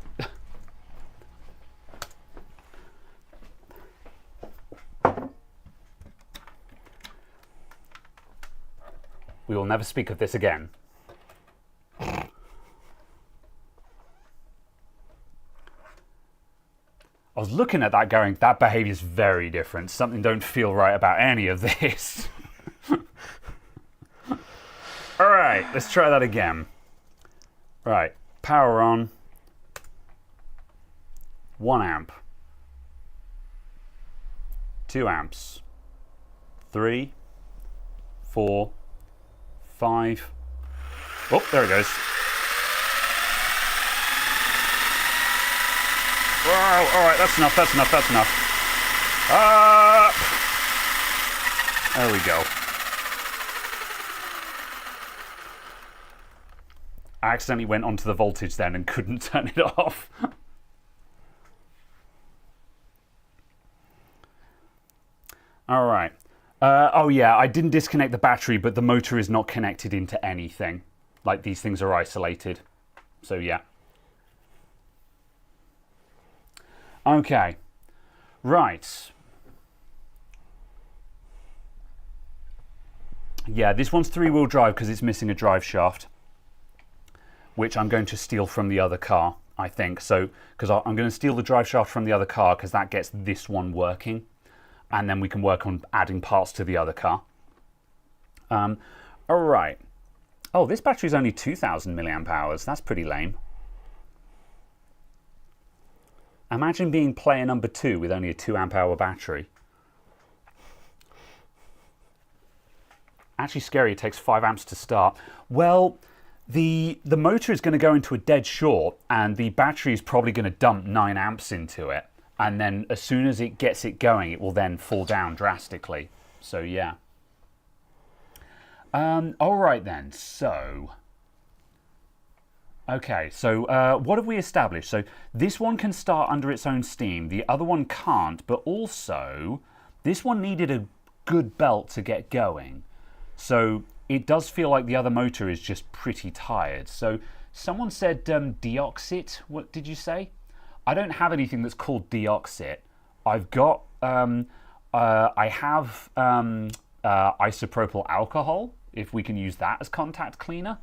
We will never speak of this again. I was looking at that going, that behaviour is very different. Something don't feel right about any of this. All right, let's try that again. Right, power on. 1 amp. 2 amps. 3, 4, 5. Oh, there it goes. Wow, all right, that's enough, that's enough, that's enough. There we go. I accidentally went onto the voltage then and couldn't turn it off. All right. Oh yeah, I didn't disconnect the battery, but the motor is not connected into anything. Like, these things are isolated. So yeah. Okay. Right. Yeah, this one's 3-wheel drive because it's missing a drive shaft, which I'm going to steal from the other car, I think. So, because I'm going to steal the drive shaft from the other car because that gets this one working. And then we can work on adding parts to the other car. All right. Oh, this battery is only 2,000 milliamp hours. That's pretty lame. Imagine being player number 2 with only a 2 amp hour battery. Actually scary, it takes 5 amps to start. Well, the motor is going to go into a dead short, and the battery is probably going to dump 9 amps into it. And then as soon as it gets it going, it will then fall down drastically. So yeah. All right then, so... Okay, so what have we established? So this one can start under its own steam. The other one can't, but also this one needed a good belt to get going. So it does feel like the other motor is just pretty tired. So someone said deoxit. What did you say? I don't have anything that's called deoxit. I've got, I have isopropyl alcohol, if we can use that as contact cleaner.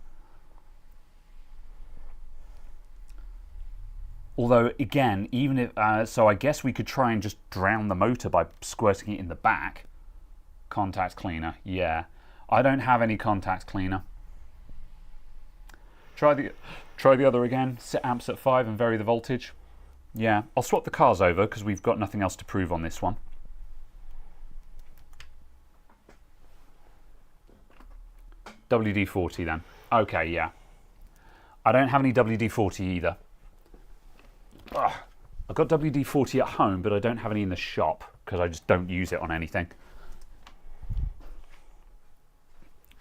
Although, again, even if, so I guess we could try and just drown the motor by squirting it in the back. Contact cleaner, yeah. I don't have any contact cleaner. Try the other again, set amps at 5 and vary the voltage. Yeah, I'll swap the cars over because we've got nothing else to prove on this one. WD-40 then. Okay, yeah. I don't have any WD-40 either. Ugh. I've got WD-40 at home, but I don't have any in the shop because I just don't use it on anything.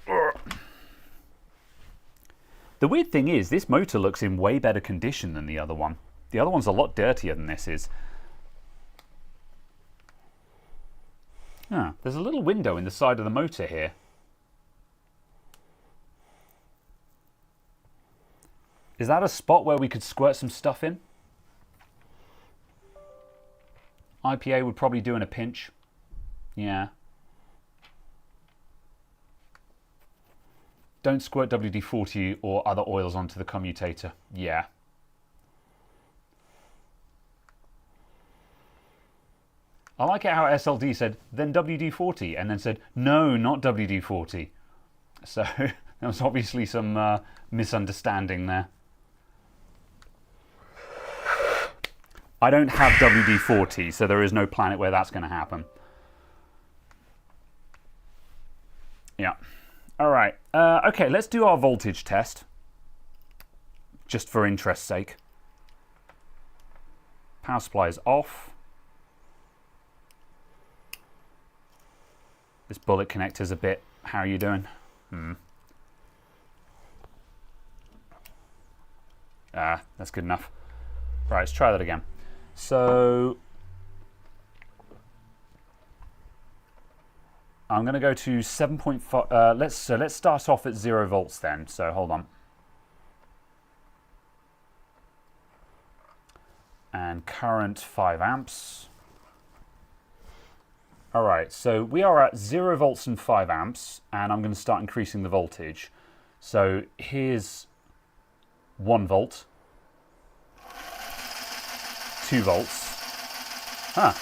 Ugh. The weird thing is, this motor looks in way better condition than the other one. The other one's a lot dirtier than this is. Ah, there's a little window in the side of the motor here. Is that a spot where we could squirt some stuff in? IPA would probably do in a pinch. Yeah. Don't squirt WD-40 or other oils onto the commutator. Yeah. I like it how SLD said, then WD-40, and then said, no, not WD-40. So there was obviously some misunderstanding there. I don't have WD-40, so there is no planet where that's going to happen. Yeah. All right. Okay, let's do our voltage test. Just for interest's sake. Power supply is off. This bullet connector's a bit... How are you doing? That's good enough. Right, let's try that again. So... I'm going to go to 7.5... let's start off at 0 volts then. So, hold on. And current 5 amps. All right, so we are at 0 volts and 5 amps, and I'm going to start increasing the voltage. So here's 1 volt, 2 volts. Huh.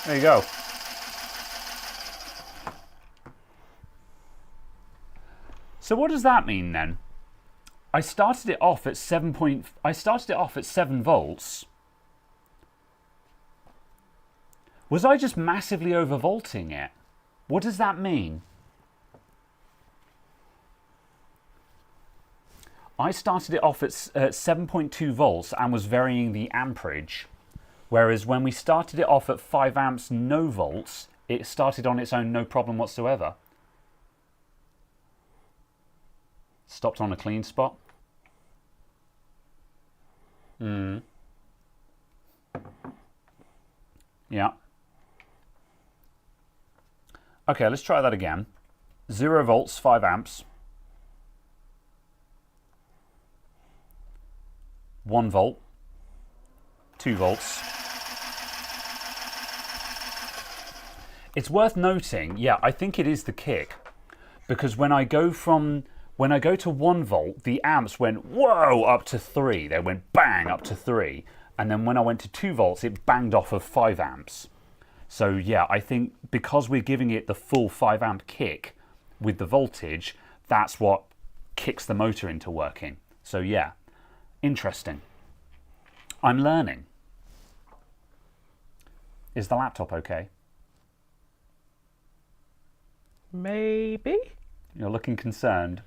There you go. So what does that mean then? I started it off at 7 volts. Was I just massively overvolting it? What does that mean? I started it off at 7.2 volts and was varying the amperage. Whereas when we started it off at 5 amps, no volts, it started on its own, no problem whatsoever. Stopped on a clean spot. Yeah. Okay, let's try that again. 0 volts, 5 amps. 1 volt. 2 volts. It's worth noting, yeah, I think it is the kick. Because when I go to 1 volt, the amps went, whoa, up to 3. They went bang, up to 3. And then when I went to 2 volts, it banged off of 5 amps. So yeah, I think because we're giving it the full 5 amp kick with the voltage, that's what kicks the motor into working. So yeah, interesting. I'm learning. Is the laptop okay? Maybe? You're looking concerned.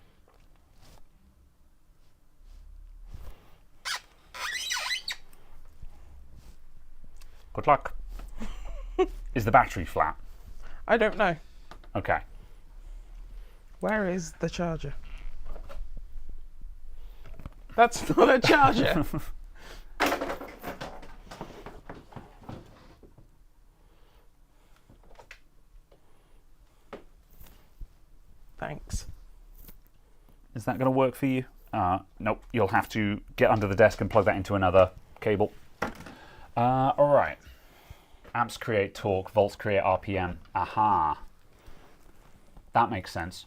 Good luck. Is the battery flat? I don't know. Okay. Where is the charger? That's not a charger. Thanks. Is that going to work for you? Nope. You'll have to get under the desk and plug that into another cable. All right. Amps create torque, volts create RPM. Aha. That makes sense.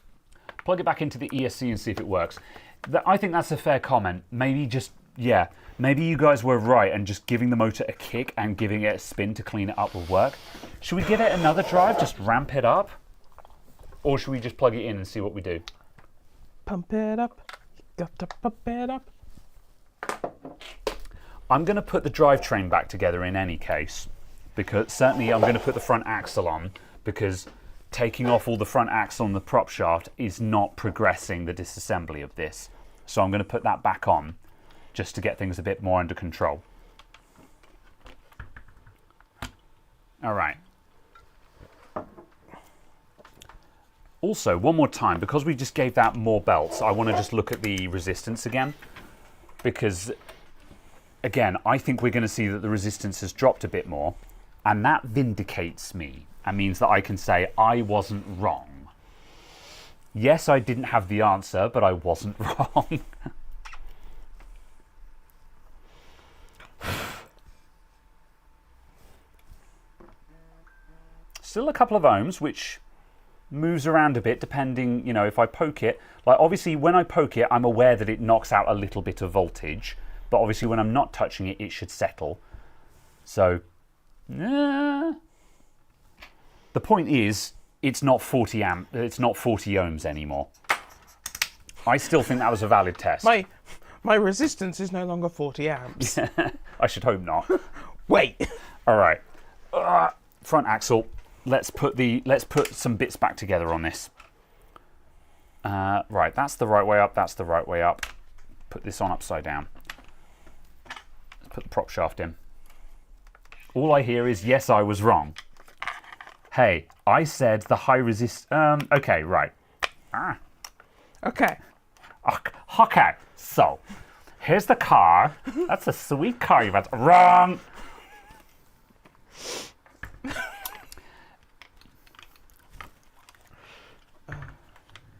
Plug it back into the ESC and see if it works. I think that's a fair comment. Maybe maybe you guys were right and just giving the motor a kick and giving it a spin to clean it up will work. Should we give it another drive, just ramp it up? Or should we just plug it in and see what we do? Pump it up. Got to pump it up. I'm going to put the drivetrain back together in any case, because certainly I'm going to put the front axle on, because taking off all the front axle and the prop shaft is not progressing the disassembly of this. So I'm going to put that back on just to get things a bit more under control. All right. Also, one more time, because we just gave that more belts, I want to just look at the resistance again, because again, I think we're going to see that the resistance has dropped a bit more, and that vindicates me and means that I can say I wasn't wrong. Yes, I didn't have the answer, but I wasn't wrong. Still a couple of ohms, which moves around a bit depending, if I poke it. Like obviously when I poke it, I'm aware that it knocks out a little bit of voltage, but obviously when I'm not touching it, it should settle. So, the point is, it's not 40 ohms anymore. I still think that was a valid test. My resistance is no longer 40 amps. I should hope not. Wait. All right. Front axle. Let's put some bits back together on this. Right, that's the right way up. That's the right way up. Put this on upside down. Let's put the prop shaft in. All I hear is, yes, I was wrong. Hey, I said the high resist. Okay, right. Okay. Okay, so here's the car. That's a sweet car you've had. Wrong.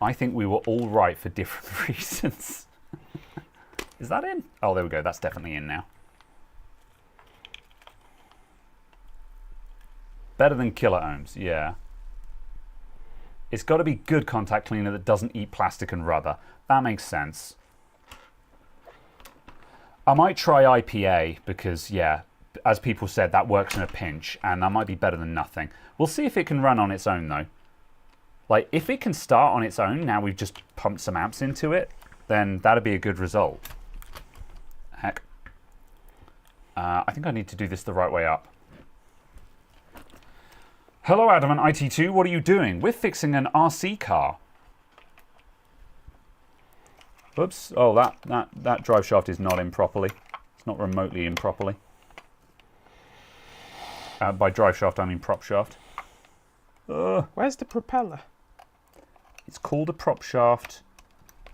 I think we were all right for different reasons. Is that in? Oh, there we go. That's definitely in now. Better than killer ohms, yeah. It's got to be good contact cleaner that doesn't eat plastic and rubber. That makes sense. I might try IPA because, yeah, as people said, that works in a pinch, and that might be better than nothing. We'll see if it can run on its own, though. Like, if it can start on its own, now we've just pumped some amps into it, then that'd be a good result. Heck. I think I need to do this the right way up. Hello, Adamant IT2. What are you doing? We're fixing an RC car. Oops. Oh, that drive shaft is not in properly. It's not remotely in properly. By drive shaft, I mean prop shaft. Where's the propeller? It's called a prop shaft,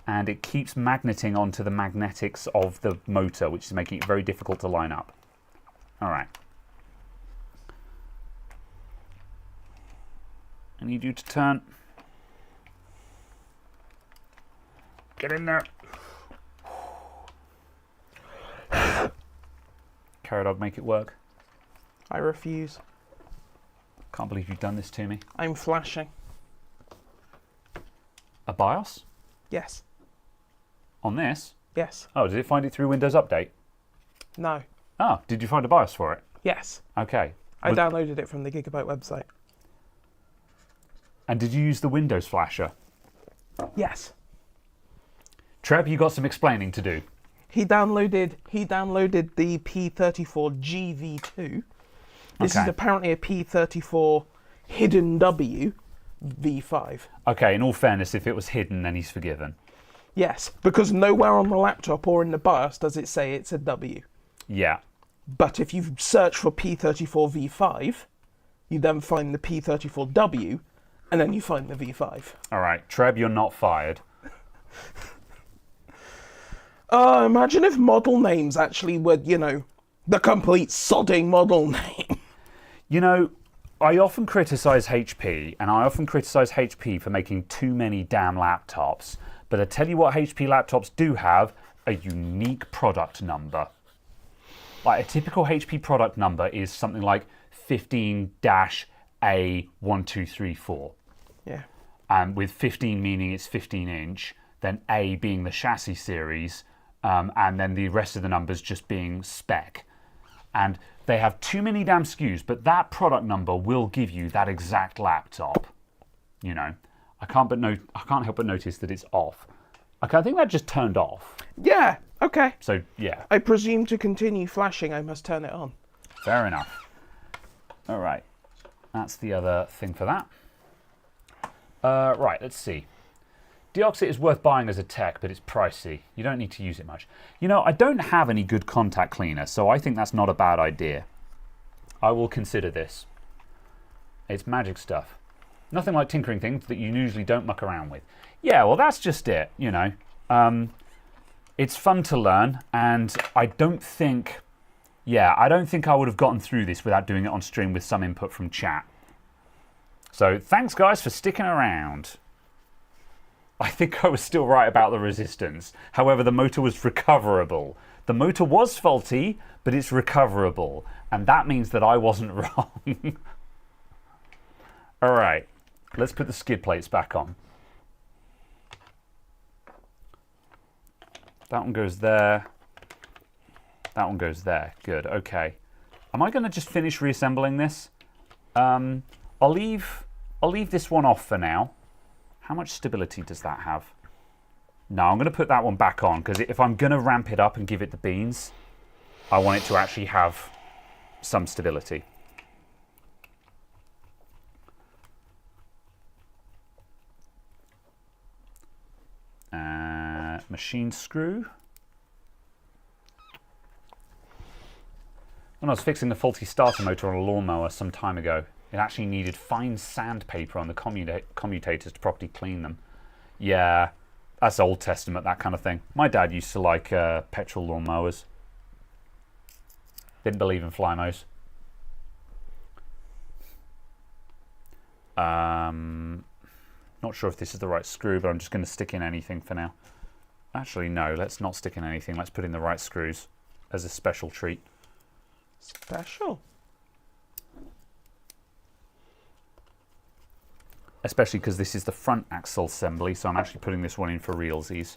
and it keeps magneting onto the magnetics of the motor, which is making it very difficult to line up. All right. I need you to turn. Get in there. Carrot dog, make it work. I refuse. Can't believe you've done this to me. I'm flashing. A BIOS? Yes. On this? Yes. Oh, did it find it through Windows Update? No. Oh, did you find a BIOS for it? Yes. Okay. I downloaded it from the Gigabyte website. And did you use the Windows flasher? Yes. Treb, you got some explaining to do. He downloaded the P34GV2. This is apparently a P34 hidden W V5. Okay, in all fairness, if it was hidden, then he's forgiven. Yes, because nowhere on the laptop or in the BIOS does it say it's a W. Yeah. But if you search for P34 V5, you then find the P34W, and then you find the V5. All right, Treb, you're not fired. Imagine if model names actually were, you know, the complete sodding model name. You know, I often criticise HP, and I often criticise HP for making too many damn laptops. But I tell you what HP laptops do have, a unique product number. Like a typical HP product number is something like 15-A1234. Yeah. And with 15 meaning it's 15-inch, then A being the chassis series, and then the rest of the numbers just being spec. And they have too many damn SKUs, but that product number will give you that exact laptop. You know, I can't help but notice that it's off. Okay, I think that just turned off. Yeah, okay. So, yeah. I presume to continue flashing, I must turn it on. Fair enough. All right. That's the other thing for that. Right, let's see. Deoxit is worth buying as a tech, but it's pricey. You don't need to use it much. You know, I don't have any good contact cleaner, so I think that's not a bad idea. I will consider this. It's magic stuff. Nothing like tinkering things that you usually don't muck around with. Yeah, well, that's just it, you know. It's fun to learn, and I don't think I would have gotten through this without doing it on stream with some input from chat. So thanks, guys, for sticking around. I think I was still right about the resistance. However, the motor was recoverable. The motor was faulty, but it's recoverable. And that means that I wasn't wrong. All right, let's put the skid plates back on. That one goes there. That one goes there. Good, okay. Am I going to just finish reassembling this? I'll leave this one off for now. How much stability does that have? No, I'm going to put that one back on, because if I'm going to ramp it up and give it the beans, I want it to actually have some stability. Machine screw. When I was fixing the faulty starter motor on a lawnmower some time ago, it actually needed fine sandpaper on the commutators to properly clean them. Yeah, that's Old Testament, that kind of thing. My dad used to like petrol lawnmowers. Didn't believe in Flymos. Not sure if this is the right screw, but I'm just going to stick in anything for now. Actually, no, let's not stick in anything. Let's put in the right screws as a special treat. Special? especially because this is the front axle assembly, so I'm actually putting this one in for realsies.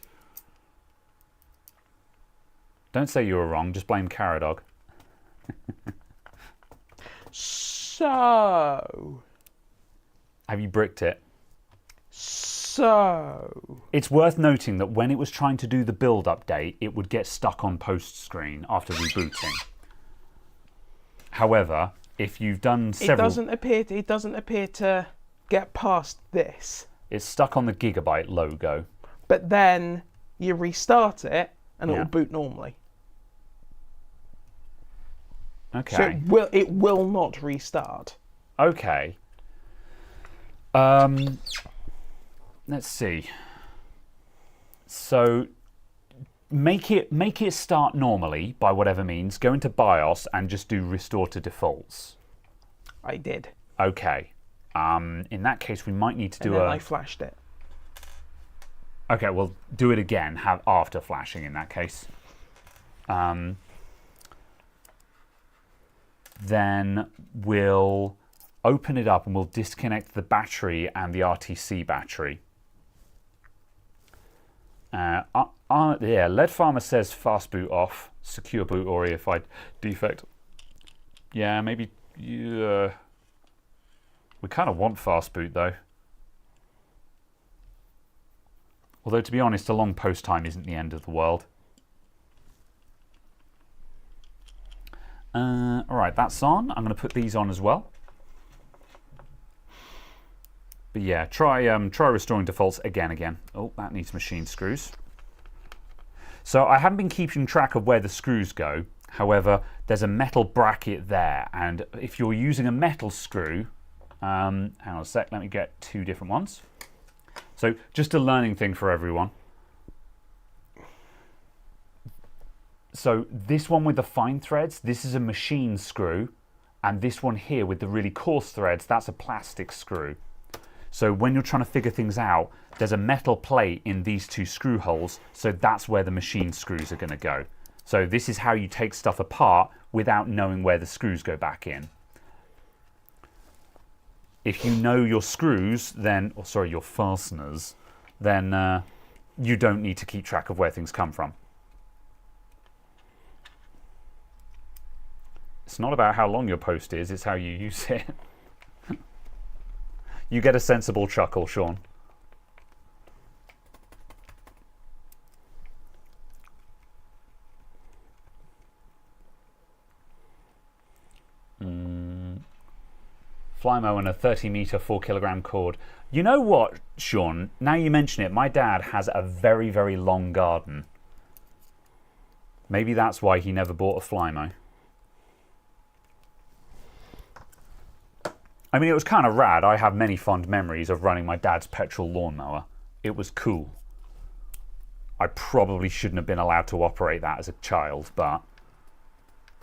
Don't say you were wrong, just blame Caradog. So... Have you bricked it? So... It's worth noting that when it was trying to do the build update, it would get stuck on post screen after rebooting. However, if you've done several... It doesn't appear to get past this. It's stuck on the Gigabyte logo. But then you restart it and it will boot normally. Okay. So it will not restart. Okay. Let's see. So make it start normally by whatever means. Go into BIOS and just do restore to defaults. I did. Okay. In that case, we might need to do and then I flashed it. Okay, well, do it again. Have after flashing in that case. Then we'll open it up and we'll disconnect the battery and the RTC battery. Yeah, Lead Farmer says fast boot off, secure boot or EFI defect. Yeah, maybe we kind of want fast boot though. Although to be honest, a long post time isn't the end of the world. Alright, that's on. I'm going to put these on as well. But yeah, try restoring defaults again. Oh, that needs machine screws. So I haven't been keeping track of where the screws go. However, there's a metal bracket there. And if you're using a metal screw, hang on a sec, let me get two different ones. So just a learning thing for everyone. So this one with the fine threads, this is a machine screw. And this one here with the really coarse threads, that's a plastic screw. So when you're trying to figure things out, there's a metal plate in these two screw holes, so that's where the machine screws are going to go. So this is how you take stuff apart without knowing where the screws go back in. If you know your screws, then, or sorry, your fasteners, then you don't need to keep track of where things come from. It's not about how long your post is, it's how you use it. You get a sensible chuckle, Sean. Flymo and a 30-meter, 4-kilogram cord. You know what, Sean? Now you mention it, my dad has a very, very long garden. Maybe that's why he never bought a Flymo. I mean, it was kind of rad. I have many fond memories of running my dad's petrol lawnmower. It was cool. I probably shouldn't have been allowed to operate that as a child, but...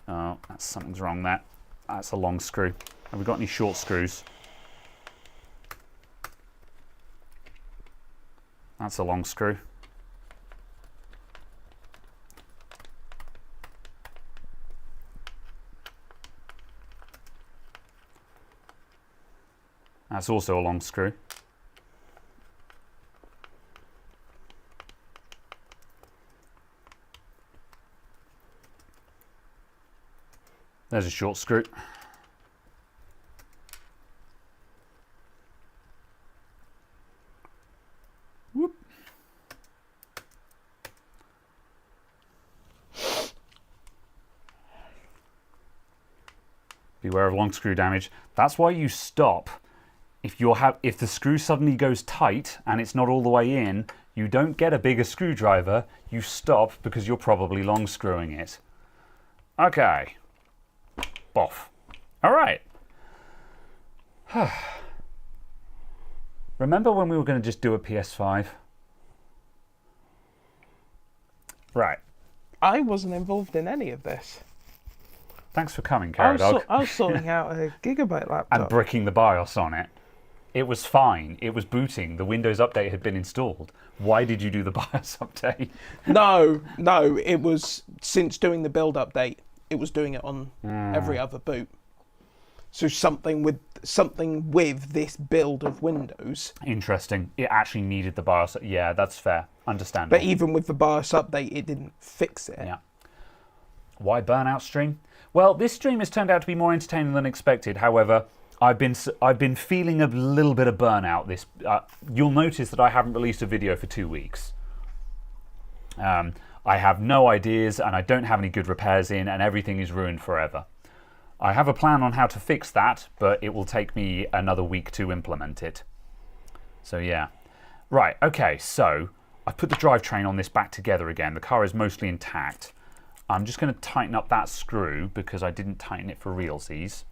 Oh, something's wrong there. That's a long screw. Have we got any short screws? That's a long screw. That's also a long screw. There's a short screw. Whoop. Beware of long screw damage. That's why you stop. If the screw suddenly goes tight and it's not all the way in, you don't get a bigger screwdriver, you stop because you're probably long screwing it. Okay. Boff. Alright. Remember when we were going to just do a PS5? Right. I wasn't involved in any of this. Thanks for coming, Caradog. I was sorting out a Gigabyte laptop. And bricking the BIOS on it. It was fine. It was booting. The Windows update had been installed. Why did you do the BIOS update? No. It was since doing the build update. It was doing it on every other boot. So something with this build of Windows. Interesting. It actually needed the BIOS. Yeah, that's fair. Understandable. But even with the BIOS update, it didn't fix it. Yeah. Why burnout stream? Well, this stream has turned out to be more entertaining than expected. However, I've been feeling a little bit of burnout. You'll notice that I haven't released a video for 2 weeks. I have no ideas, and I don't have any good repairs in, and everything is ruined forever. I have a plan on how to fix that, but it will take me another week to implement it. So yeah. Right, okay, so I put the drivetrain on this back together again. The car is mostly intact. I'm just going to tighten up that screw because I didn't tighten it for realsies.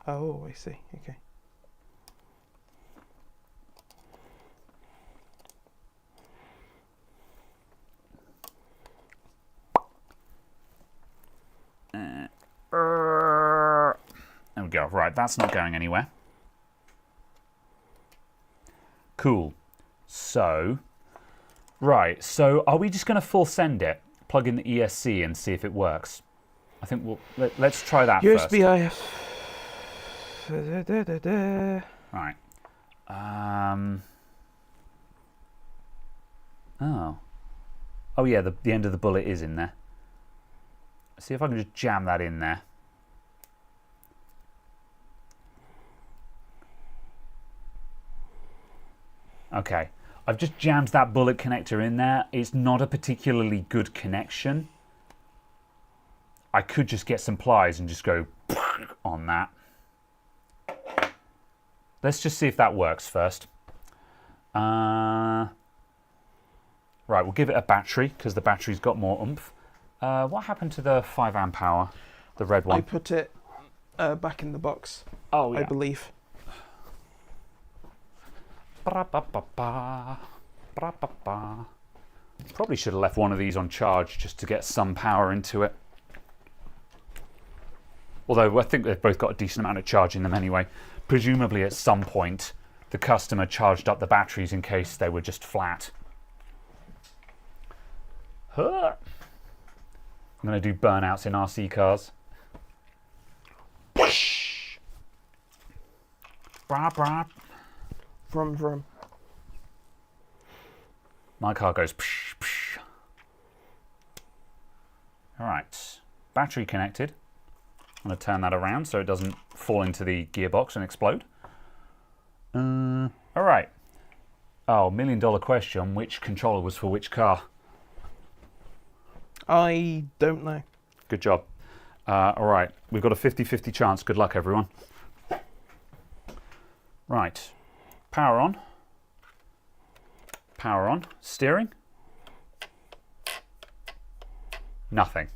Oh, I see. Okay. There we go. Right, that's not going anywhere. Cool. So, right. So, are we just going to full send it? Plug in the ESC and see if it works. I think let's try that first. USB IF. Right. Oh yeah, the end of the bullet is in there. See if I can just jam that in there. Okay, I've just jammed that bullet connector in there. It's not a particularly good connection. I could just get some pliers and just go on that. Let's just see if that works first. Right, we'll give it a battery because the battery's got more oomph. What happened to the 5 amp hour, the red one? I put it back in the box. Oh, yeah. I believe. Probably should have left one of these on charge just to get some power into it. Although I think they've both got a decent amount of charge in them anyway. Presumably at some point the customer charged up the batteries in case they were just flat. I'm going to do burnouts in RC cars. Vroom, vroom. My car goes psh, psh. All right, battery connected. I'm going to turn that around so it doesn't fall into the gearbox and explode. All right. Oh, $1 million question. Which controller was for which car? I don't know. Good job. All right, we've got a 50-50 chance. Good luck, everyone. Right, power on. Power on. Steering. Nothing.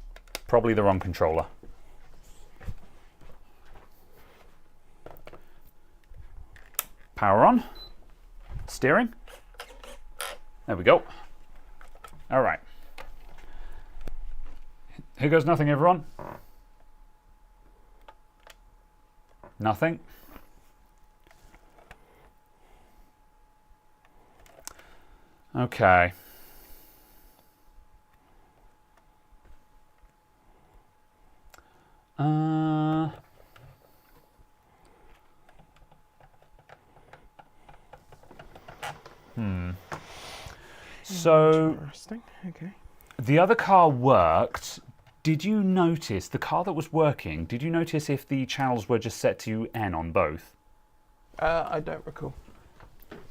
Probably the wrong controller. Power on. Steering. There we go. All right. Here goes nothing, everyone. Nothing. Okay. So Interesting. Okay. the other car worked. Did you notice the car that was working? Did you notice if the channels were just set to N on both? I don't recall.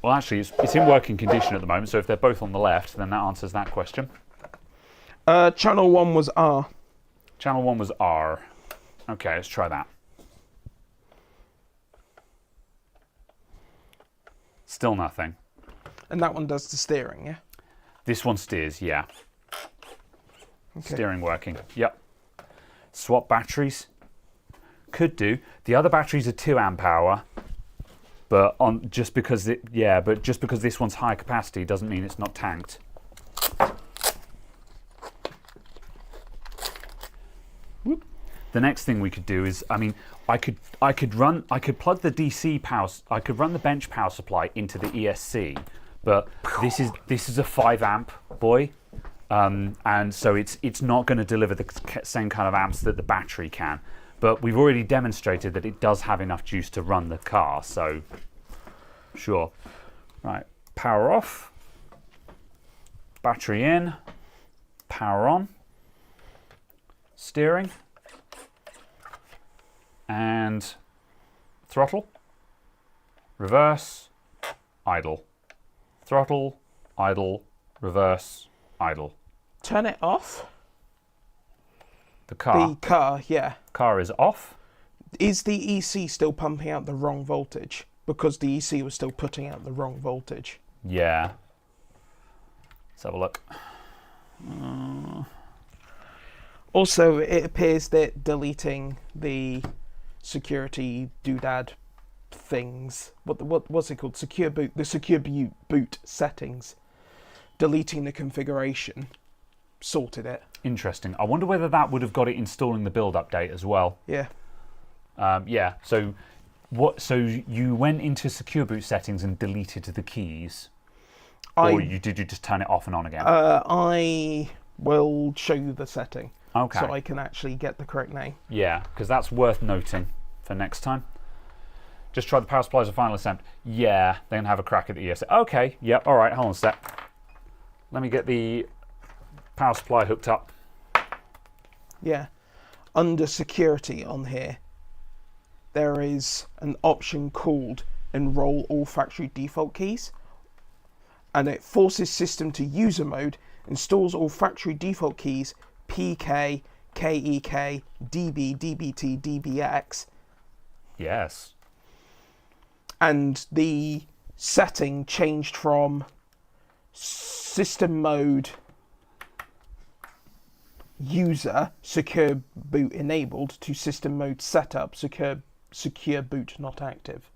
Well, actually, it's in working condition at the moment, so if they're both on the left, then that answers that question. Channel 1 was R. Channel 1 was R. Okay, let's try that. Still nothing. And that one does the steering, yeah? This one steers, yeah. Okay. Steering working, yep. Swap batteries. Could do. The other batteries are 2 amp hour. But just because this one's high capacity doesn't mean it's not tanked. Whoop. The next thing we could do is, I mean, I could plug the DC power, I could run the bench power supply into the ESC, but this is a 5 amp boy, and so it's not going to deliver the same kind of amps that the battery can. But we've already demonstrated that it does have enough juice to run the car, so sure. Right, power off, battery in, power on, steering, and throttle, reverse, idle, throttle, idle, reverse, idle. Turn it off. The car. The car, yeah. Car is off. Is the EC still pumping out the wrong voltage? Because the EC was still putting out the wrong voltage. Yeah. Let's have a look. Also, it appears that deleting the security doodad things, what's it called? Secure boot, the secure boot settings. Deleting the configuration sorted it. Interesting. I wonder whether that would have got it installing the build update as well. Yeah. Yeah. So you went into secure boot settings and deleted the keys, or did you just turn it off and on again? I will show you the setting. Okay. So I can actually get the correct name. Yeah, because that's worth noting for next time. Just try the power supply as a final attempt. Yeah, then have a crack at the ESC. Okay. Yep. All right. Hold on a sec. Let me get the power supply hooked up. Yeah. Under security on here, there is an option called enroll all factory default keys. And it forces system to user mode, installs all factory default keys, PK, KEK, DB, DBT, DBX. Yes. And the setting changed from system mode user secure boot enabled to system mode setup secure boot not active.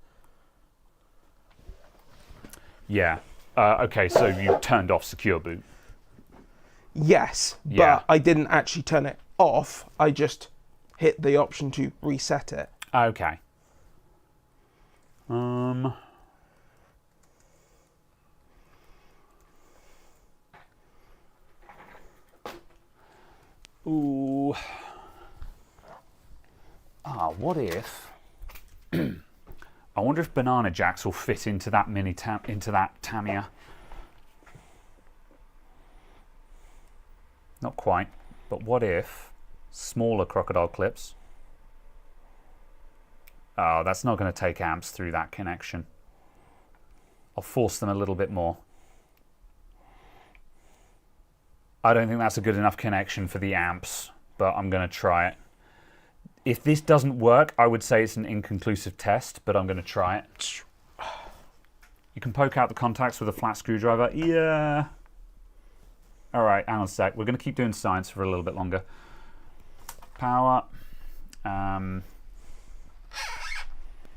Yeah. Okay, so you turned off secure boot. Yes, Yeah. but I didn't actually turn it off. I just hit the option to reset it. Okay. Ooh. What if? I wonder if banana jacks will fit into that into that Tamiya. Not quite, but what if smaller crocodile clips? Oh, that's not going to take amps through that connection. I'll force them a little bit more. I don't think that's a good enough connection for the amps, but I'm going to try it. If this doesn't work, I would say it's an inconclusive test, but I'm going to try it. You can poke out the contacts with a flat screwdriver. Yeah. All right, hang on a sec. We're going to keep doing science for a little bit longer. Power.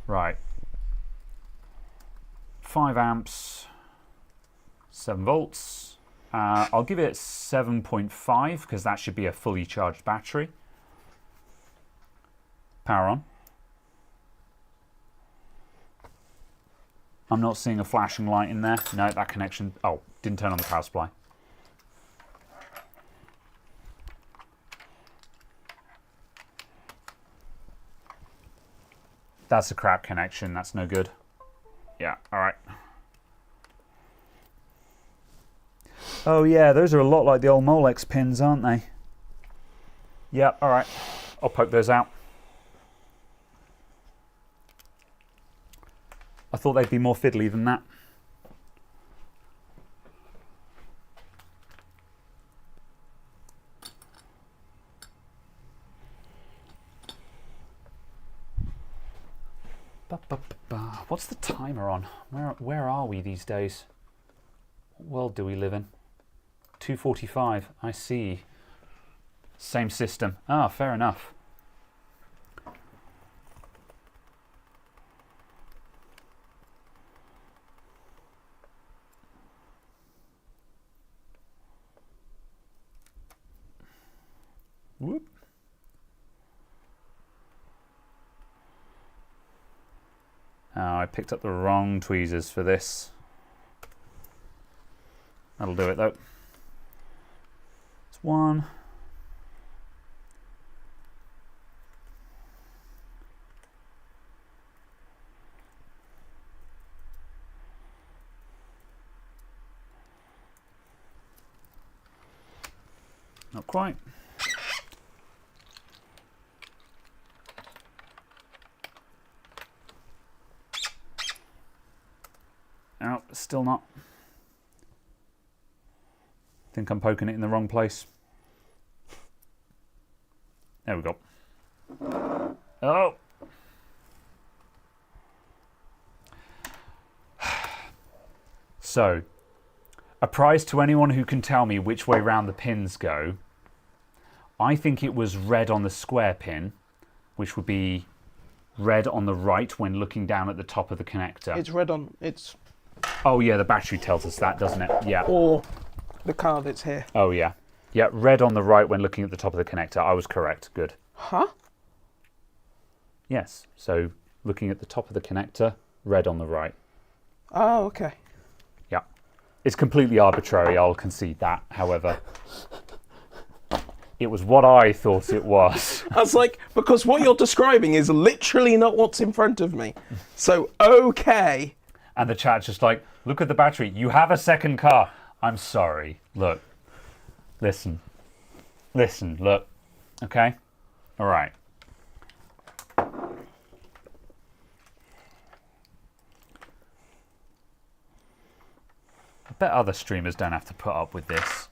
Right. 5 amps, 7 volts. I'll give it 7.5 because that should be a fully charged battery. Power on. I'm not seeing a flashing light in there. No, that connection. Oh, didn't turn on the power supply. That's a crap connection. That's no good. Yeah, all right. Oh, yeah, those are a lot like the old Molex pins, aren't they? Yeah, all right. I'll poke those out. I thought they'd be more fiddly than that. What's the timer on? Where are we these days? What world do we live in? 2:45. I see. Same system. Ah, fair enough. Whoop. Oh, I picked up the wrong tweezers for this. That'll do it though. one. Not quite. No, still not. Think I'm poking it in the wrong place. There we go. Oh. So, a prize to anyone who can tell me which way round the pins go. I think it was red on the square pin, which would be red on the right when looking down at the top of the connector. It's red on... It's... Oh yeah, the battery tells us that, doesn't it? Yeah. Or the card that's here. Oh yeah. Yeah, red on the right when looking at the top of the connector. I was correct. Good. Huh? Yes. So looking at the top of the connector, red on the right. Oh, okay. Yeah. It's completely arbitrary, I'll concede that. However, it was what I thought it was. I was like, because what you're describing is literally not what's in front of me. So, okay. And the chat's just like, look at the battery. You have a second car. I'm sorry. Look. Listen. Listen. Look. Okay? All right. I bet other streamers don't have to put up with this.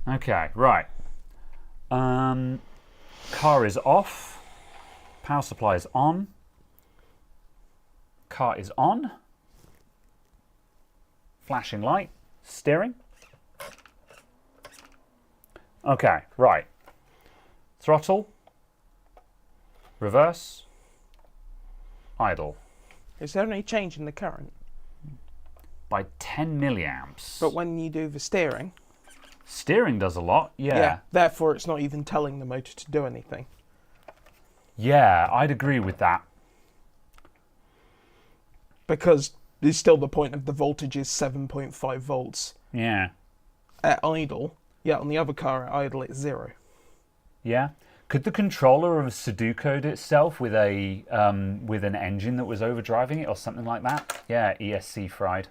Okay, right. Car is off. Power supply is on. Car is on. Flashing light. Steering. Okay, right. Throttle. Reverse. Idle. Is there any change in the current? By 10 milliamps. But when you do the steering... Steering does a lot, yeah. Therefore, it's not even telling the motor to do anything. Yeah, I'd agree with that. Because there's still the point of the voltage is 7.5 volts. Yeah. At idle, on the other car at idle it's 0. Yeah. Could the controller have Sudoku'd itself with a with an engine that was overdriving it or something like that? Yeah, ESC fried.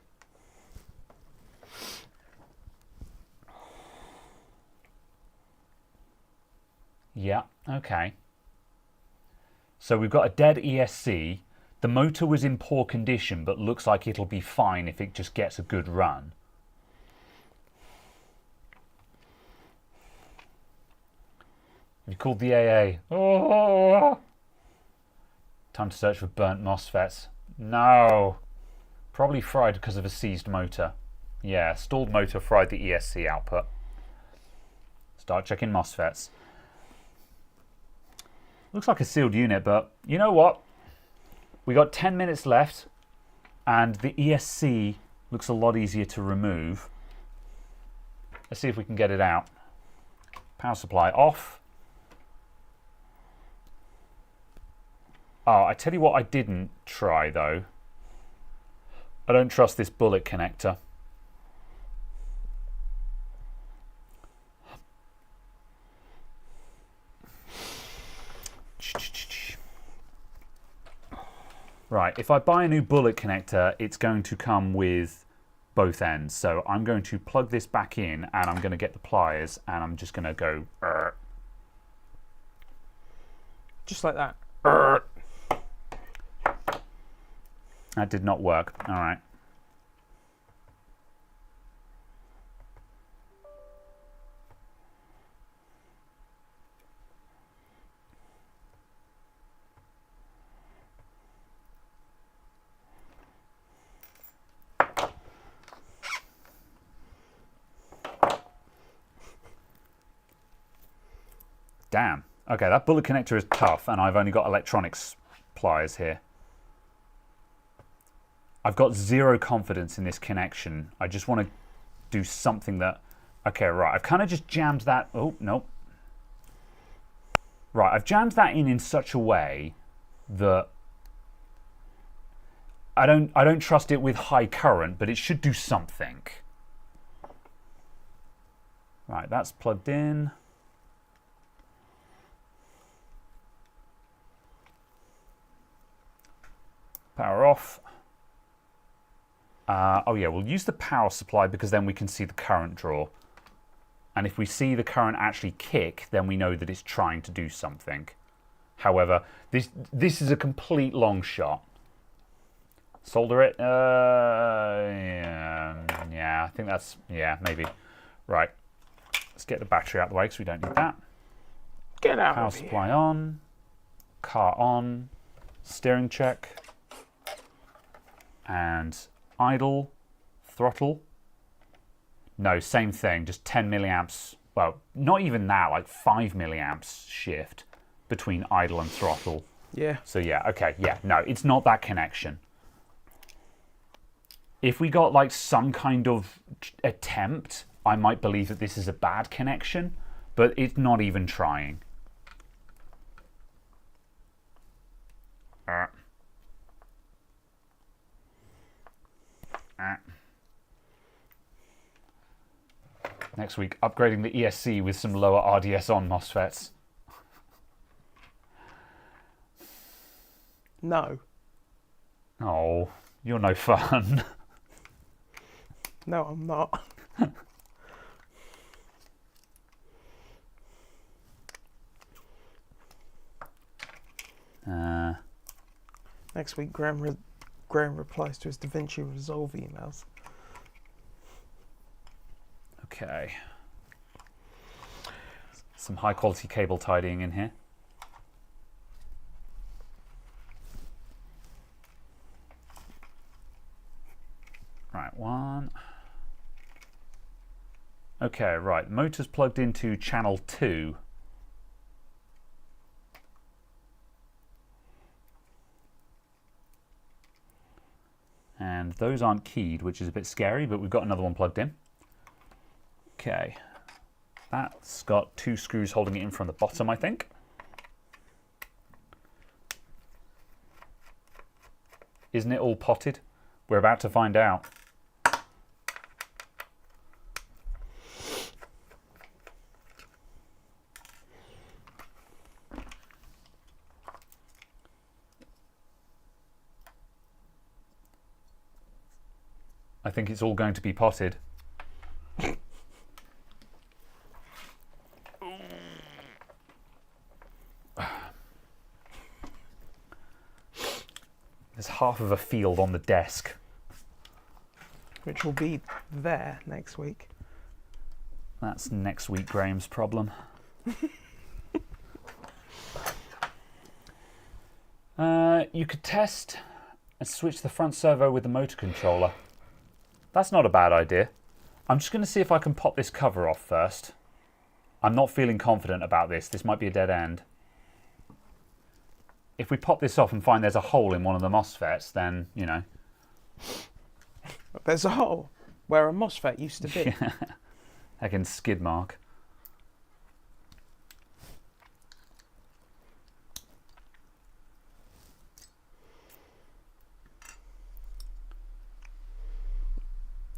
Yeah, okay. So we've got a dead ESC. The motor was in poor condition, but looks like it'll be fine if it just gets a good run. You called the AA. Oh! Time to search for burnt MOSFETs. No. Probably fried because of a seized motor. Yeah, stalled motor fried the ESC output. Start checking MOSFETs. Looks like a sealed unit, but you know what? We got 10 minutes left, and the ESC looks a lot easier to remove. Let's see if we can get it out. Power supply off. Oh, I tell you what I didn't try, though. I don't trust this bullet connector. Right, if I buy a new bullet connector, it's going to come with both ends. So I'm going to plug this back in, and I'm going to get the pliers, and I'm just going to go... Just like that. That did not work. All right. Damn. Okay, that bullet connector is tough, and I've only got electronics pliers here. I've got zero confidence in this connection. I just want to do something that... Okay, right. I've kind of just jammed that... Oh, nope. Right, I've jammed that in such a way that I don't trust it with high current, but it should do something. Right, that's plugged in. Power off. Oh yeah, we'll use the power supply because then we can see the current draw. And if we see the current actually kick, then we know that it's trying to do something. However, this is a complete long shot. Solder it. Yeah, I think that's, yeah, maybe. Right. Let's get the battery out of the way because we don't need that. Get out Power of here. supply on. Car on. Steering check. And idle. Throttle. No, same thing. Just 10 milliamps. Well, not even that. Like 5 milliamps shift between idle and throttle. Yeah. So yeah, okay, yeah. No, it's not that connection. If we got like some kind of attempt, I might believe that this is a bad connection, but it's not even trying. Next week, upgrading the ESC with some lower RDS on MOSFETs. No. Oh, you're no fun. No, I'm not. Next week, Graham replies to his DaVinci Resolve emails. Okay. Some high quality cable tidying in here. Right, one. Okay, right. Motor's plugged into channel 2. And those aren't keyed, which is a bit scary, but we've got another one plugged in. Okay. That's got 2 screws holding it in from the bottom, I think. Isn't it all potted? We're about to find out. I think it's all going to be potted. There's half of a field on the desk. Which will be there next week. That's next week Graham's problem. You could test and switch the front servo with the motor controller. That's not a bad idea. I'm just going to see if I can pop this cover off first. I'm not feeling confident about this. This might be a dead end. If we pop this off and find there's a hole in one of the MOSFETs, then, you know. There's a hole where a MOSFET used to be. Again, skid mark.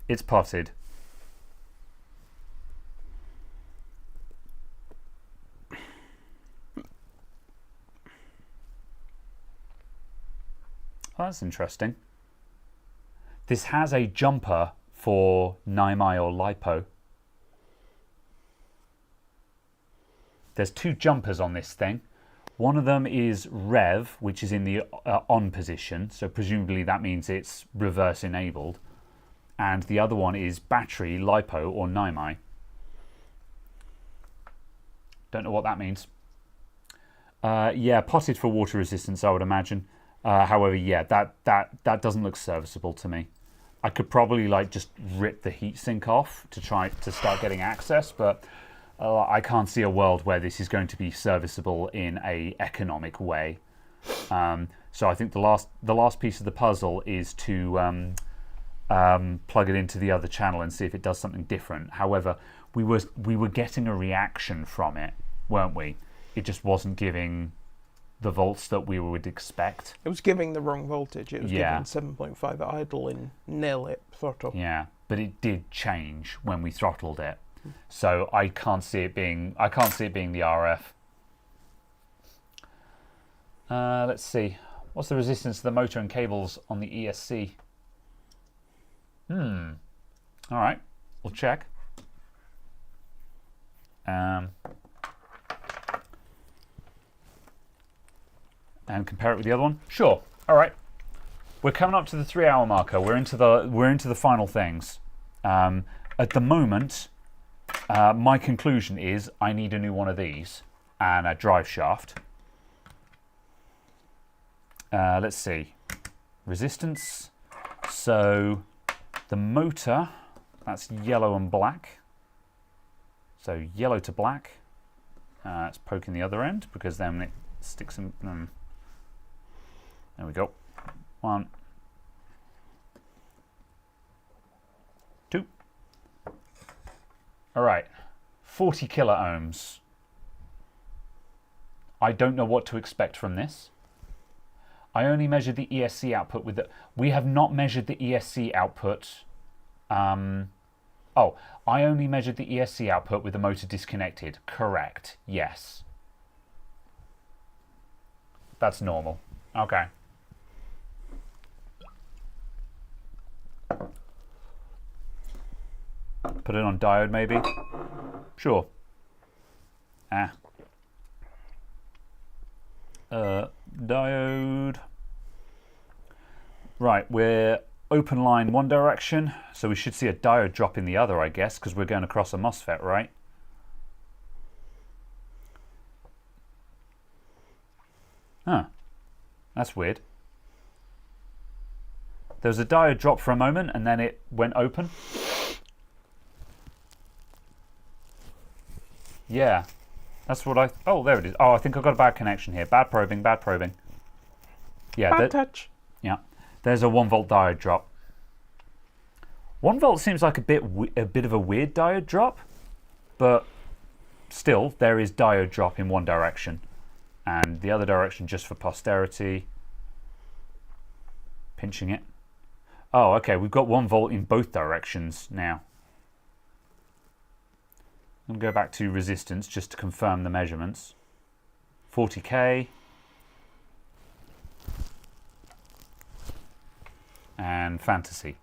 It's potted. Oh, that's interesting. This has a jumper for NiMi or LiPo. There's 2 jumpers on this thing. One of them is rev, which is in the on position, so presumably that means it's reverse enabled. And the other one is battery, LiPo or NiMi. Don't know what that means. Yeah, potted for water resistance, I would imagine. However, yeah, that doesn't look serviceable to me. I could probably like just rip the heatsink off to try to start getting access, but I can't see a world where this is going to be serviceable in a economic way. So I think the last piece of the puzzle is to plug it into the other channel and see if it does something different. However, we were getting a reaction from it, weren't we? It just wasn't giving the volts that we would expect. It was giving the wrong voltage. It was Yeah. giving 7.5 at idle and nil at throttle. Yeah, but it did change when we throttled it. So I can't see it being the RF. Let's see. What's the resistance to the motor and cables on the ESC? All right, we'll check. And compare it with the other one. Sure. All right. We're coming up to the 3-hour marker. We're into the final things. At the moment, my conclusion is I need a new one of these and a drive shaft. Let's see. Resistance. So the motor, that's yellow and black. So yellow to black. It's poking the other end because then it sticks in. There we go. 1, 2. All right. 40 kilo ohms. I don't know what to expect from this. I only measured the ESC output with the... We have not measured the ESC output. I only measured the ESC output with the motor disconnected. Correct. Yes. That's normal. Okay. Put it on diode, maybe? Sure. Diode. Right, we're open line one direction, so we should see a diode drop in the other, I guess, because we're going across a MOSFET, right? Huh. That's weird. There was a diode drop for a moment, and then it went open. Yeah. That's what I... Oh, there it is. Oh, I think I've got a bad connection here. Bad probing, bad probing. Yeah. Bad touch. Yeah. There's a 1 volt diode drop. 1 volt seems like a bit of a weird diode drop, but still, there is diode drop in one direction. And the other direction just for posterity. Pinching it. Oh, okay, we've got 1 volt in both directions now. I'm going to go back to resistance just to confirm the measurements. 40k. And fantasy.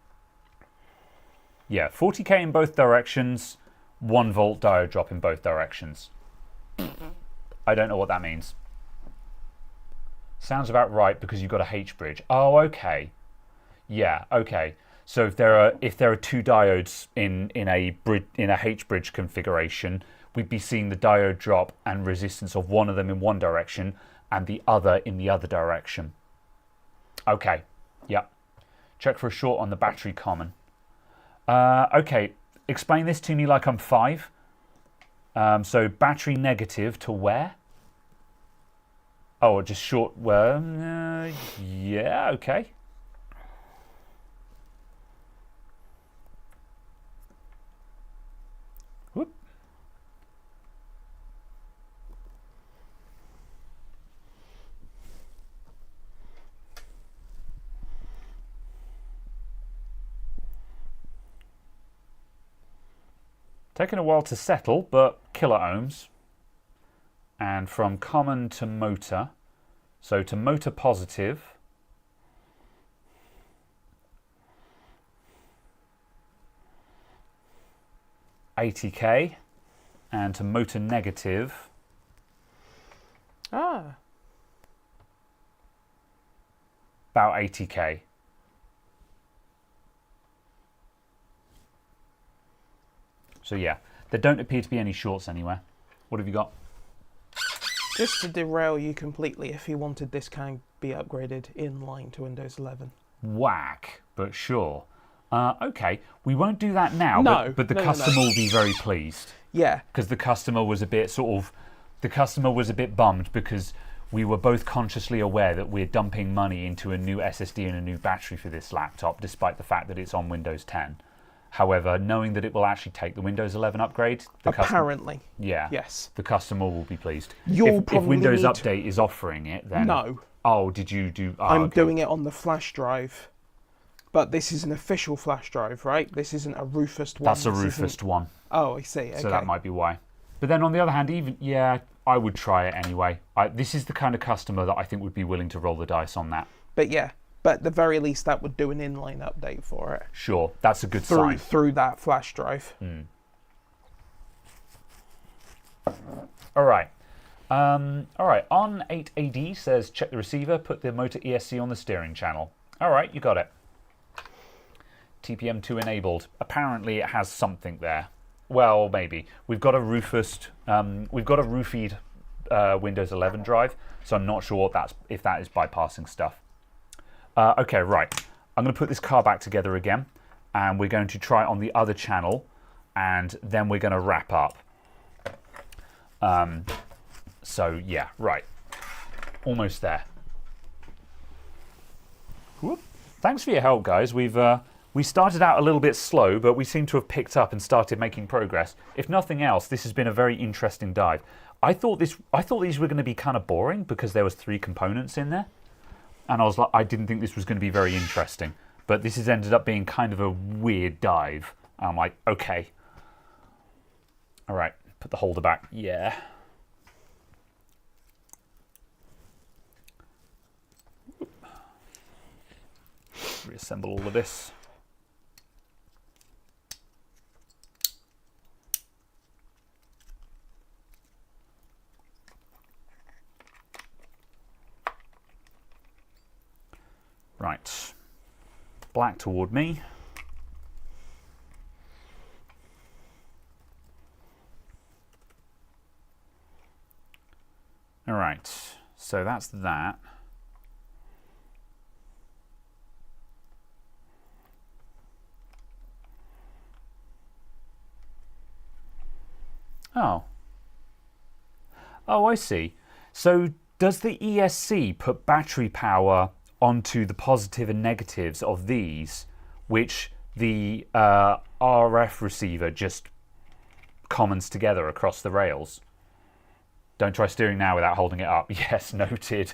Yeah, 40k in both directions, 1 volt diode drop in both directions. I don't know what that means. Sounds about right because you've got a H bridge. Oh, okay. Yeah, okay. So if there are 2 diodes in a H bridge configuration, we'd be seeing the diode drop and resistance of one of them in one direction and the other in the other direction. Okay. Yep. Check for a short on the battery common. Okay, explain this to me like I'm 5. So battery negative to where? Oh, just short. Well, yeah, okay. Whoop. Taking a while to settle, but kilo ohms. And from common to motor, so to motor positive, $80k, and to motor negative, about $80k. So yeah, there don't appear to be any shorts anywhere. What have you got? Just to derail you completely, if you wanted this can be upgraded in line to Windows 11. Whack, but sure. Okay, we won't do that now, No, but the no. customer will be very pleased. Yeah. Because the customer was a bit bummed because we were both consciously aware that we're dumping money into a new SSD and a new battery for this laptop, despite the fact that it's on Windows 10. However, knowing that it will actually take the Windows 11 upgrade, Apparently. yeah, Yes. the customer will be pleased. You'll If probably Windows need Update is offering it, then No. Oh, did you do? Oh, I'm okay. doing it on the flash drive. But this is an official flash drive, right? This isn't a Rufus one. That's a This Rufus isn't- one, Oh, I see. Okay. so that might be why. But then on the other hand, I would try it anyway. This is the kind of customer that I think would be willing to roll the dice on that. But yeah, but at the very least, that would do an inline update for it Sure, that's a good sign. through that flash drive. All right. All right. On 8AD says check the receiver, put the motor ESC on the steering channel. All right, you got it. TPM2 enabled. Apparently, it has something there. Well, maybe we've got a roofied Windows 11 drive, so I'm not sure if that is bypassing stuff. Okay, right. I'm going to put this car back together again, and we're going to try it on the other channel, and then we're going to wrap up. So yeah, right. Almost there. Whoop. Thanks for your help, guys. We started out a little bit slow, but we seem to have picked up and started making progress. If nothing else, this has been a very interesting dive. I thought these were going to be kind of boring because there was 3 components in there, and I didn't think this was going to be very interesting. But this has ended up being kind of a weird dive. I'm like, okay. All right, put the holder back. Yeah. Reassemble all of this. Right. Black toward me. All right. So that's that. Oh. Oh, I see. So does the ESC put battery power onto the positive and negatives of these, which the RF receiver just commons together across the rails? Don't try steering now without holding it up. Yes, noted.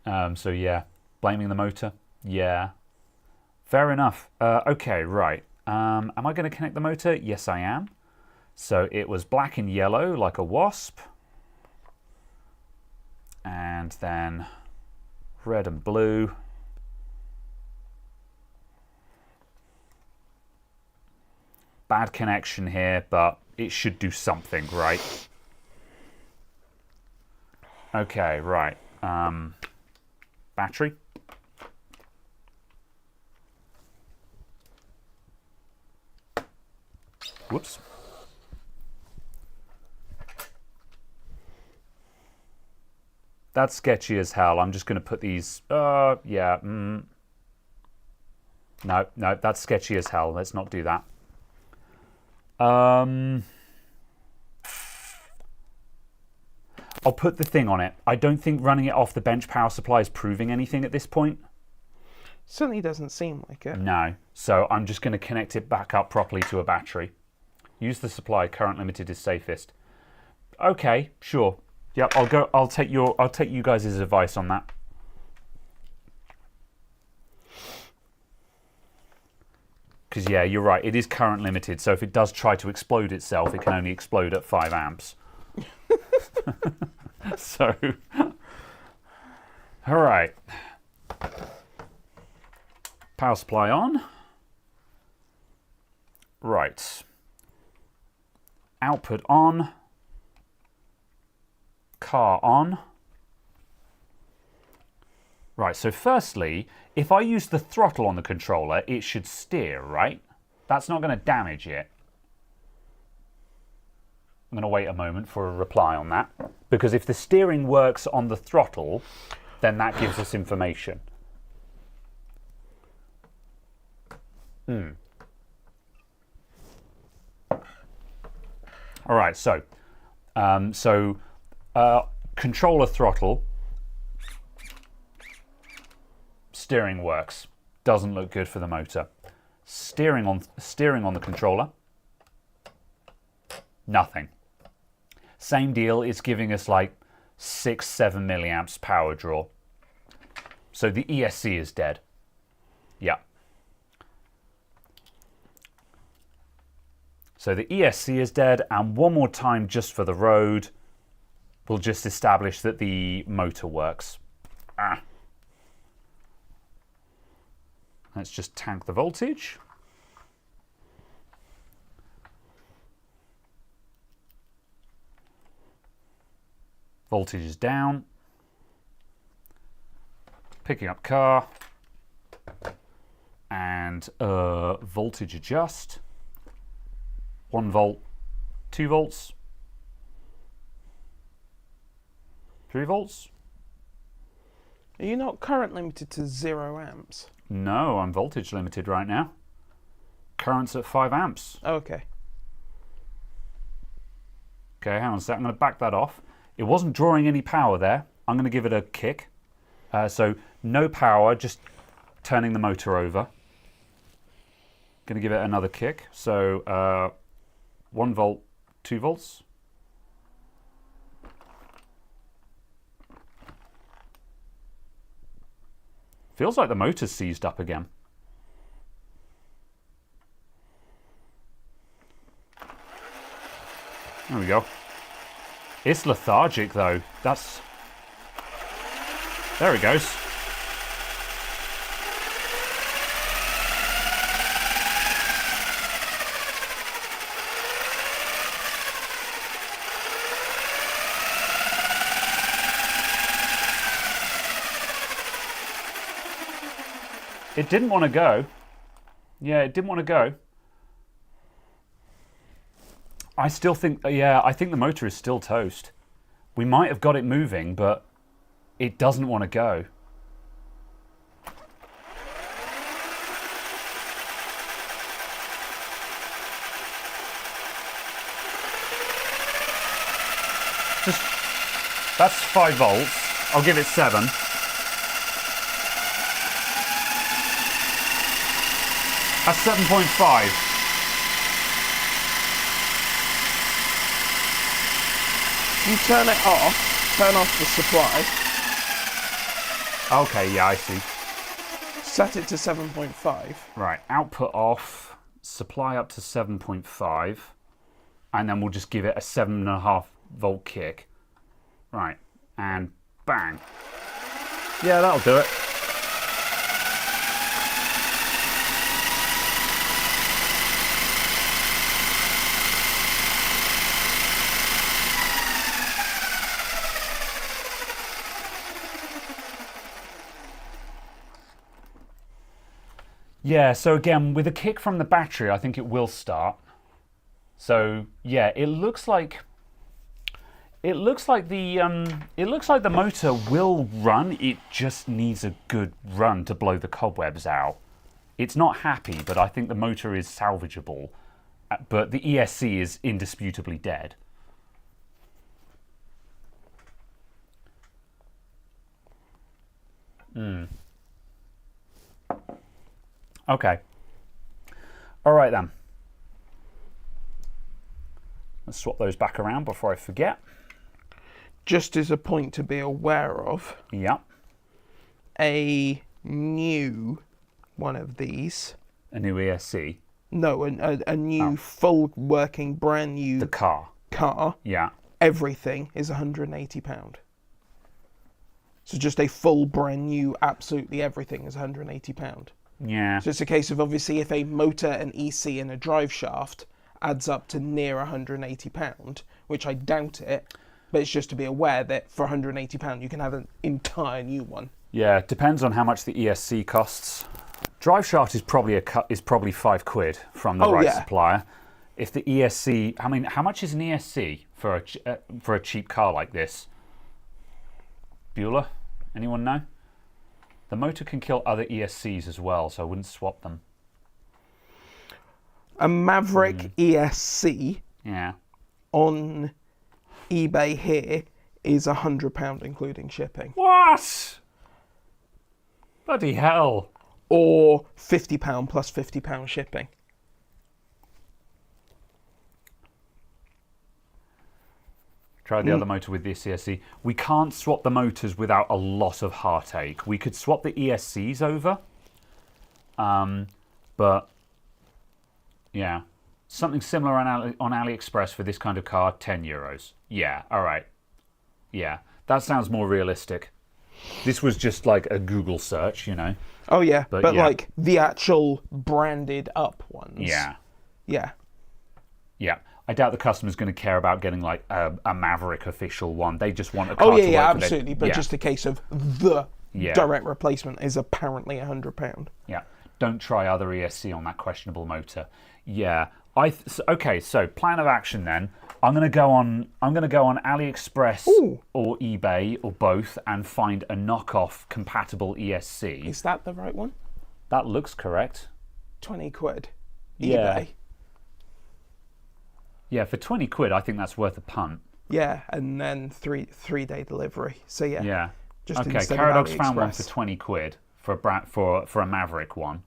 So yeah, blaming the motor. Yeah, fair enough. Okay, right. Am I going to connect the motor? Yes, I am. So it was black and yellow like a wasp. And then red and blue. Bad connection here, but it should do something, right? Okay, right. Battery. Whoops. That's sketchy as hell. I'm just going to put these... yeah. No, that's sketchy as hell. Let's not do that. I'll put the thing on it. I don't think running it off the bench power supply is proving anything at this point. Certainly doesn't seem like it. No. So I'm just going to connect it back up properly to a battery. Use the supply. Current limited is safest. Okay, sure. Yep, I'll take you guys' advice on that. Because yeah, you're right. It is current limited. So if it does try to explode itself, it can only explode at 5 amps. So, all right. Power supply on. Right. Output on. Car on. Right, so firstly, if I use the throttle on the controller, it should steer, right? That's not going to damage it. I'm going to wait a moment for a reply on that. Because if the steering works on the throttle, then that gives us information. All right, so controller throttle, steering works. Doesn't look good for the motor. Steering on the controller. Nothing. Same deal, it's giving us like 6-7 milliamps power draw. So the ESC is dead. Yeah. So the ESC is dead, and one more time just for the road, we'll just establish that the motor works. Let's just tank the voltage. Voltage is down. Picking up car. And voltage adjust. 1 volt, 2 volts, 3 volts. Are you not current limited to 0 amps? No, I'm voltage limited right now. Current's at 5 amps. Okay. Okay, hang on a sec. I'm going to back that off. It wasn't drawing any power there. I'm going to give it a kick. So no power, just turning the motor over. Going to give it another kick. So 1 volt, 2 volts. Feels like the motor's seized up again. There we go. It's lethargic though. There it goes. It didn't want to go. Yeah, it didn't want to go. I still think, I think the motor is still toast. We might have got it moving, but it doesn't want to go. That's 5 volts. I'll give it 7. That's 7.5. You turn it off, turn off the supply. Okay, yeah, I see. Set it to 7.5. Right, output off, supply up to 7.5, and then we'll just give it a 7.5 volt kick. Right, and bang. Yeah, that'll do it. Yeah, so again, with a kick from the battery, I think it will start. So yeah, it looks like the motor will run. It just needs a good run to blow the cobwebs out. It's not happy, but I think the motor is salvageable. But the ESC is indisputably dead. Okay. All right then. Let's swap those back around before I forget. Just as a point to be aware of, Yeah. a new one of these. A new ESC. No, a new full working brand new The car. Yeah. Everything is £180. So just a full brand new, absolutely everything is £180. Yeah. So it's a case of obviously if a motor, an EC and a drive shaft adds up to near £180, which I doubt it, but it's just to be aware that for £180 you can have an entire new one. Yeah, it depends on how much the ESC costs. Drive shaft is probably probably £5 from the supplier. If the ESC, I mean, how much is an ESC for a cheap car like this? Bueller, anyone know? The motor can kill other ESCs as well, so I wouldn't swap them. A Maverick ESC on eBay here is £100 including shipping. What? Bloody hell. or £50 plus £50 shipping. Try the other motor with the ESC. We can't swap the motors without a lot of heartache. We could swap the ESCs over, but yeah, something similar on AliExpress for this kind of car, €10. Yeah, all right. Yeah, that sounds more realistic. This was just like a Google search, you know. Oh yeah, but yeah. like the actual branded up ones. Yeah. Yeah. Yeah. I doubt the customer's going to care about getting like a Maverick official one. They just want a Oh car yeah, to yeah, work absolutely. with But just a case of the direct replacement is apparently £100. Yeah. Don't try other ESC on that questionable motor. Yeah. Okay, so plan of action then. I'm going to go on AliExpress or eBay or both and find a knockoff compatible ESC. Is that the right one? That looks correct. 20 quid. Yeah. eBay. Yeah, for 20 quid, I think that's worth a punt. Yeah, and then three-day delivery. So yeah. Yeah. Just okay, instead Caradox of found one AliExpress. for 20 quid for a Maverick one.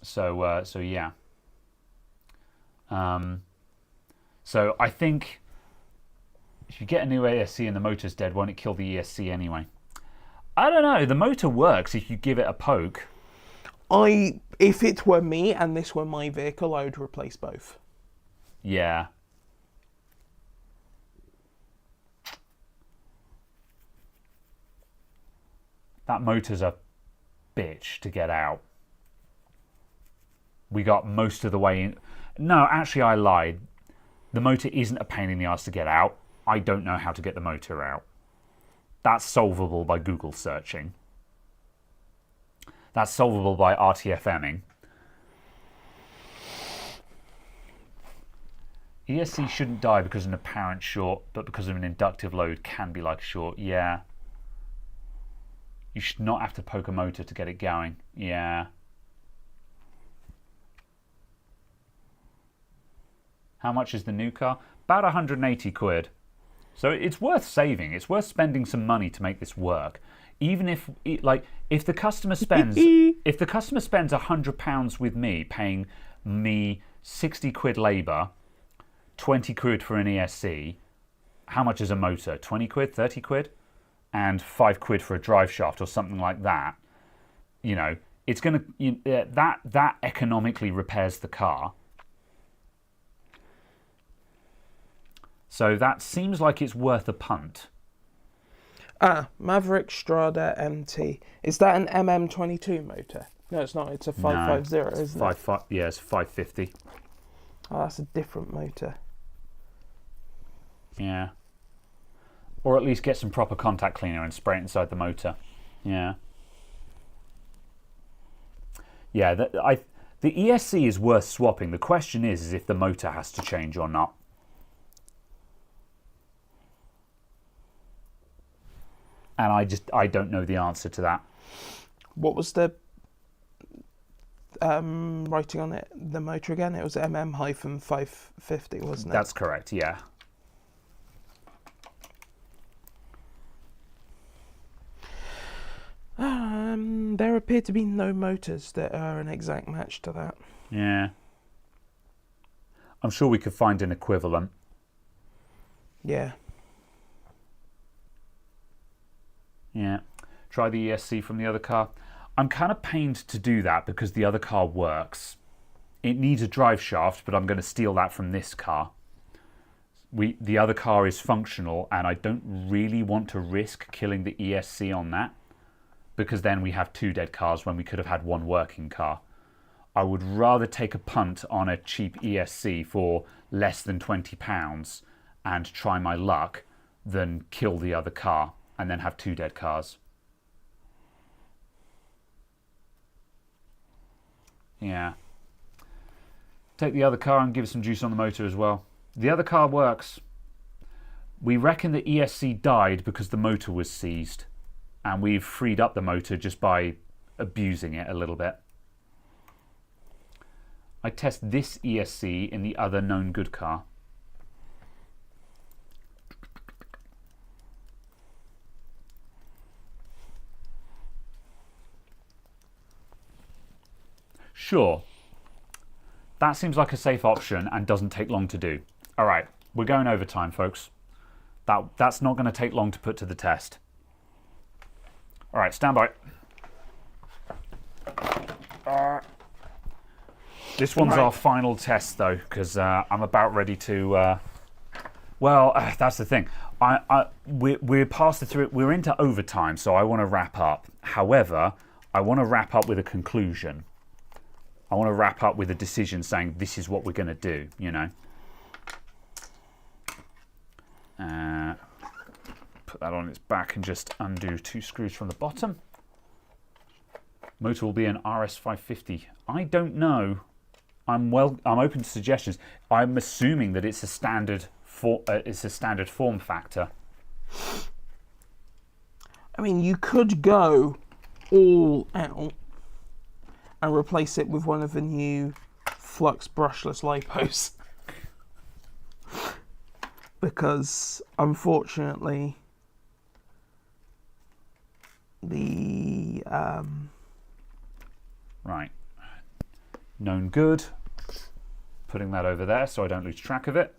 So yeah. So I think if you get a new ESC and the motor's dead, won't it kill the ESC anyway? I don't know. The motor works if you give it a poke. If it were me and this were my vehicle, I would replace both. Yeah. That motor's a bitch to get out. We got most of the way in. No, actually I lied. The motor isn't a pain in the ass to get out. I don't know how to get the motor out. That's solvable by Google searching. That's solvable by RTFMing. ESC shouldn't die because of an apparent short, but because of an inductive load can be like a short. Yeah. You should not have to poke a motor to get it going. Yeah. How much is the new car? About 180 quid. So it's worth saving. It's worth spending some money to make this work. Even if the customer spends £100 with me, paying me 60 quid labour, 20 quid for an ESC, how much is a motor? 20 quid, 30 quid? And 5 quid for a drive shaft or something like that. You know, it's going to that economically repairs the car. So that seems like it's worth a punt. Maverick Strada MT. Is that an MM22 motor? No, it's not. It's a 550, isn't it? Yeah, it's 550. Oh, that's a different motor. Yeah. Or at least get some proper contact cleaner and spray it inside the motor. Yeah. Yeah, the ESC is worth swapping. The question is if the motor has to change or not. And I don't know the answer to that. What was the writing on it? The motor again? It was MM-550, wasn't it? That's correct. Yeah. There appear to be no motors that are an exact match to that. Yeah. I'm sure we could find an equivalent. Yeah. Yeah. Try the ESC from the other car. I'm kind of pained to do that because the other car works. It needs a drive shaft, but I'm going to steal that from this car. The other car is functional, and I don't really want to risk killing the ESC on that, because then we have 2 dead cars when we could have had 1 working car. I would rather take a punt on a cheap ESC for less than £20 and try my luck than kill the other car and then have 2 dead cars. Yeah. Take the other car and give it some juice on the motor as well. The other car works. We reckon the ESC died because the motor was seized, and we've freed up the motor just by abusing it a little bit. I test this ESC in the other known good car. Sure. That seems like a safe option and doesn't take long to do. All right, we're going overtime, folks. That's not going to take long to put to the test. All right, stand by. This one's our final test, though, because I'm about ready to... well, that's the thing. We're past the three. We're into overtime, so I want to wrap up. However, I want to wrap up with a conclusion. I want to wrap up with a decision saying this is what we're going to do, you know. Put that on its back and just undo 2 screws from the bottom. Motor will be an RS550. I don't know. I'm open to suggestions. I'm assuming that it's a standard form factor. I mean, you could go all out and replace it with one of the new Flux brushless lipos. Because, unfortunately, the... Right. Known good. Putting that over there so I don't lose track of it.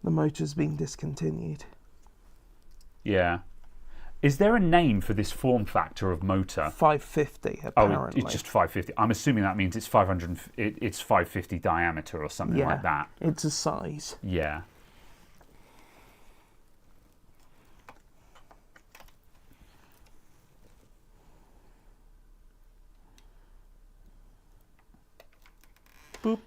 The motor's been discontinued. Yeah. Is there a name for this form factor of motor? 550, apparently. Oh, it's just 550. I'm assuming that means it's 500. It's 550 diameter or something like that. It's a size. Yeah. Boop.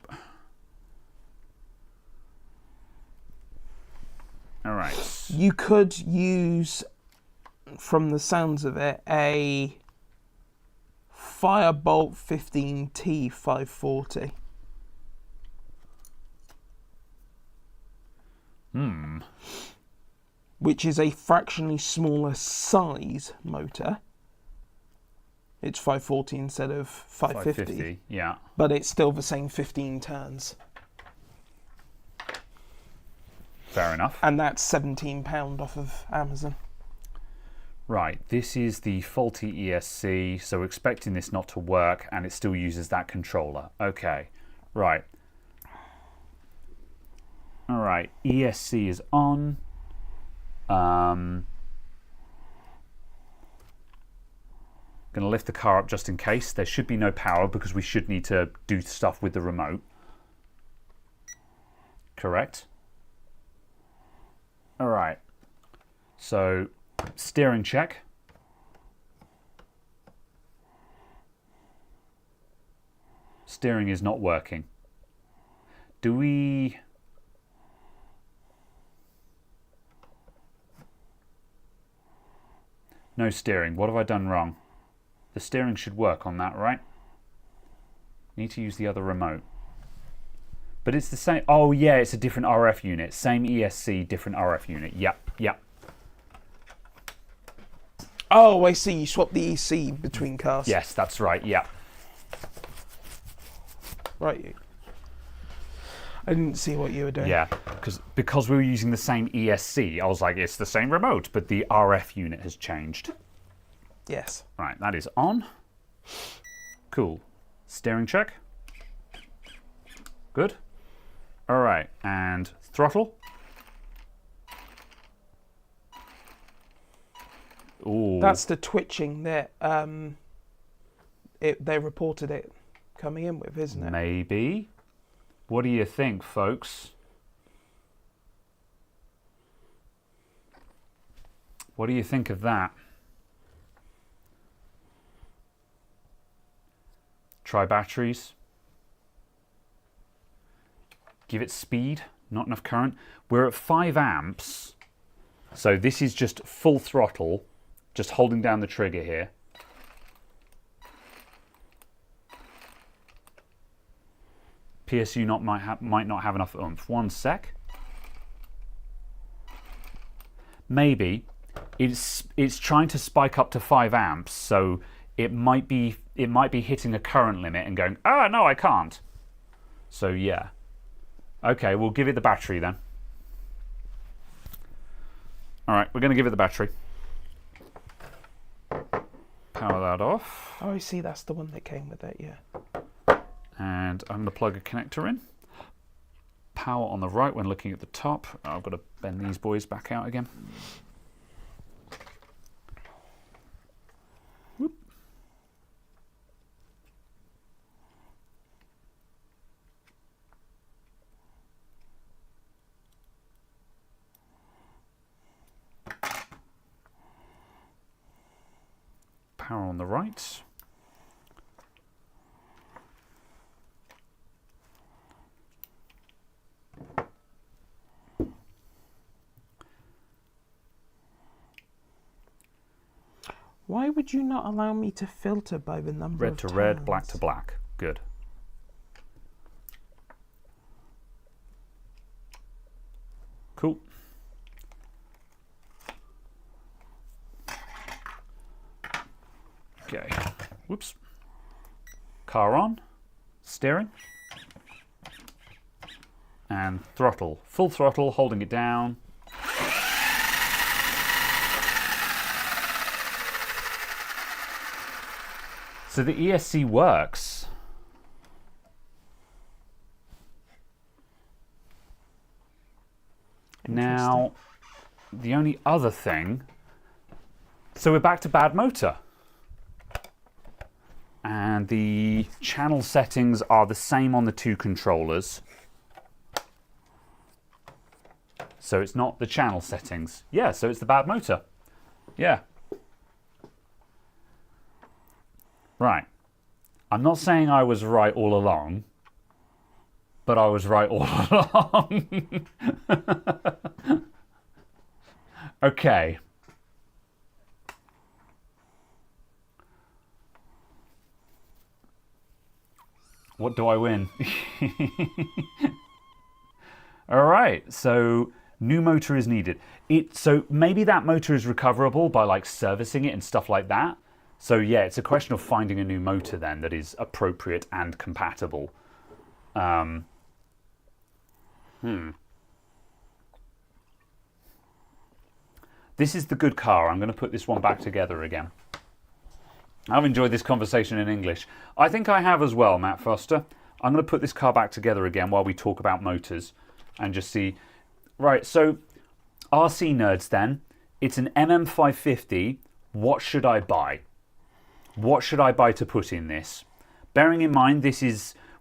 All right. You could use, from the sounds of it, a Firebolt 15T 540. Which is a fractionally smaller size motor. It's 540 instead of 550. Yeah. But it's still the same 15 turns. Fair enough. And that's £17 off of Amazon. Right, this is the faulty ESC, so we're expecting this not to work, and it still uses that controller. Okay, right. All right, ESC is on. Going to lift the car up just in case. There should be no power because we should need to do stuff with the remote. Correct? All right. So, steering check. Steering is not working. Do we... No steering. What have I done wrong? The steering should work on that, right? Need to use the other remote. But it's the same... Oh, yeah, it's a different RF unit. Same ESC, different RF unit. Yep, yep. Oh, I see. You swapped the EC between cars. Yes, that's right, yep. Right. I didn't see what you were doing. Yeah, because we were using the same ESC, I was like, it's the same remote, but the RF unit has changed. Yes. Right, that is on. Cool. Steering check. Good. All right, and throttle. Ooh. That's the twitching that they reported it coming in with, isn't it? Maybe. What do you think, folks? What do you think of that? Try batteries. Give it speed, not enough current. We're at 5 amps. So this is just full throttle, just holding down the trigger here. PSU might not have enough oomph. 1 sec. Maybe it's trying to spike up to 5 amps, so it might be hitting a current limit and going, ah, no, I can't. So yeah. Okay, we'll give it the battery then. All right, we're going to give it the battery. Power that off. Oh, I see. That's the one that came with it. Yeah. And I'm going to plug a connector in. Power on the right when looking at the top. I've got to bend these boys back out again. Whoop. Power on the right. Why would you not allow me to filter by the number Red of to red, turns? black to black. Good. Cool. Okay. Whoops. Car on. Steering. And throttle. Full throttle, holding it down. So the ESC works. Now, the only other thing... So we're back to bad motor. And the channel settings are the same on the two controllers. So it's not the channel settings. Yeah, so it's the bad motor. Yeah. Right. I'm not saying I was right all along, but I was right all along. Okay. What do I win? All right, so new motor is needed. So maybe that motor is recoverable by like servicing it and stuff like that. So yeah, it's a question of finding a new motor then that is appropriate and compatible. This is the good car. I'm going to put this one back together again. I've enjoyed this conversation in English. I think I have as well, Matt Foster. I'm going to put this car back together again while we talk about motors and just see. Right, so RC nerds then. It's an MM550. What should I buy? What should I buy to put in this? Bearing in mind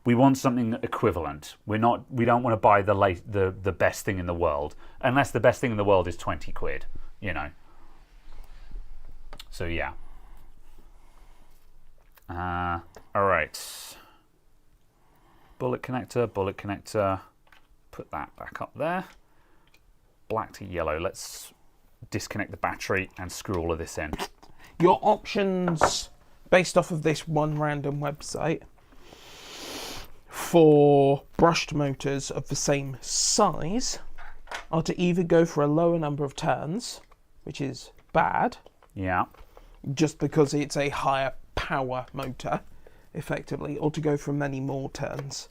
we want something equivalent. We don't want to buy the best thing in the world, unless the best thing in the world is 20 quid, you know. So yeah. All right. Bullet connector. Put that back up there. Black to yellow. Let's disconnect the battery and screw all of this in. Your options, based off of this one random website, for brushed motors of the same size are to either go for a lower number of turns, which is bad. Yeah. Just because it's a higher power motor, effectively, or to go for many more turns,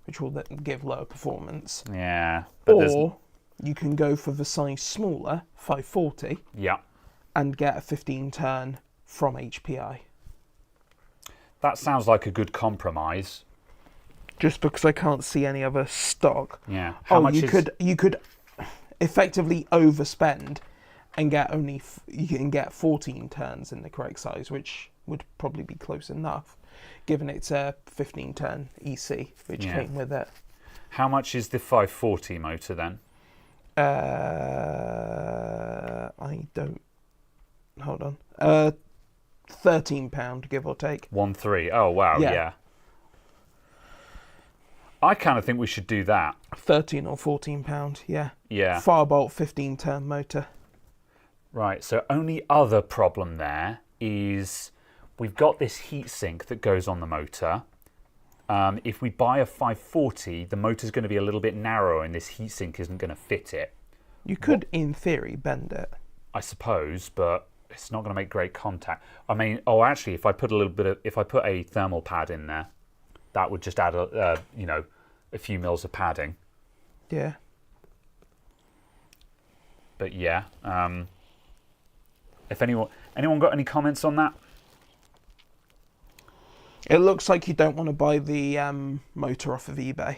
which will then give lower performance. Yeah. Or you can go for the size smaller, 540, yeah, and get a 15 turn from HPI. That sounds like a good compromise. Just because I can't see any other stock. Yeah. You could effectively overspend and get you can get 14 turns in the correct size, which would probably be close enough, given it's a 15 turn EC, which came with it. How much is the 540 motor then? I don't. Hold on. £13, give or take. 1.3. Oh wow, yeah. I kind of think we should do that. 13 or £14, yeah. Yeah. Firebolt 15 turn motor. Right, so only other problem there is we've got this heatsink that goes on the motor. If we buy a 540, the motor's going to be a little bit narrow and this heatsink isn't going to fit it. You could, in theory, bend it. I suppose, but it's not going to make great contact. I mean, actually, if I put a thermal pad in there, that would just add a few mils of padding. Yeah. But yeah, if anyone got any comments on that? It looks like you don't want to buy the motor off of eBay.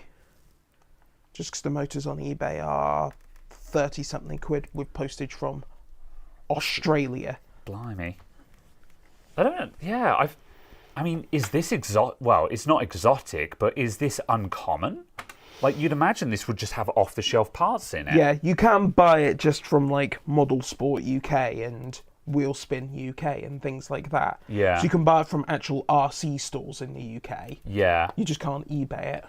Just because the motors on eBay are 30-something quid with postage from Australia. Blimey. I don't know. Yeah, I mean, is this exotic? Well, it's not exotic, but is this uncommon? Like, you'd imagine this would just have off-the-shelf parts in it. Yeah, you can buy it just from like Model Sport UK and Wheelspin UK and things like that. Yeah. So you can buy it from actual RC stores in the UK. Yeah. You just can't eBay it.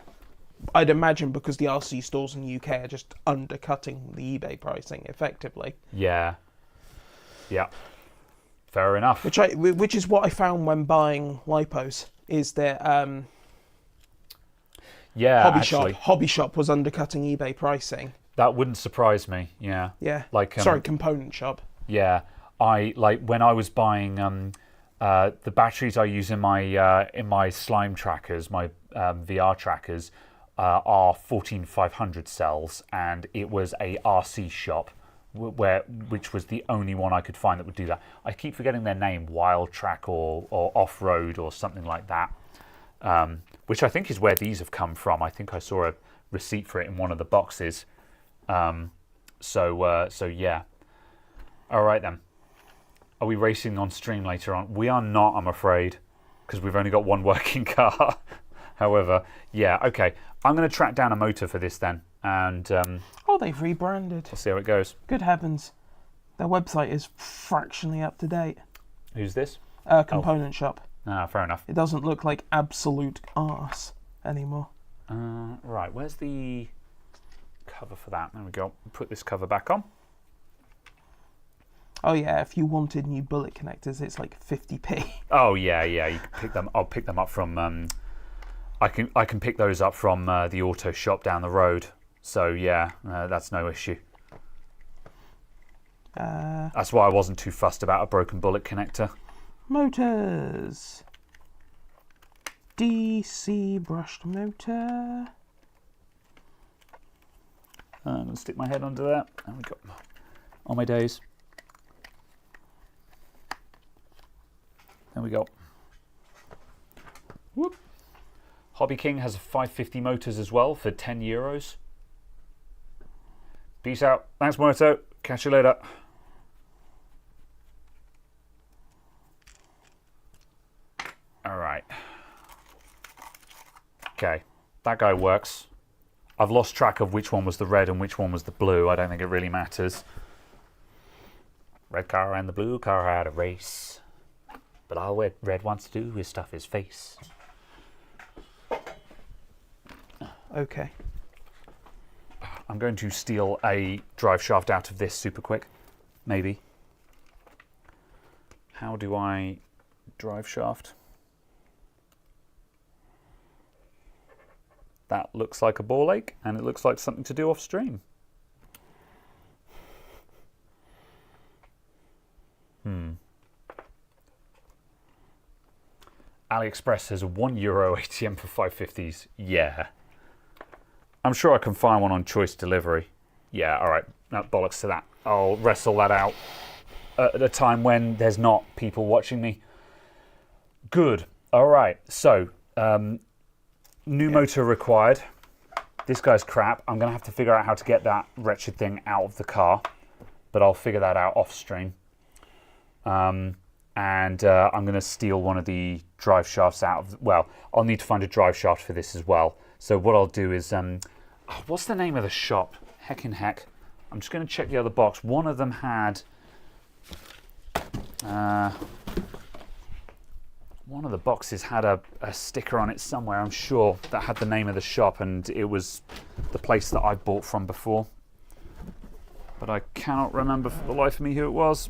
I'd imagine because the RC stores in the UK are just undercutting the eBay pricing effectively. Yeah. Yeah. Fair enough. Which is what I found when buying lipos, is that Yeah, Hobby Shop was undercutting eBay pricing. that wouldn't surprise me. Yeah. Yeah. Like, Sorry, Component Shop. Yeah, I like when I was buying the batteries I use in my slime trackers, my VR trackers, are 14500 cells, and it was a RC shop which was the only one I could find that would do that. I keep forgetting their name, Wild Track or Off Road or something like that, which I think is where these have come from. I think I saw a receipt for it in one of the boxes. So yeah. All right then. Are we racing on stream later on? We are not, I'm afraid, because we've only got one working car. However, yeah, okay. I'm going to track down a motor for this then, and Oh, they've rebranded. we'll see how it goes. Good heavens. Their website is fractionally up to date. Who's this? Component Shop. Ah, fair enough. It doesn't look like absolute arse anymore. Right, where's the cover for that? There we go. Put this cover back on. Oh yeah, if you wanted new bullet connectors, it's like 50p. Oh yeah, yeah. You can pick them. I'll pick them up from. I can pick those up from the auto shop down the road. So yeah, that's no issue. That's why I wasn't too fussed about a broken bullet connector. Motors. DC brushed motor. I'm going to stick my head under that. There we go. On my days. There we go. Whoop. Hobby King has 550 motors as well for €10. Peace out. Thanks, Moto. Catch you later. All right. Okay, that guy works. I've lost track of which one was the red and which one was the blue. I don't think it really matters. Red car and the blue car had a race. But all Red wants to do is stuff his face. Okay. I'm going to steal a drive shaft out of this super quick. Maybe. How do I drive shaft? That looks like a ball ache, and it looks like something to do off stream. AliExpress says a €1 ATM for 550s. Yeah. I'm sure I can find one on choice delivery. Yeah, all right. No, bollocks to that. I'll wrestle that out at a time when there's not people watching me. Good. All right. So, new motor required. This guy's crap. I'm going to have to figure out how to get that wretched thing out of the car, but I'll figure that out off stream. And I'm going to steal one of the drive shafts out of... Well, I'll need to find a drive shaft for this as well. So what I'll do is... what's the name of the shop? Heckin' heck. I'm just going to check the other box. One of them had... one of the boxes had a sticker on it somewhere, I'm sure, that had the name of the shop, and it was the place that I bought from before. But I cannot remember for the life of me who it was.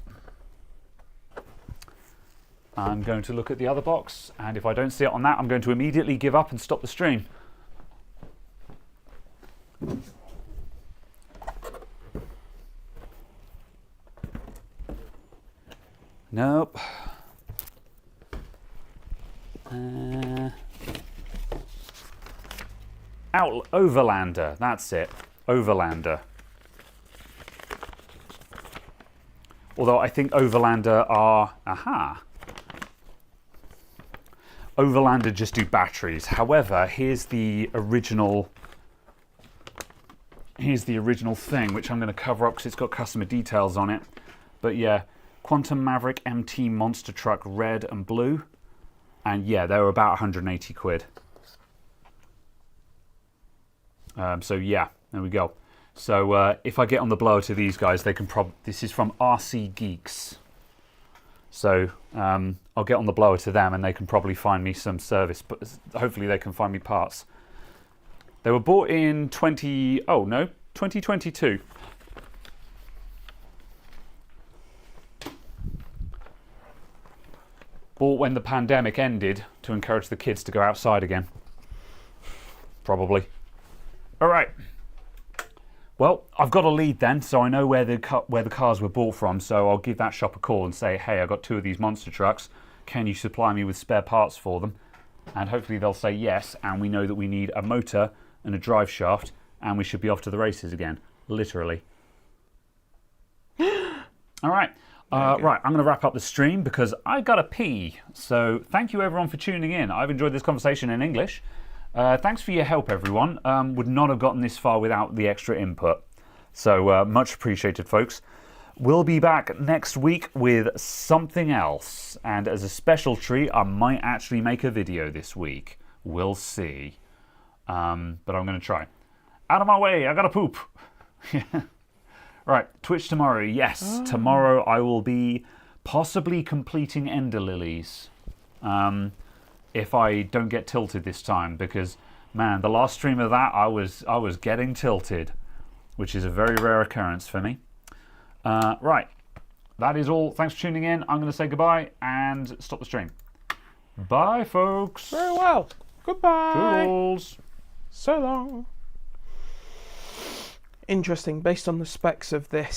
I'm going to look at the other box, and if I don't see it on that, I'm going to immediately give up and stop the stream. Nope. Overlander, that's it. Overlander. Although I think Overlander are... Aha. Overlander just do batteries. However, here's the original thing, which I'm going to cover up because it's got customer details on it. But yeah, Quantum Maverick MT Monster Truck red and blue. And yeah, they were about 180 quid. So yeah, there we go. So if I get on the blower to these guys, they can this is from RC Geeks. So I'll get on the blower to them and they can probably find me some service, but hopefully they can find me parts. They were bought in 2022. Bought when the pandemic ended to encourage the kids to go outside again. Probably. All right. Well, I've got a lead then, so I know where the cars were bought from, so I'll give that shop a call and say, hey, I've got 2 of these monster trucks. Can you supply me with spare parts for them? And hopefully they'll say yes, and we know that we need a motor and a drive shaft, and we should be off to the races again. Literally. All right. Right, I'm going to wrap up the stream because I got to pee. So thank you everyone for tuning in. I've enjoyed this conversation in English. Thanks for your help, everyone. Would not have gotten this far without the extra input. So much appreciated, folks. We'll be back next week with something else. And as a special treat, I might actually make a video this week. We'll see. But I'm going to try. Out of my way, I got to poop. Right, Twitch tomorrow. Yes, tomorrow I will be possibly completing Ender Lilies. If I don't get tilted this time, because man, the last stream of that I was getting tilted, which is a very rare occurrence for me. Right, that is all. Thanks for tuning in. I'm going to say goodbye and stop the stream. Bye, folks. Very well. Goodbye. Toodles. So long. Interesting. Based on the specs of this